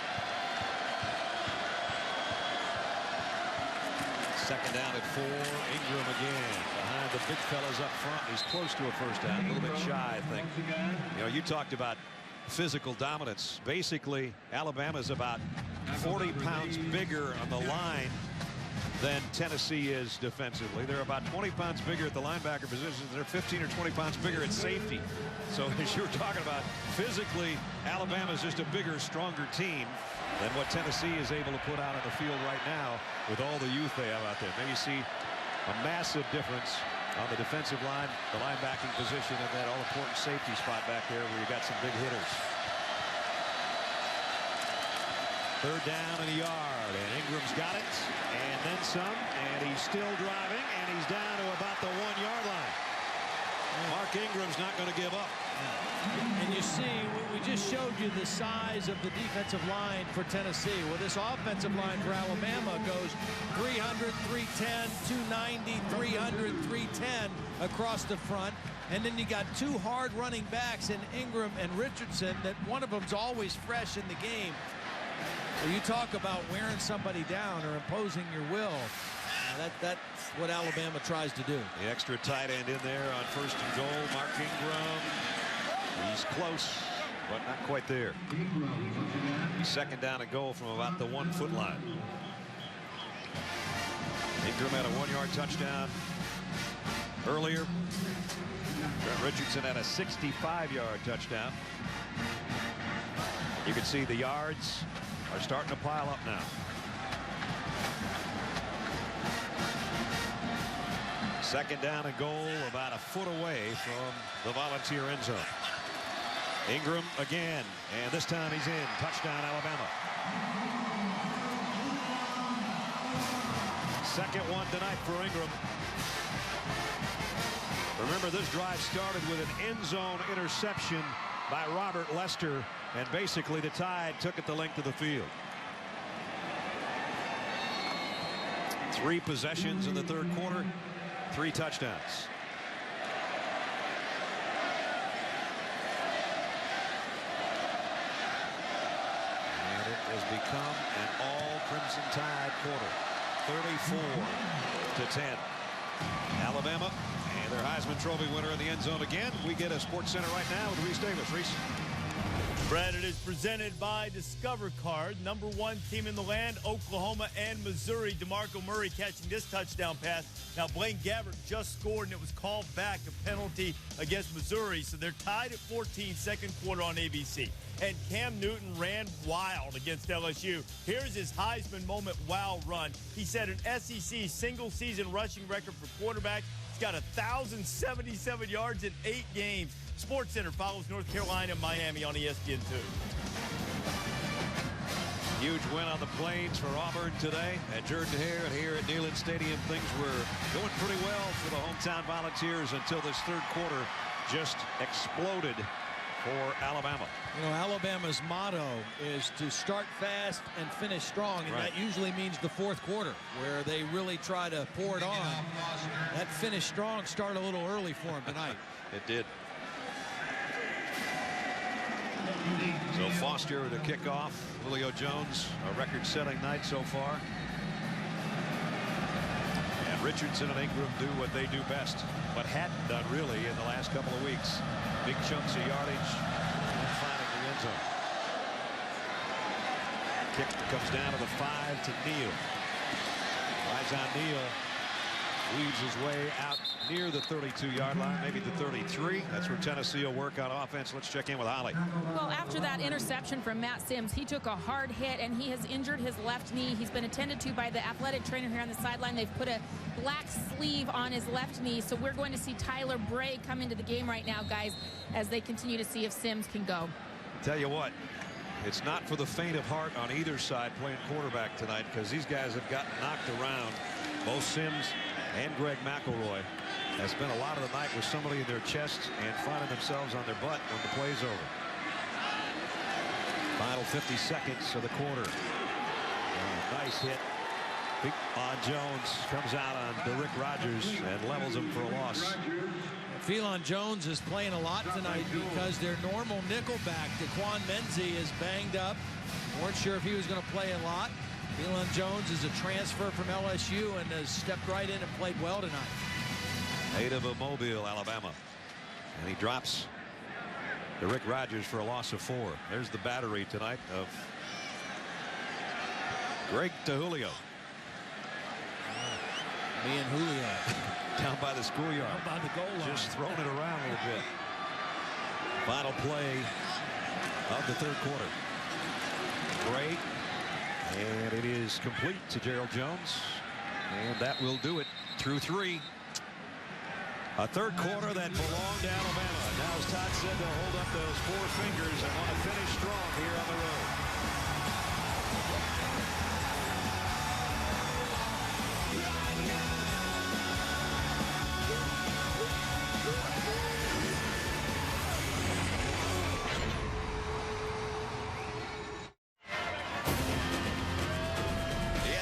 [SPEAKER 1] Second down at 4. Ingram again behind the big fellas up front. He's close to a first down, a little bit shy, I think. You know, you talked about physical dominance. Basically, Alabama's about 40 pounds bigger on the line than Tennessee is defensively. They're about 20 pounds bigger at the linebacker positions. They're 15 or 20 pounds bigger at safety. So as you were talking about, physically, Alabama's just a bigger, stronger team than what Tennessee is able to put out on the field right now with all the youth they have out there. Maybe you see a massive difference on the defensive line, the linebacking position, and that all-important safety spot back there where you got some big hitters. 3rd down and a yard, and Ingram's got it, and then some, and he's still driving, and he's down to about the 1-yard line. Mark Ingram's not going to give up.
[SPEAKER 2] And you see, we just showed you the size of the defensive line for Tennessee. Well, this offensive line for Alabama goes 300, 310, 290, 300, 310 across the front. And then you got 2 hard running backs in Ingram and Richardson that one of them's always fresh in the game. So you talk about wearing somebody down or imposing your will. That's what Alabama tries to do.
[SPEAKER 1] The extra tight end in there on 1st and goal. Mark Ingram. He's close, but not quite there. 2nd down and goal from about the 1-foot line. Ingram had a 1-yard touchdown earlier. Trent Richardson had a 65-yard touchdown. You can see the yards are starting to pile up now. 2nd down and goal, about a foot away from the Volunteer end zone. Ingram again, and this time he's in. Touchdown, Alabama. 2nd one tonight for Ingram. Remember, this drive started with an end zone interception by Robert Lester, and basically the Tide took it the length of the field. 3 possessions in the 3rd quarter, 3 touchdowns. And it has become an all Crimson Tide quarter. 34-10. Alabama and their Heisman Trophy winner in the end zone again. We get a Sports Center right now with Reese Davis. Reese.
[SPEAKER 7] Brad, it is presented by Discover Card. #1 team in the land, Oklahoma and Missouri. DeMarco Murray catching this touchdown pass. Now, Blaine Gabbert just scored, and it was called back, a penalty against Missouri. So they're tied at 14, 2nd quarter on ABC. And Cam Newton ran wild against LSU. Here's his Heisman moment wow run. He set an SEC single-season rushing record for quarterbacks. He's got 1,077 yards in 8 games. Sports Center follows North Carolina and Miami on ESPN2.
[SPEAKER 1] Huge win on the Plains for Auburn today at Jordan-Hare, and here at Neyland Stadium things were going pretty well for the hometown Volunteers until this 3rd quarter just exploded for Alabama.
[SPEAKER 2] You know, Alabama's motto is to start fast and finish strong, and that usually means the 4th quarter, where they really try to pour it on. That finish strong started a little early for them tonight.
[SPEAKER 1] It did. So Foster to kick off. Julio Jones, a record-setting night so far. Richardson and Ingram do what they do best, but hadn't done really in the last couple of weeks. Big chunks of yardage and finding the end zone. Kick comes down to the 5 to Neal. Rajon Neal weaves his way out near the 32-yard line, maybe the 33. That's where Tennessee will work on offense. Let's check in with Holly.
[SPEAKER 4] Well, after that interception from Matt Sims, he took a hard hit and he has injured his left knee. He's been attended to by the athletic trainer here on the sideline. They've put a black sleeve on his left knee, so we're going to see Tyler Bray come into the game right now, guys, as they continue to see if Sims can go.
[SPEAKER 1] Tell you what, it's not for the faint of heart on either side playing quarterback tonight, because these guys have gotten knocked around. Both Sims and Greg McElroy have spent a lot of the night with somebody in their chest and finding themselves on their butt when the play's over. Final 50 seconds of the quarter. Nice hit on Jones. Comes out on Derrick Rogers and levels him for a loss.
[SPEAKER 2] Phelan Jones is playing a lot tonight because their normal nickelback, Daquan Menzie, is banged up. Weren't sure if he was going to play a lot. Phelan Jones is a transfer from LSU and has stepped right in and played well tonight.
[SPEAKER 1] Native of Mobile, Alabama. And he drops Derrick Rogers for a loss of 4. There's the battery tonight of Greg to Julio.
[SPEAKER 2] Me and Julio.
[SPEAKER 1] Down by the schoolyard.
[SPEAKER 2] Down by the goal line.
[SPEAKER 1] Just throwing it around a little bit. Final play of the third quarter. Bray. And it is complete to Gerald Jones. And that will do it through 3. A third quarter that belonged to Alabama. Now, as Todd said, they'll hold up those 4 fingers and want to finish strong here on the road.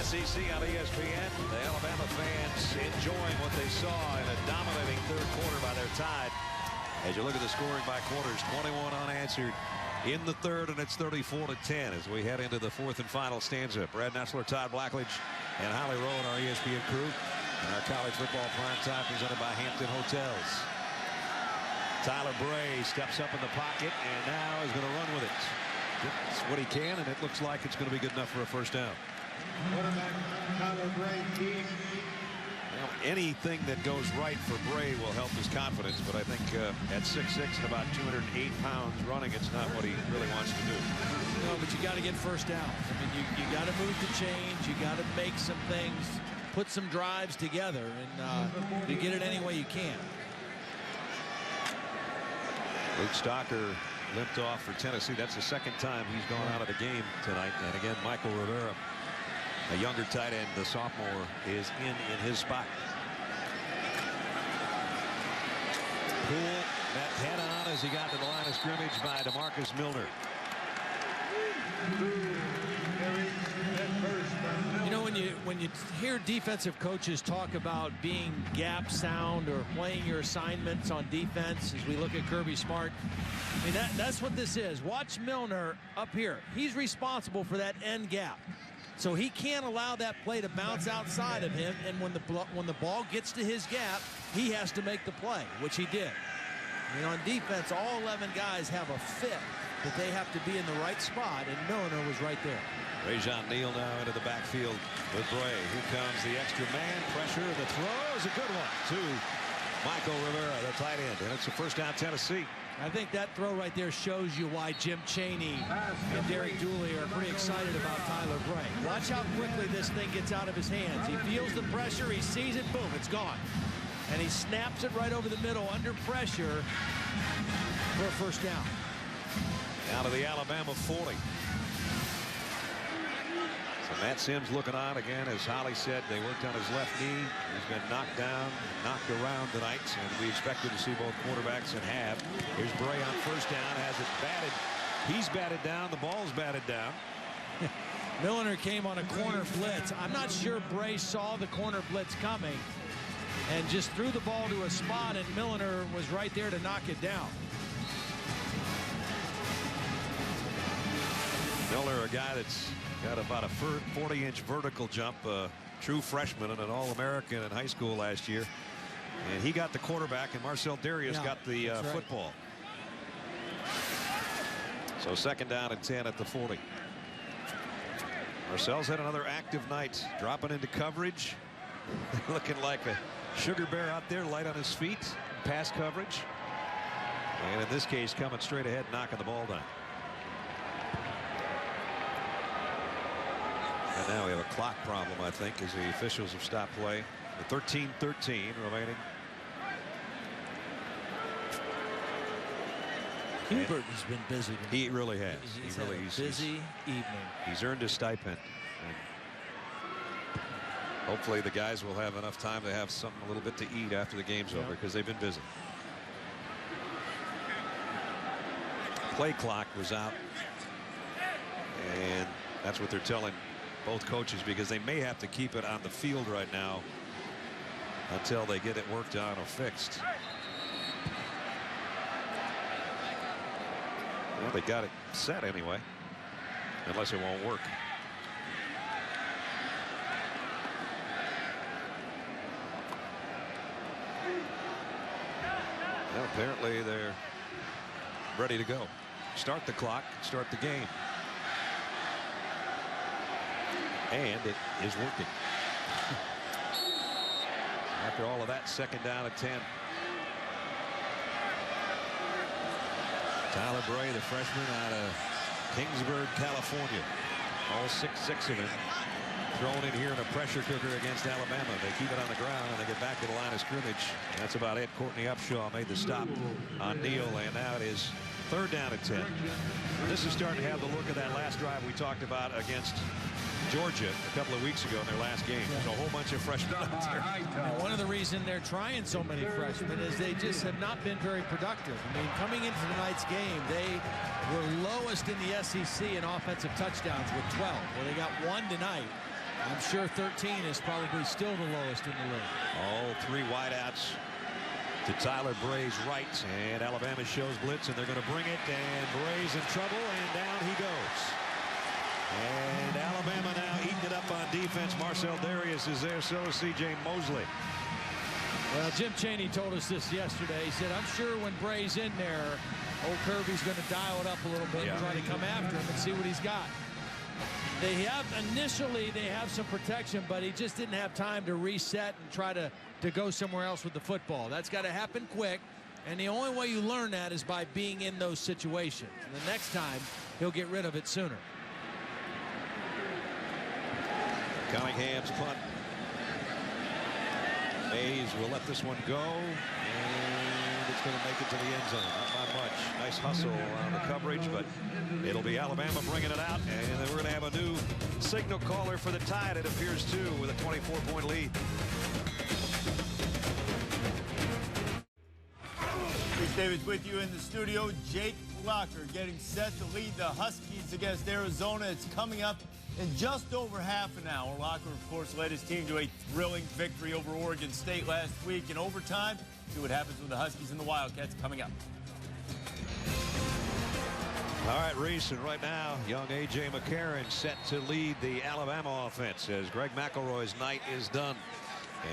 [SPEAKER 1] SEC on ESPN. The Alabama fans enjoying what they saw in a dominating third quarter by their Tide. As you look at the scoring by quarters, 21 unanswered in the third, and it's 34-10 as we head into the 4th and final stanza. Brad Nessler, Todd Blackledge, and Holly Rowe and our ESPN crew. And our college football primetime presented by Hampton Hotels. Tyler Bray steps up in the pocket and now is going to run with it. It's what he can, and it looks like it's going to be good enough for a first down. Well, anything that goes right for Bray will help his confidence, but I think at 6'6" and about 208 pounds running, it's not what he really wants to do.
[SPEAKER 2] No, but you got to get first down. I mean, you got to move the chains. You got to make some things, put some drives together, and you get it any way you can.
[SPEAKER 1] Luke Stocker limped off for Tennessee. That's the second time he's gone out of the game tonight. And again, Michael Rivera, a younger tight end, the sophomore, is in his spot. Poole met head on as he got to the line of scrimmage by DeMarcus Milner.
[SPEAKER 2] You know, when you hear defensive coaches talk about being gap sound or playing your assignments on defense, as we look at Kirby Smart, I mean, that's what this is. Watch Milner up here. He's responsible for that end gap. So he can't allow that play to bounce outside of him, and when the ball gets to his gap, he has to make the play, which he did. I mean, on defense, all 11 guys have a fit that they have to be in the right spot, and Milner was right there.
[SPEAKER 1] Rajon Neal now into the backfield with Bray. Here comes the extra man. Pressure. The throw is a good one to Michael Rivera, the tight end. And it's a first down, Tennessee.
[SPEAKER 2] I think that throw right there shows you why Jim Chaney and Derek Dooley are pretty excited about Tyler Bray. Watch how quickly this thing gets out of his hands. He feels the pressure. He sees it. Boom, it's gone. And he snaps it right over the middle under pressure for a first down.
[SPEAKER 1] Down to the Alabama 40. So Matt Sims looking on again. As Holly said, they worked on his left knee. He's been knocked down, knocked around tonight, and we expected to see both quarterbacks and have. Here's Bray on first down, has it batted. He's batted down. The ball's batted down.
[SPEAKER 2] Milner came on a corner blitz. I'm not sure Bray saw the corner blitz coming and just threw the ball to a spot, and Milner was right there to knock it down.
[SPEAKER 1] Milner, a guy that's got about a 40-inch vertical jump, true freshman and an All-American in high school last year. And he got the quarterback, and Marcel Darius got the football. So 2nd down and 10 at the 40. Marcel's had another active night, dropping into coverage, looking like a sugar bear out there, light on his feet, pass coverage. And in this case, coming straight ahead, knocking the ball down. And now we have a clock problem, I think, as the officials have stopped play. The 13-13 remaining.
[SPEAKER 2] Hubert has been busy.
[SPEAKER 1] He really has.
[SPEAKER 2] He's had a busy evening.
[SPEAKER 1] He's earned his stipend. And hopefully the guys will have enough time to have something a little bit to eat after the game's over, because they've been busy. Play clock was out, and that's what they're telling both coaches, because they may have to keep it on the field right now until they get it worked on or fixed. Well, they got it set anyway, unless it won't work. Well, apparently they're ready to go. Start the clock, start the game. And it is working. After all of that, 2nd down at 10. Tyler Bray, the freshman out of Kingsburg, California. All 6'6" of him thrown in here in a pressure cooker against Alabama. They keep it on the ground and they get back to the line of scrimmage. That's about it. Courtney Upshaw made the stop on Neal, and now it is 3rd down at 10. This is starting to have the look of that last drive we talked about against Georgia a couple of weeks ago in their last game. There's a whole bunch of freshmen out there.
[SPEAKER 2] One of the reasons they're trying so many freshmen is they just have not been very productive. I mean, coming into tonight's game, they were lowest in the SEC in offensive touchdowns with 12. Well, they got 1 tonight. I'm sure 13 is probably still the lowest in the league.
[SPEAKER 1] All 3 wideouts to Tyler Bray's right, and Alabama shows blitz, and they're going to bring it, and Bray's in trouble, and down he goes. And Alabama now eating it up on defense. Marcel Darius is there, so is C.J. Mosley.
[SPEAKER 2] Well, Jim Chaney told us this yesterday. He said, I'm sure when Bray's in there, old Kirby's going to dial it up a little bit and try to come after him and see what he's got. They have initially some protection, but he just didn't have time to reset and try to go somewhere else with the football. That's got to happen quick, and the only way you learn that is by being in those situations. And the next time, he'll get rid of it sooner.
[SPEAKER 1] Cunningham's punt. Mays will let this one go, and it's going to make it to the end zone. Not by much. Nice hustle on the coverage, but it'll be Alabama bringing it out, and then we're going to have a new signal caller for the Tide, it appears, too, with a 24-point lead.
[SPEAKER 7] Rich Davis with you in the studio. Jake Locker getting set to lead the Huskies against Arizona. It's coming up in just over half an hour. Locker, of course, led his team to a thrilling victory over Oregon State last week in overtime. See what happens with the Huskies and the Wildcats coming up.
[SPEAKER 1] All right, Reese, and right now, young A.J. McCarron set to lead the Alabama offense as Greg McElroy's night is done.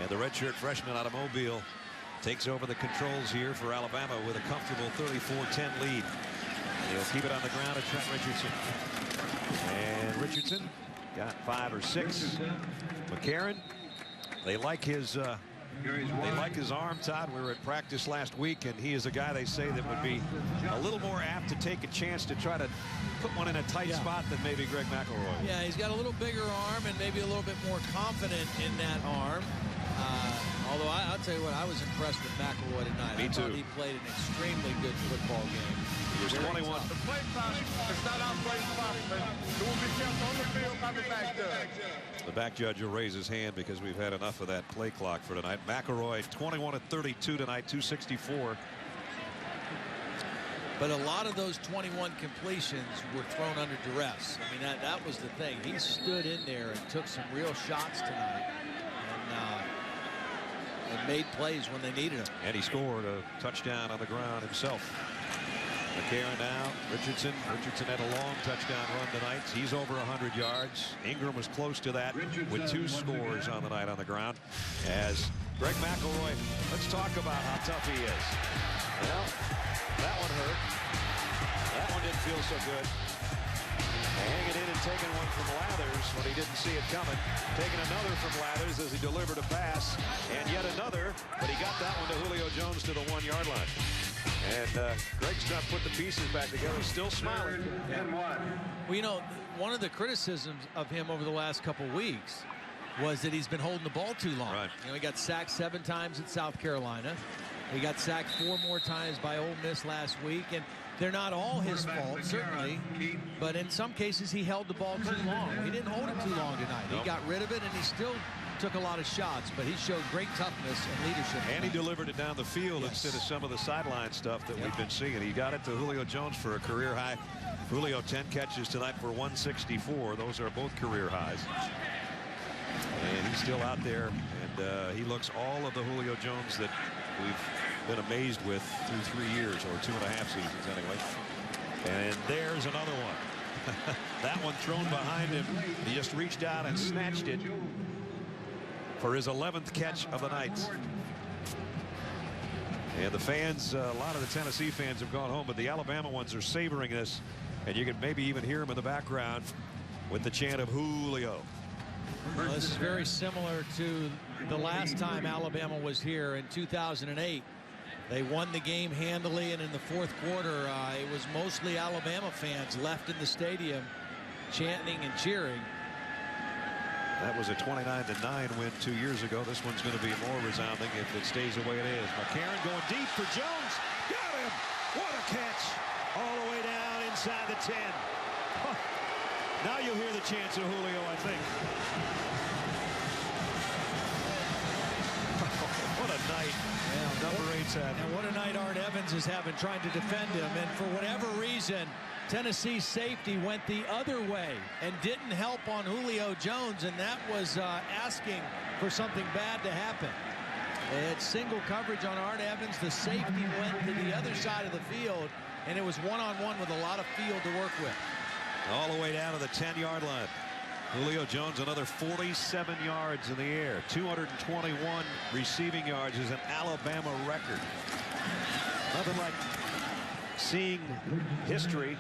[SPEAKER 1] And the redshirt freshman out of Mobile takes over the controls here for Alabama with a comfortable 34-10 lead. He'll keep it on the ground at Trent Richardson. And Richardson got 5 or 6. McCarron, they like his arm, Todd. We were at practice last week, and he is a guy they say that would be a little more apt to take a chance to try to put one in a tight spot than maybe Greg McElroy.
[SPEAKER 2] Yeah, he's got a little bigger arm and maybe a little bit more confident in that arm. Although I'll tell you what, I was impressed with McElroy tonight.
[SPEAKER 1] Me too.
[SPEAKER 2] I thought he played an extremely good football game.
[SPEAKER 1] He was 21.
[SPEAKER 5] The play clock is not our play clock, but it will be kept on the field by the back judge.
[SPEAKER 1] The back judge will raise his hand because we've had enough of that play clock for tonight. McElroy 21 of 32 tonight, 264.
[SPEAKER 2] But a lot of those 21 completions were thrown under duress. I mean, that was the thing. He stood in there and took some real shots tonight. And made plays when they needed him.
[SPEAKER 1] And he scored a touchdown on the ground himself. McCarron now. Richardson had a long touchdown run tonight. He's over 100 yards. Ingram was close to that with 2 scores on the night on the ground. As Greg McElroy, let's talk about how tough he is. Well, that one hurt. That one didn't feel so good. Hanging in and taking one from Lathers when he didn't see it coming. Taking another from Lathers as he delivered a pass. And yet another, but he got that one to Julio Jones to the 1-yard line. And Greg's trying to put the pieces back together, still smiling.
[SPEAKER 2] Well, you know, one of the criticisms of him over the last couple weeks was that he's been holding the ball too long.
[SPEAKER 1] Right.
[SPEAKER 2] You know, he got sacked 7 times at South Carolina. He got sacked 4 more times by Ole Miss last week. And they're not all his fault, certainly, but in some cases he held the ball too long. He didn't hold it too long tonight. He got rid of it, and he still took a lot of shots, but he showed great toughness and leadership.
[SPEAKER 1] And he delivered it down the field instead of some of the sideline stuff that we've been seeing. He got it to Julio Jones for a career high. Julio 10 catches tonight for 164. Those are both career highs. And he's still out there, and he looks all of the Julio Jones that we've been amazed with through 3 years, or 2.5 seasons anyway. And there's another one. That one thrown behind him. He just reached out and snatched it for his 11th catch of the night. And the fans, a lot of the Tennessee fans have gone home, but the Alabama ones are savoring this. And you can maybe even hear them in the background with the chant of Julio.
[SPEAKER 2] Well, this is very similar to the last time Alabama was here in 2008. They won the game handily, and in the 4th quarter, it was mostly Alabama fans left in the stadium chanting and cheering.
[SPEAKER 1] That was a 29-9 win 2 years ago. This one's going to be more resounding if it stays the way it is. McCarron going deep for Jones. Got him. What a catch. All the way down inside the 10. Huh. Now you'll hear the chants of Julio, I think. What a night. Yeah, number 8's having.
[SPEAKER 2] And what a night Art Evans is having trying to defend him. And for whatever reason, Tennessee's safety went the other way and didn't help on Julio Jones, and that was asking for something bad to happen. They had single coverage on Art Evans. The safety went to the other side of the field, and it was one-on-one with a lot of field to work with.
[SPEAKER 1] All the way down to the 10-yard line. Julio Jones another 47 yards in the air. 221 receiving yards is an Alabama record. Nothing like seeing history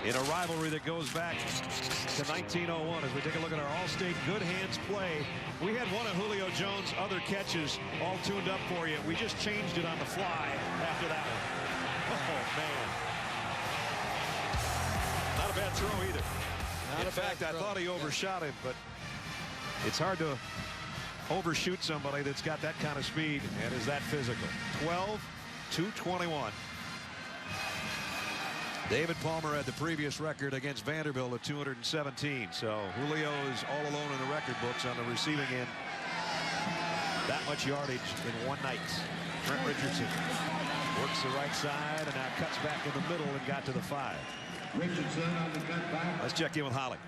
[SPEAKER 1] in a rivalry that goes back to 1901. As we take a look at our All-State Good Hands play, we had one of Julio Jones' other catches all tuned up for you. We just changed it on the fly after that one. Oh, man. Not a bad throw either. In fact, I thought he overshot him, but it's hard to overshoot somebody that's got that kind of speed and is that physical. 12-221. David Palmer had the previous record against Vanderbilt at 217. So Julio is all alone in the record books on the receiving end. That much yardage in one night. Trent Richardson works the right side and now cuts back in the middle and got to the 5. Let's check in with Holly.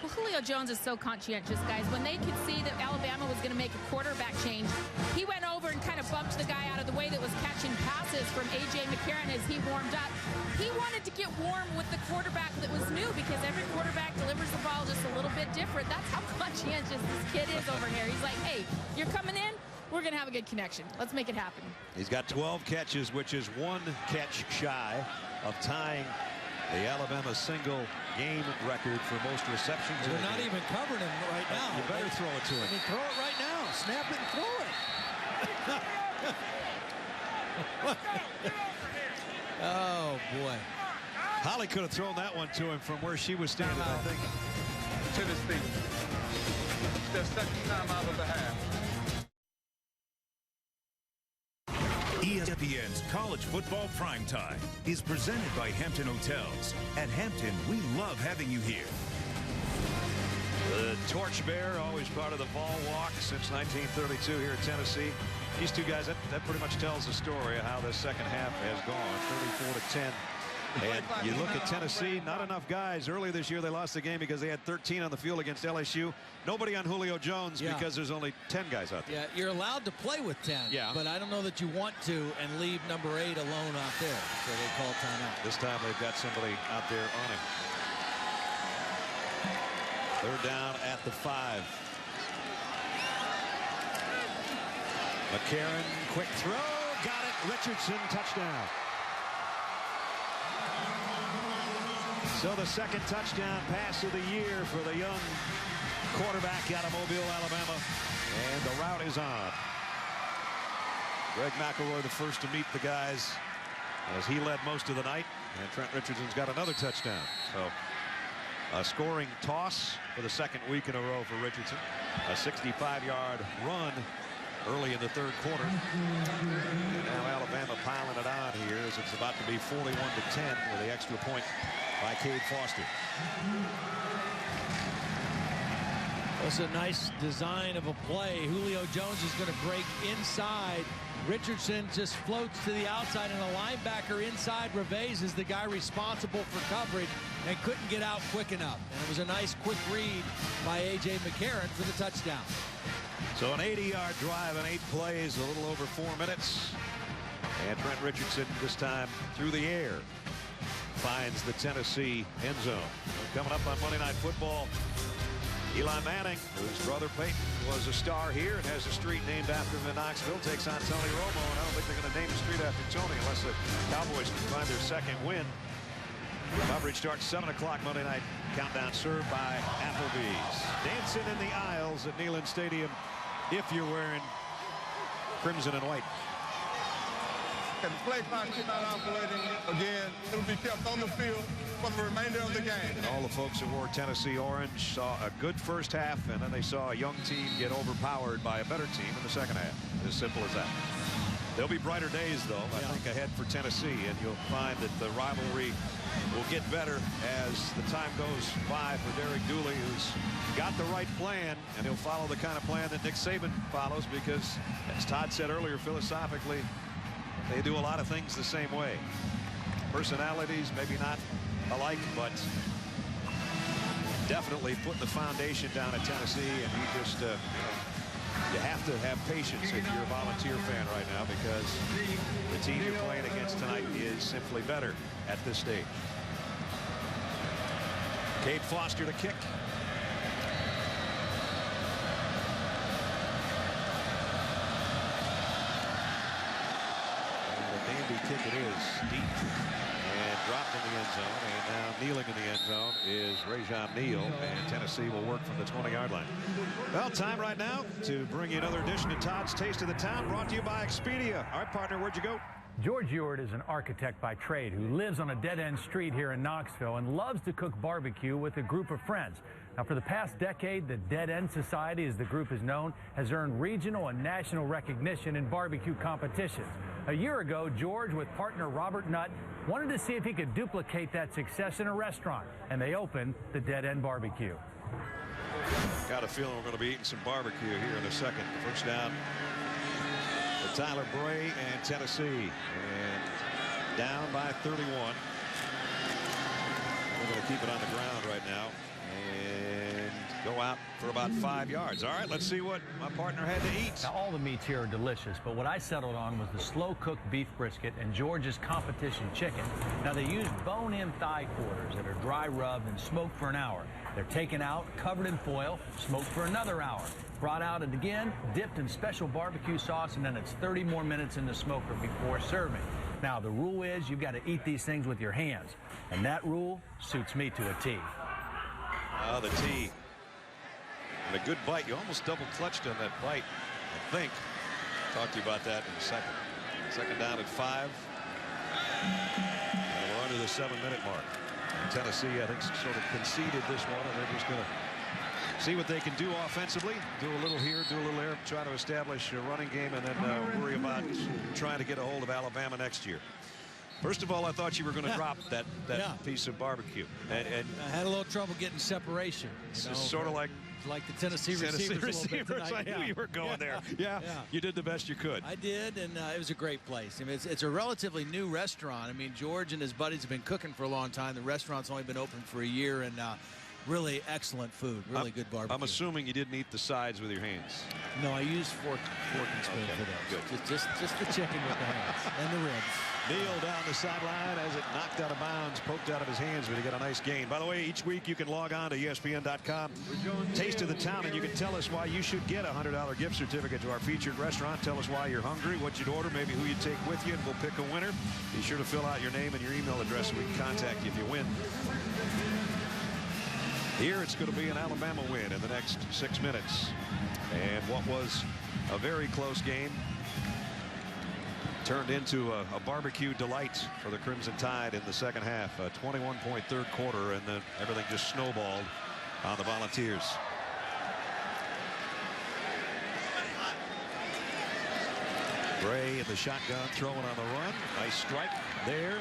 [SPEAKER 4] Well, Julio Jones is so conscientious, guys. When they could see that Alabama was going to make a quarterback change, he went over and kind of bumped the guy out of the way that was catching passes from A.J. McCarron as he warmed up. He wanted to get warm with the quarterback that was new, because every quarterback delivers the ball just a little bit different. That's how conscientious this kid is over here. He's like, hey, you're coming in, we're going to have a good connection. Let's make it happen.
[SPEAKER 1] He's got 12 catches, which is 1 catch shy of tying the Alabama single game record for most receptions.
[SPEAKER 2] They're not even covering him right now.
[SPEAKER 1] You better throw it to him.
[SPEAKER 2] I mean, throw it right now. Snap it and throw it. Oh, boy.
[SPEAKER 1] Holly could have thrown that one to him from where she was standing, I think.
[SPEAKER 5] To his feet. Their second time out of the half.
[SPEAKER 3] ESPN's College Football Primetime is presented by Hampton Hotels. At Hampton, we love having you here.
[SPEAKER 1] The Torchbearer, always part of the Vol Walk since 1932 here in Tennessee. These two guys, that pretty much tells the story of how this second half has gone. 34-10 And you look at Tennessee, not enough guys. Earlier this year, they lost the game because they had 13 on the field against LSU. Nobody on Julio Jones because there's only 10 guys out there.
[SPEAKER 2] Yeah, you're allowed to play with 10.
[SPEAKER 1] Yeah.
[SPEAKER 2] But I don't know that you want to and leave number 8 alone out there. So they call timeout.
[SPEAKER 1] This time they've got somebody out there on him. Third down at the 5. McCarron, quick throw, got it. Richardson, touchdown. So the second touchdown pass of the year for the young quarterback out of Mobile, Alabama. And the route is on. Greg McElroy, the first to meet the guys as he led most of the night. And Trent Richardson's got another touchdown. So a scoring toss for the second week in a row for Richardson. A 65-yard run early in the third quarter. And now Alabama piling it on here as it's about to be 41-10 with the extra point by Cade Foster.
[SPEAKER 2] That's a nice design of a play. Julio Jones is going to break inside. Richardson just floats to the outside, and a linebacker inside. Revés is the guy responsible for coverage and couldn't get out quick enough. And it was a nice quick read by A.J. McCarron for the touchdown.
[SPEAKER 1] So an 80-yard drive in 8 plays, a little over 4 minutes. And Trent Richardson this time through the air finds the Tennessee end zone. Coming up on Monday Night Football, Eli Manning, whose brother Peyton was a star here and has a street named after him in Knoxville, takes on Tony Romo. And I don't think they're going to name the street after Tony unless the Cowboys can find their second win. Coverage starts 7 o'clock Monday night. Countdown served by Applebee's. Dancing in the aisles at Neyland Stadium if you're wearing crimson and white.
[SPEAKER 5] And the play clock is not operating again. It'll be kept on the field for the remainder of the game.
[SPEAKER 1] And all the folks who wore Tennessee orange saw a good first half, and then they saw a young team get overpowered by a better team in the second half. As simple as that. There'll be brighter days, though, I think, ahead for Tennessee, and you'll find that the rivalry will get better as the time goes by for Derek Dooley, who's got the right plan, and he'll follow the kind of plan that Nick Saban follows because, as Todd said earlier, philosophically, they do a lot of things the same way. Personalities maybe not alike, but definitely putting the foundation down at Tennessee, and you just you have to have patience if you're a Volunteer fan right now because the team you're playing against tonight is simply better at this stage. Cade Foster to kick. Kick it is deep and dropped in the end zone, and now kneeling in the end zone is Rajon Neal, and Tennessee will work from the 20-yard line. Well, time right now to bring you another edition of Todd's Taste of the Town, brought to you by Expedia. All right, partner, where'd you go?
[SPEAKER 11] George Ewart is an architect by trade who lives on a dead-end street here in Knoxville and loves to cook barbecue with a group of friends. Now, for the past decade, the Dead End Society, as the group is known, has earned regional and national recognition in barbecue competitions. A year ago, George, with partner Robert Nutt, wanted to see if he could duplicate that success in a restaurant, and they opened the Dead End Barbecue.
[SPEAKER 1] Got a feeling we're going to be eating some barbecue here in a second. The first down for Tyler Bray and Tennessee, and down by 31. We're going to keep it on the ground right now and go out for about 5 yards. All right, let's see what my partner had to eat.
[SPEAKER 11] Now, all the meats here are delicious, but what I settled on was the slow-cooked beef brisket and George's competition chicken. Now, they used bone-in thigh quarters that are dry rubbed and smoked for an hour. They're taken out, covered in foil, smoked for another hour, brought out and again, dipped in special barbecue sauce, and then it's 30 more minutes in the smoker before serving. Now, the rule is you've got to eat these things with your hands, and that rule suits me to a T.
[SPEAKER 1] Oh, the T. And a good bite. You almost double clutched on that bite, I think. Talk to you about that in a second. Second down at 5. And we're under the 7-minute mark. And Tennessee, I think, sort of conceded this one, and they're just going to see what they can do offensively. Do a little here, do a little there, try to establish a running game, and then worry about trying to get a hold of Alabama next year. First of all, I thought you were going to drop that piece of barbecue. And
[SPEAKER 2] I had a little trouble getting separation.
[SPEAKER 1] It's sort of like
[SPEAKER 2] the Tennessee receivers.
[SPEAKER 1] I knew you were going there. Yeah, you did the best you could.
[SPEAKER 2] I did, and it was a great place. I mean, it's a relatively new restaurant. I mean, George and his buddies have been cooking for a long time. The restaurant's only been open for a year, and really excellent food, really good barbecue.
[SPEAKER 1] I'm assuming you didn't eat the sides with your hands.
[SPEAKER 2] No, I used fork and spoon for those. Good. Just the chicken with the hands and the ribs.
[SPEAKER 1] Neal down the sideline as it knocked out of bounds, poked out of his hands, but he got a nice gain. By the way, each week you can log on to ESPN.com, Taste of the Town, and you can tell us why you should get a $100 gift certificate to our featured restaurant. Tell us why you're hungry, what you'd order, maybe who you'd take with you, and we'll pick a winner. Be sure to fill out your name and your email address so we can contact you if you win. Here it's going to be an Alabama win in the next 6 minutes. And what was a very close game turned into a barbecue delight for the Crimson Tide in the second half. A 21-point third quarter, and then everything just snowballed on the Volunteers. Gray in the shotgun, throwing on the run. Nice strike there.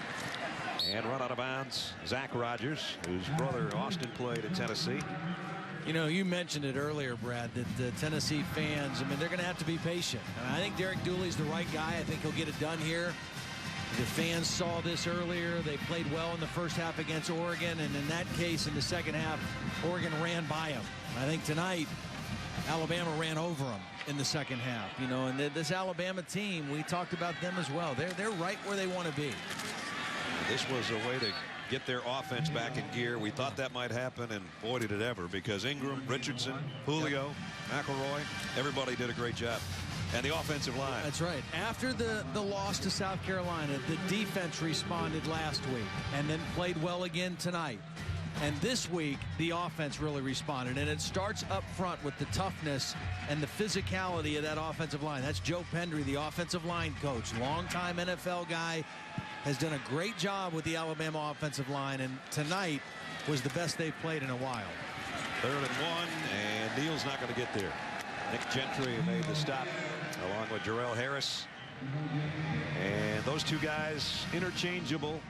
[SPEAKER 1] And run out of bounds. Zach Rogers, whose brother Austin played at Tennessee.
[SPEAKER 2] You know, you mentioned it earlier, Brad, that the Tennessee fans, I mean, they're going to have to be patient. I think Derek Dooley's the right guy. I think he'll get it done here. The fans saw this earlier. They played well in the first half against Oregon, and in that case, in the second half, Oregon ran by them. I think tonight, Alabama ran over them in the second half. You know, and this Alabama team, we talked about them as well. They're right where they want to be.
[SPEAKER 1] This was a way to get their offense back in gear. We thought that might happen, and boy, did it ever, because Ingram, Richardson, Julio, McElroy, everybody did a great job. And the offensive line.
[SPEAKER 2] That's right. After the loss to South Carolina, the defense responded last week and then played well again tonight. And this week, the offense really responded. And it starts up front with the toughness and the physicality of that offensive line. That's Joe Pendry, the offensive line coach, longtime NFL guy. Has done a great job with the Alabama offensive line, and tonight was the best they've played in a while.
[SPEAKER 1] 3rd and 1, and Neal's not going to get there. Nick Gentry made the stop along with Jarrell Harris. And those two guys interchangeable,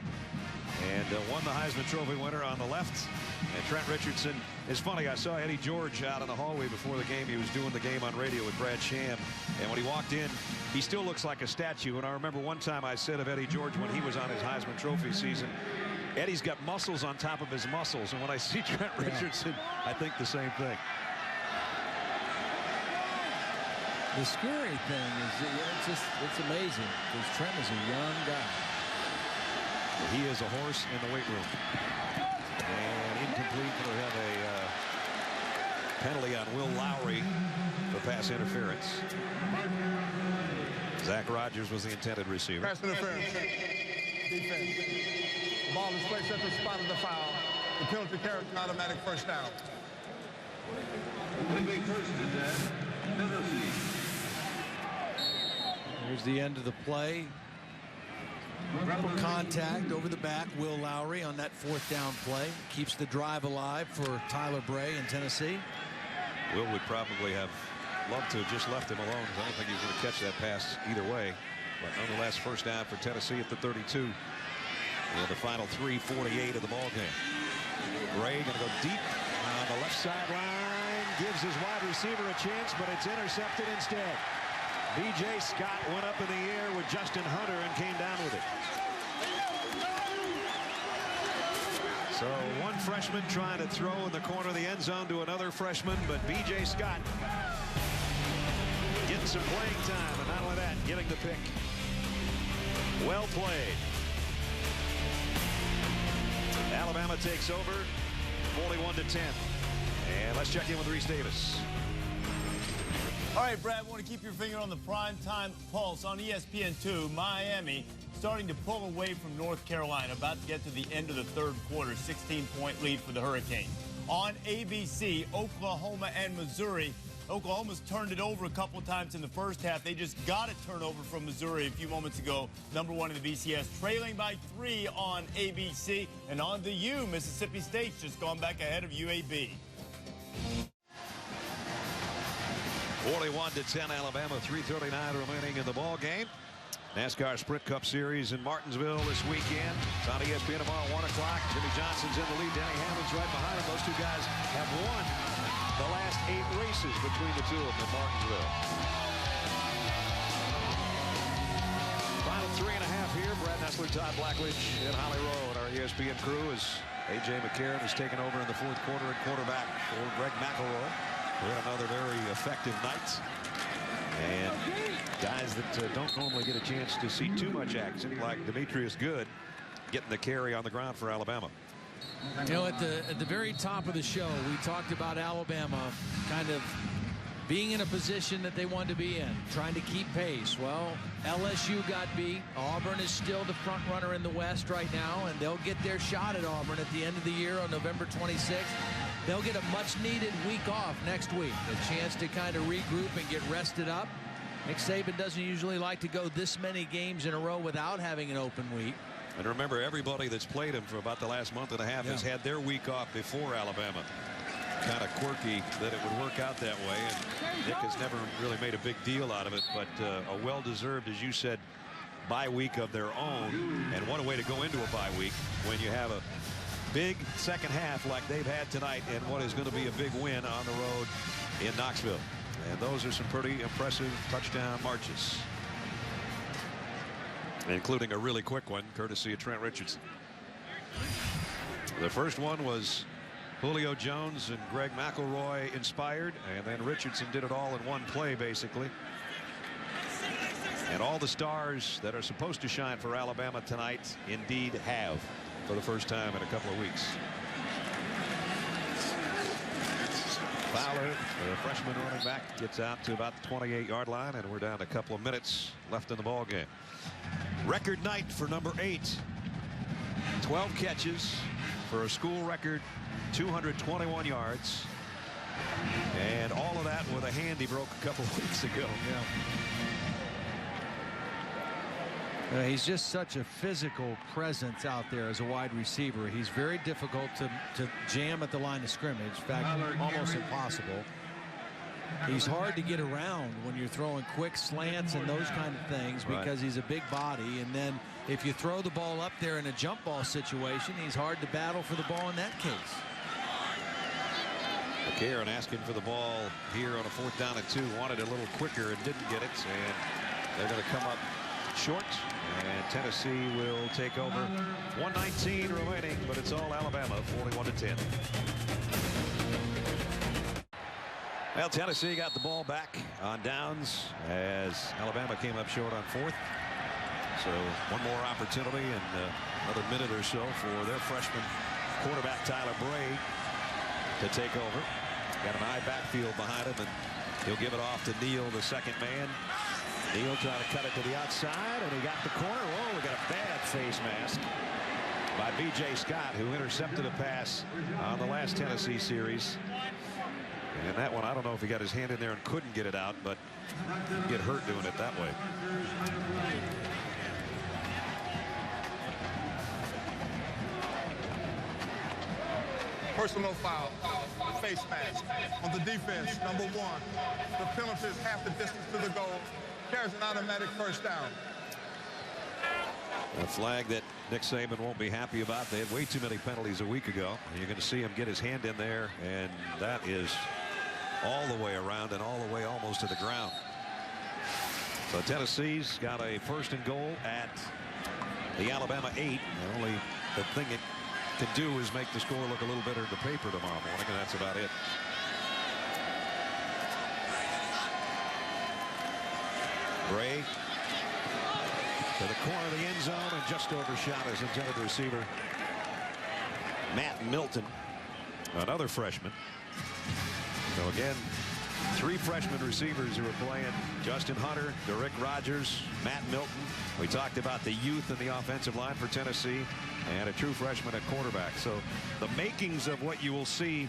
[SPEAKER 1] and won the Heisman Trophy winner on the left. And Trent Richardson. It's funny, I saw Eddie George out in the hallway before the game. He was doing the game on radio with Brad Sham, and when he walked in, he still looks like a statue. And I remember one time I said of Eddie George when he was on his Heisman Trophy season, Eddie's got muscles on top of his muscles, and when I see Trent Richardson, I think the same thing.
[SPEAKER 2] The scary thing is it's amazing because Trent is a young guy.
[SPEAKER 1] He is a horse in the weight room. And incomplete. We'll have a penalty on Will Lowry for pass interference. Zach Rogers was the intended receiver.
[SPEAKER 5] Pass interference. Defense. The ball is placed at the spot of the foul. The penalty carries an automatic first down.
[SPEAKER 2] Here's the end of the play. Contact over the back. Will Lowry on that 4th down play keeps the drive alive for Tyler Bray in Tennessee.
[SPEAKER 1] Will would probably have loved to have just left him alone, because I don't think he was going to catch that pass either way. But nonetheless, first down for Tennessee at the 32. And the final 3:48 of the ball game. Bray going to go deep on the left sideline. Gives his wide receiver a chance, but it's intercepted instead. B.J. Scott went up in the air with Justin Hunter and came down with it. So one freshman trying to throw in the corner of the end zone to another freshman, but B.J. Scott getting some playing time, and not only that, getting the pick. Well played. Alabama takes over 41-10. And let's check in with Reese Davis.
[SPEAKER 7] All right, Brad, want to keep your finger on the primetime pulse on ESPN2. Miami starting to pull away from North Carolina, about to get to the end of the third quarter. 16-point lead for the Hurricanes. On ABC, Oklahoma and Missouri. Oklahoma's turned it over a couple of times in the first half. They just got a turnover from Missouri a few moments ago. Number 1 in the BCS, trailing by 3 on ABC. And on the U, Mississippi State's just gone back ahead of UAB.
[SPEAKER 1] 41-10 Alabama, 3:39 remaining in the ball game. NASCAR Sprint Cup Series in Martinsville this weekend. It's on ESPN tomorrow, 1 o'clock. Jimmy Johnson's in the lead. Denny Hamlin's right behind him. Those two guys have won the last 8 races between the two of them in Martinsville. Final 3.5 here. Brad Nessler, Todd Blackledge, and Holly Rowe and our ESPN crew as A.J. McCarron has taken over in the 4th quarter at quarterback for Greg McElroy. We had another very effective night. And guys that don't normally get a chance to see too much action, like Demetrius Good, getting the carry on the ground for Alabama.
[SPEAKER 2] You know, at the very top of the show, we talked about Alabama kind of being in a position that they wanted to be in, trying to keep pace. Well, LSU got beat. Auburn is still the front runner in the West right now, and they'll get their shot at Auburn at the end of the year on November 26th. They'll get a much-needed week off next week, a chance to kind of regroup and get rested up. Nick Saban doesn't usually like to go this many games in a row without having an open week.
[SPEAKER 1] And remember, everybody that's played him for about the last month and a half has had their week off before Alabama. Kind of quirky that it would work out that way, and Nick has never really made a big deal out of it, but a well-deserved, as you said, bye week of their own. And what a way to go into a bye week when you have a big second half like they've had tonight and what is going to be a big win on the road in Knoxville. And those are some pretty impressive touchdown marches, including a really quick one courtesy of Trent Richardson. The first one was Julio Jones and Greg McElroy inspired, and then Richardson did it all in one play basically. And all the stars that are supposed to shine for Alabama tonight indeed have for the first time in a couple of weeks. Fowler, the freshman running back, gets out to about the 28-yard line, and we're down to a couple of minutes left in the ball game. Record night for number 8. 12 catches for a school record 221 yards, and all of that with a hand he broke a couple of weeks ago.
[SPEAKER 2] He's just such a physical presence out there as a wide receiver. He's very difficult to jam at the line of scrimmage. In fact, almost impossible. He's hard to get around when you're throwing quick slants and those kind of things because he's a big body. And then if you throw the ball up there in a jump ball situation, he's hard to battle for the ball in that case.
[SPEAKER 1] McCarron asking for the ball here on a 4th down and 2. Wanted it a little quicker and didn't get it. And they're going to come up short, and Tennessee will take over. 1:19 remaining, but it's all Alabama, 41-10. Well, Tennessee got the ball back on downs as Alabama came up short on 4th. So one more opportunity and another minute or so for their freshman quarterback Tyler Bray to take over. Got an eye backfield behind him, and he'll give it off to Neal, the second man. Neal trying to cut it to the outside, and he got the corner. Oh, we got a bad face mask by B.J. Scott, who intercepted a pass on the last Tennessee series. And that one, I don't know if he got his hand in there and couldn't get it out, but get hurt doing it that way.
[SPEAKER 5] Personal foul, face mask on the defense, number 1. The penalty is half the distance to the goal. Carries an automatic first down.
[SPEAKER 1] A flag that Nick Saban won't be happy about. They had way too many penalties a week ago. And you're going to see him get his hand in there, and that is all the way around and all the way almost to the ground. So Tennessee's got a 1st and goal at the Alabama 8. The only thing it can do is make the score look a little better in the paper tomorrow morning, and that's about it. Bray to the corner of the end zone and just overshot his intended receiver, Matt Milton, another freshman. So again, 3 freshman receivers who are playing: Justin Hunter, Derrick Rogers, Matt Milton. We talked about the youth in the offensive line for Tennessee, and a true freshman at quarterback. So the makings of what you will see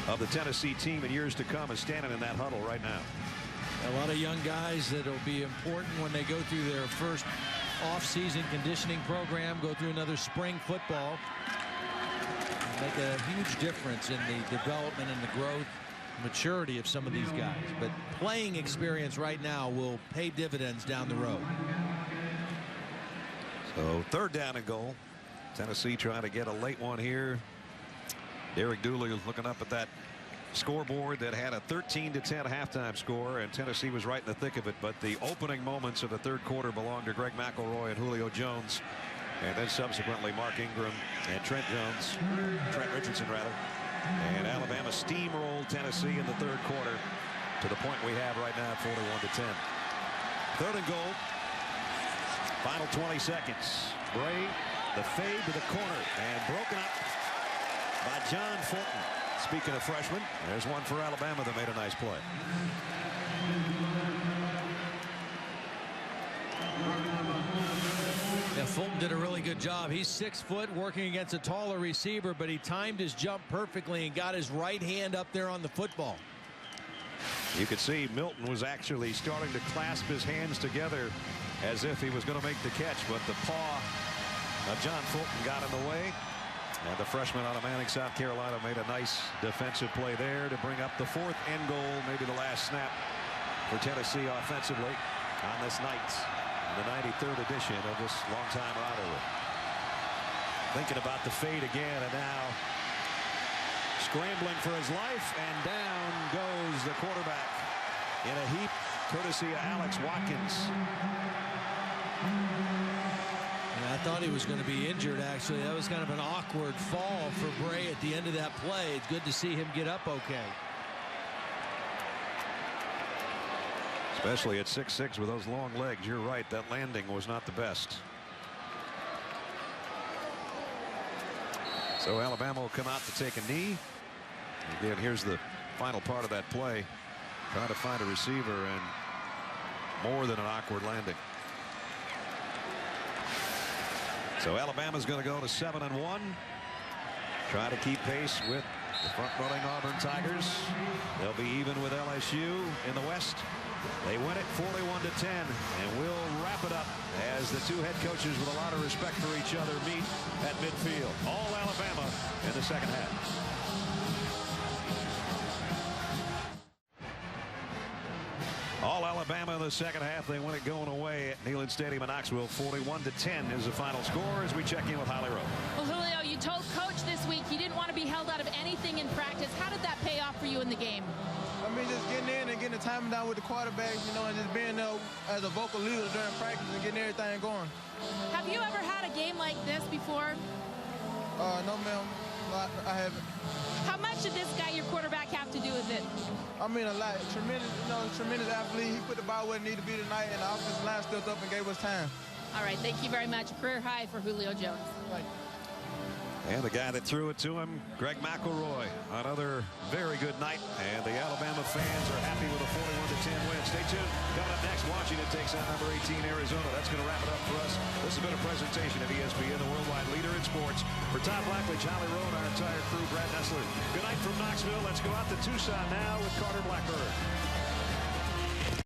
[SPEAKER 1] of the Tennessee team in years to come is standing in that huddle right now.
[SPEAKER 2] A lot of young guys that will be important when they go through their first off-season conditioning program, go through another spring football. Make a huge difference in the development and the growth, maturity of some of these guys. But playing experience right now will pay dividends down the road.
[SPEAKER 1] So 3rd down and goal. Tennessee trying to get a late one here. Derek Dooley looking up at that scoreboard that had a 13-10 halftime score, and Tennessee was right in the thick of it. But the opening moments of the 3rd quarter belonged to Greg McElroy and Julio Jones, and then subsequently Mark Ingram and Trent Richardson rather. And Alabama steamrolled Tennessee in the 3rd quarter to the point we have right now at 41-10. 3rd and goal. Final 20 seconds. Bray, the fade to the corner, and broken up by John Fulton. Speaking of freshmen, there's one for Alabama that made a nice play.
[SPEAKER 2] Yeah, Fulton did a really good job. He's 6 foot, working against a taller receiver, but he timed his jump perfectly and got his right hand up there on the football.
[SPEAKER 1] You could see Milton was actually starting to clasp his hands together as if he was going to make the catch, but the paw of John Fulton got in the way. And the freshman out of Manning, South Carolina, made a nice defensive play there to bring up the 4th end goal, maybe the last snap for Tennessee offensively on this night, the 93rd edition of this longtime rivalry. Thinking about the fade again, and now scrambling for his life, and down goes the quarterback in a heap, courtesy of Alex Watkins.
[SPEAKER 2] I thought he was going to be injured, actually. That was kind of an awkward fall for Bray at the end of that play. It's good to see him get up okay.
[SPEAKER 1] Especially at 6'6" with those long legs. You're right, that landing was not the best. So Alabama will come out to take a knee. Again, here's the final part of that play. Trying to find a receiver, and more than an awkward landing. So Alabama's going to go to 7-1. Try to keep pace with the front-running Auburn Tigers. They'll be even with LSU in the West. They win it 41-10, and we'll wrap it up as the 2 head coaches with a lot of respect for each other meet at midfield. All Alabama in the 2nd half. All Alabama in the 2nd half. They win it going away at Neyland Stadium in Knoxville. 41-10 is the final score as we check in with Holly Rowe.
[SPEAKER 4] Well, Julio, you told Coach this week you didn't want to be held out of anything in practice. How did that pay off for you in the game?
[SPEAKER 12] I mean, just getting in and getting the timing down with the quarterback, you know, and just being there as a vocal leader during practice and getting everything going.
[SPEAKER 4] Have you ever had a game like this before?
[SPEAKER 12] No, ma'am. I haven't.
[SPEAKER 4] How much did this guy, your quarterback, have to do with it?
[SPEAKER 12] I mean, a lot. Tremendous, you know, tremendous athlete. He put the ball where it needed to be tonight, and the offensive line stepped up and gave us time.
[SPEAKER 4] All right, thank you very much. Career high for Julio Jones.
[SPEAKER 12] Thank you.
[SPEAKER 1] And the guy that threw it to him, Greg McElroy. Another very good night, and the Alabama fans are happy with a 41-10 win. Stay tuned. Coming up next, Washington takes on number 18 Arizona. That's going to wrap it up for us. This has been a presentation of ESPN, the worldwide leader in sports. For Todd Blackledge, Holly Rowe, and our entire crew, Brad Nessler. Good night from Knoxville. Let's go out to Tucson now with Carter Blackburn.